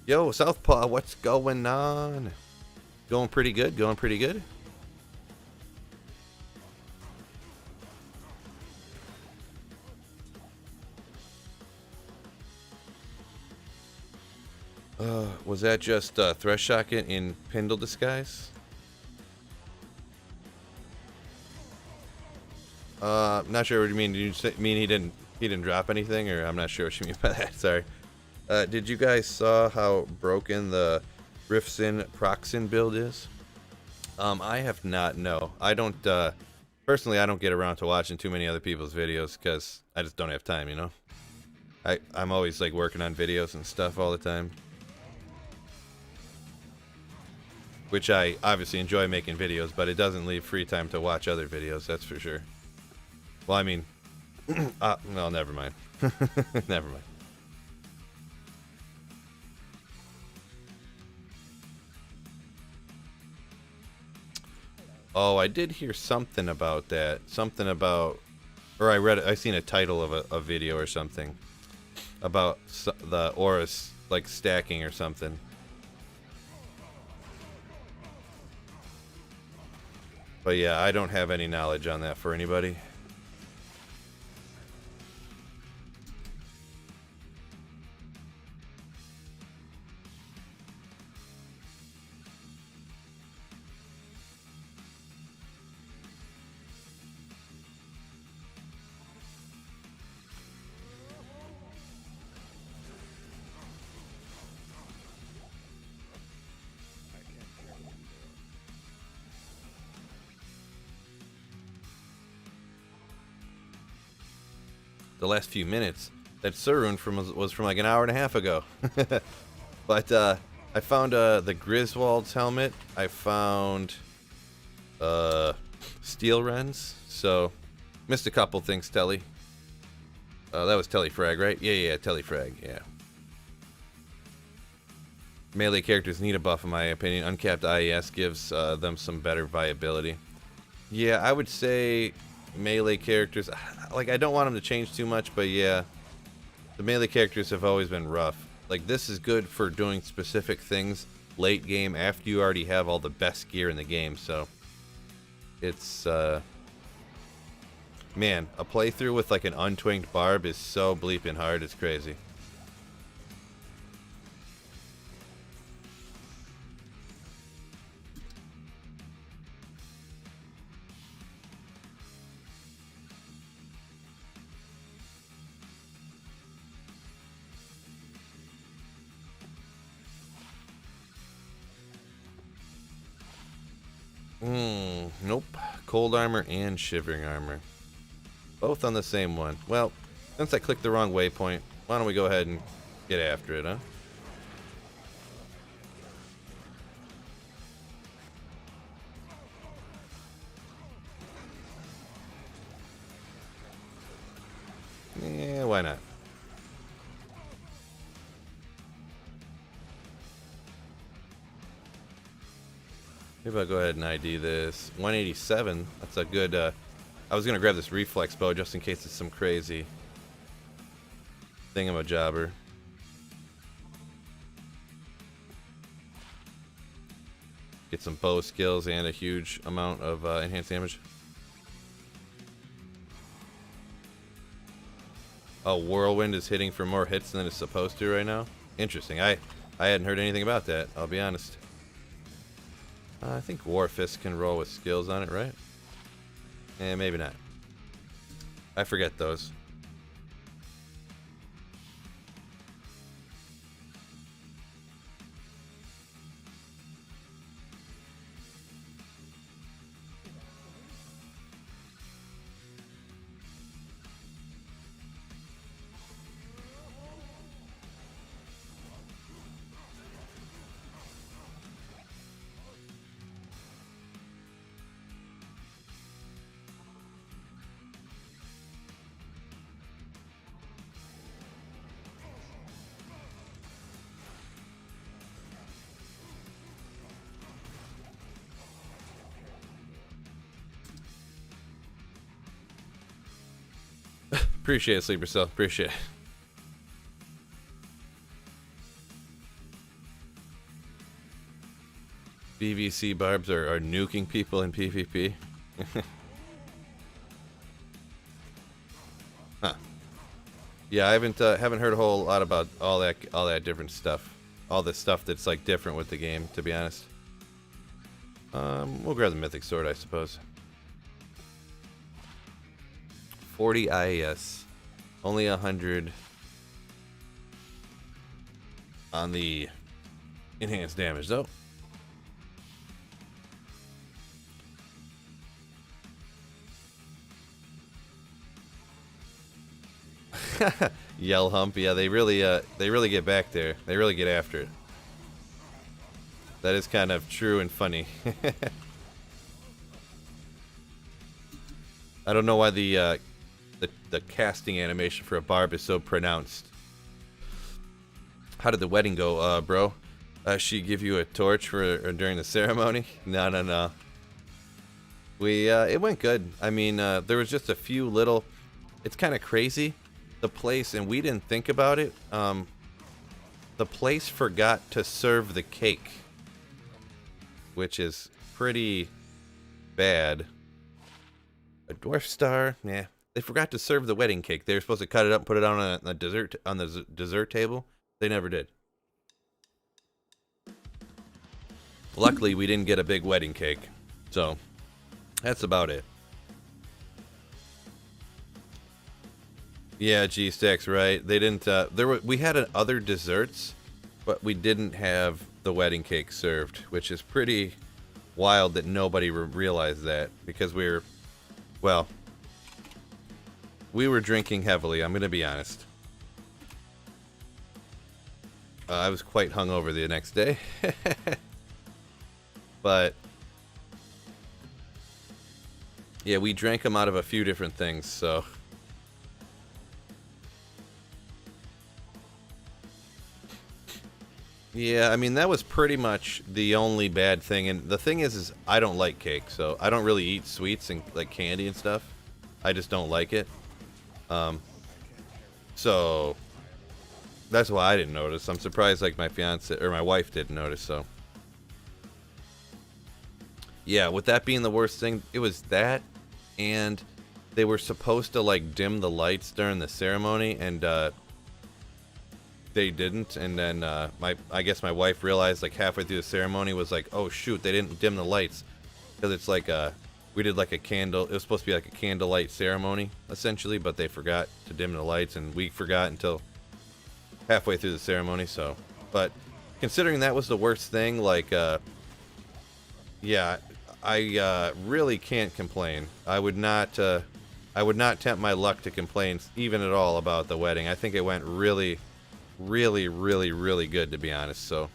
Yo, Southpaw, what's going on? Going pretty good, Was that just Thresh Socket in Pindle disguise? Not sure what you mean. Did you mean he didn't drop anything, or I'm not sure what you mean by that. Sorry. Did you guys saw how broken the Rifsin Proxin build is? I have not. No, I don't. Personally, I don't get around to watching too many other people's videos because I just don't have time. You know, I'm always like working on videos and stuff all the time, which I obviously enjoy making videos, but it doesn't leave free time to watch other videos. That's for sure. Well, I mean, no, never mind. Never mind. Oh, I did hear something about that. Something about, or I seen a title of a video or something about the auras like stacking or something. But yeah, I don't have any knowledge on that for anybody. the last few minutes that Surun was from like an hour and a half ago. But I found the Griswold's helmet. I found Steel Wrens. So missed a couple things, Telly. That was Tellyfrag, right? Yeah, Tellyfrag, yeah. Melee characters need a buff, in my opinion. Uncapped IES gives them some better viability. Yeah, I would say melee characters, like, I don't want them to change too much, but yeah, the melee characters have always been rough. Like, this is good for doing specific things late game after you already have all the best gear in the game, so it's, man, a playthrough with, like, an untwinged barb is so bleeping hard, it's crazy. Nope. Cold armor and shivering armor. Both on the same one. Well, since I clicked the wrong waypoint, why don't we go ahead and get after it, huh? Yeah, why not? Maybe I'll go ahead and ID this. 187. That's a good, I was going to grab this reflex bow just in case it's some crazy thingamajobber. Get some bow skills and a huge amount of enhanced damage. Oh, Whirlwind is hitting for more hits than it's supposed to right now? Interesting. I hadn't heard anything about that, I'll be honest. I think BOIIIISSS can roll with skills on it, right? Eh, maybe not. I forget those. Appreciate it, Sleeper Cell. Appreciate it. BVC barbs are nuking people in PvP. Huh. Yeah, I haven't heard a whole lot about all that different stuff. All the stuff that's like different with the game, to be honest. We'll grab the Mythic Sword, I suppose. 40 IES, only 100 on the enhanced damage, though. Yell hump, yeah, they really get back there. They really get after it. That is kind of true and funny. I don't know why the casting animation for a barb is so pronounced. How did the wedding go, bro? She give you a torch for during the ceremony? No. It went good. I mean, there was just a few little. It's kind of crazy, the place, and we didn't think about it. The place forgot to serve the cake, which is pretty bad. A dwarf star, yeah. They forgot to serve the wedding cake. They were supposed to cut it up and put it on the dessert table. They never did. Luckily, we didn't get a big wedding cake, so that's about it. Yeah, G-Stacks, right? They didn't. We had other desserts, but we didn't have the wedding cake served, which is pretty wild that nobody realized that, because we we were drinking heavily, I'm gonna be honest. I was quite hungover the next day. But yeah, we drank them out of a few different things, so. Yeah, I mean, that was pretty much the only bad thing. And the thing is I don't like cake, so I don't really eat sweets and like candy and stuff. I just don't like it. So that's why I didn't notice. I'm surprised like my fiance or my wife didn't notice, so. Yeah, with that being the worst thing, it was that, and they were supposed to like dim the lights during the ceremony, and they didn't. And then I guess my wife realized like halfway through the ceremony, was like, oh shoot, they didn't dim the lights, because it's like we did like a candle. It was supposed to be like a candlelight ceremony essentially, but they forgot to dim the lights, and we forgot until halfway through the ceremony. So, but considering that was the worst thing, like yeah, I really can't complain. I would not tempt my luck to complain even at all about the wedding. I think it went really, really, really, really good, to be honest. So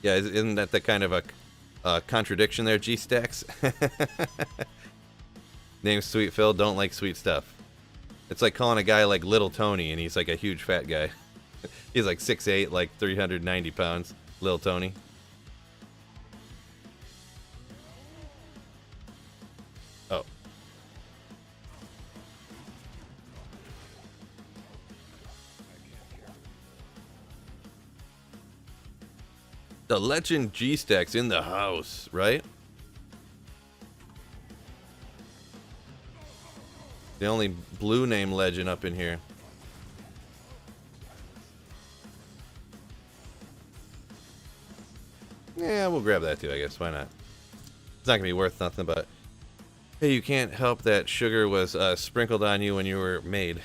yeah, isn't that the kind of a contradiction there, G-Stacks? Name's Sweet Phil, don't like sweet stuff. It's like calling a guy like Little Tony, and he's like a huge fat guy. He's like 6'8", like 390 pounds. Little Tony. Oh. The legend G-Stacks in the house, right? The only blue name legend up in here. Yeah, we'll grab that too, I guess. Why not? It's not gonna be worth nothing, but hey, you can't help that sugar was sprinkled on you when you were made.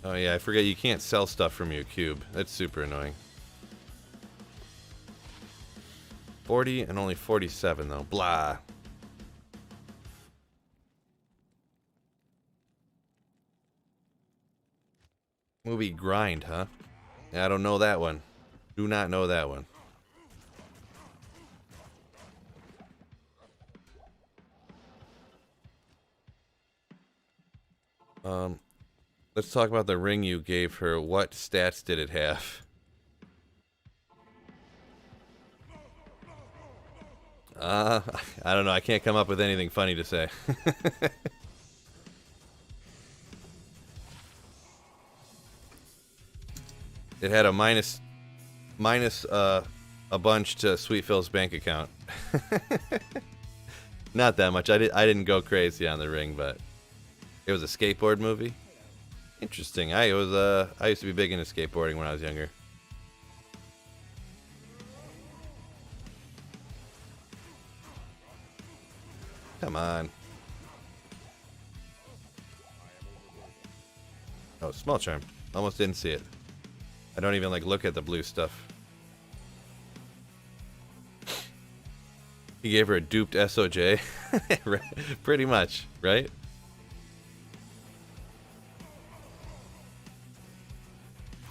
Oh yeah, I forget you can't sell stuff from your cube. That's super annoying. 40 and only 47 though. Blah. Movie Grind, huh? Yeah, I don't know that one. Do not know that one. Let's talk about the ring you gave her. What stats did it have? I don't know. I can't come up with anything funny to say. It had a minus a bunch to Sweet Phil's bank account. Not that much. I didn't go crazy on the ring, but it was a skateboard movie. Interesting. I used to be big into skateboarding when I was younger. Come on. Oh, small charm. Almost didn't see it. I don't even like look at the blue stuff. He gave her a duped SOJ. Pretty much, right?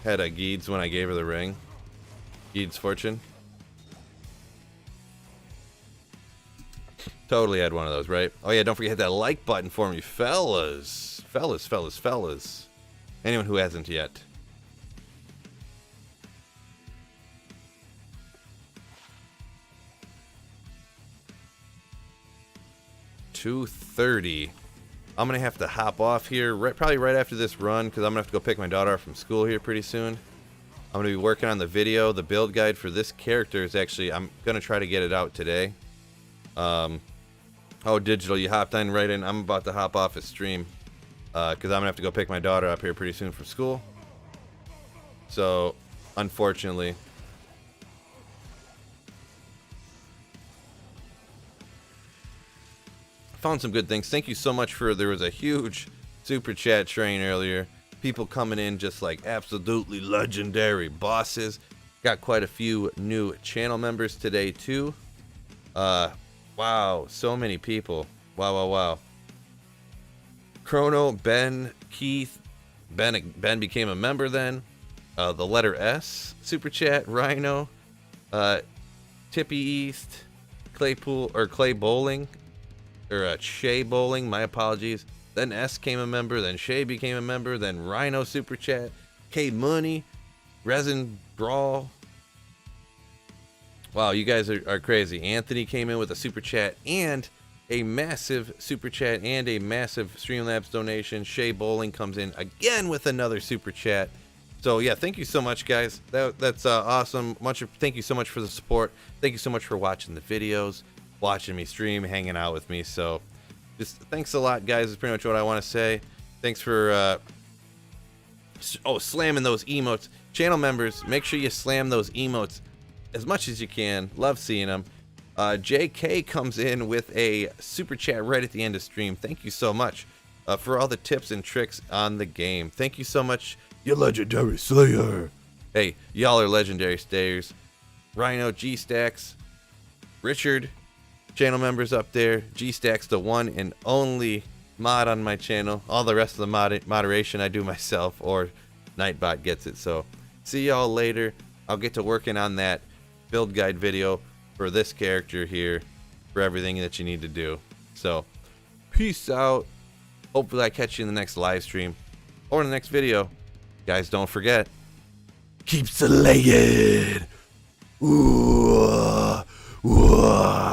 Had a Geeds when I gave her the ring. Geeds Fortune. Totally had one of those, right? Oh yeah, don't forget to hit that like button for me, fellas. Fellas. Anyone who hasn't yet. $2:30. I'm gonna have to hop off here probably right after this run, because I'm gonna have to go pick my daughter up from school here pretty soon. I'm gonna be working on the video. The build guide for this character is actually, I'm gonna try to get it out today. Oh, Digital, you hopped on right in. I'm about to hop off a stream because I'm gonna have to go pick my daughter up here pretty soon from school. So, unfortunately. Found some good things. Thank you so much for, there was a huge super chat train earlier. People coming in just like absolutely legendary bosses. Got quite a few new channel members today too. Wow, so many people. Wow. Chrono, Ben, Keith. Ben became a member then. The letter S, Super Chat, Rhino, Tippy East, Claypool, or Clay Bowling, or Shay Bowling, my apologies. Then S came a member, then Shay became a member, then Rhino Super Chat, K Money, Resin Brawl. Wow, you guys are crazy. Anthony came in with a Super Chat and a massive Super Chat and a massive Streamlabs donation. Shay Bowling comes in again with another Super Chat. So yeah, thank you so much, guys. That's awesome. Thank you so much for the support. Thank you so much for watching the videos, watching me stream, hanging out with me. So just thanks a lot, guys. Is pretty much what I want to say. Thanks for slamming those emotes. Channel members, make sure you slam those emotes as much as you can. Love seeing them. JK comes in with a Super Chat right at the end of stream. Thank you so much for all the tips and tricks on the game. Thank you so much, you legendary slayer. Hey, y'all are legendary stayers. Rhino, G-Stacks, Richard, channel members up there. G-Stacks, the one and only mod on my channel. All the rest of the moderation I do myself, or Nightbot gets it. So see y'all later. I'll get to working on that build guide video for this character here, for everything that you need to do. So peace out. Hopefully I catch you in the next live stream or in the next video. Guys, don't forget, keep slaying. Ooh, ooh.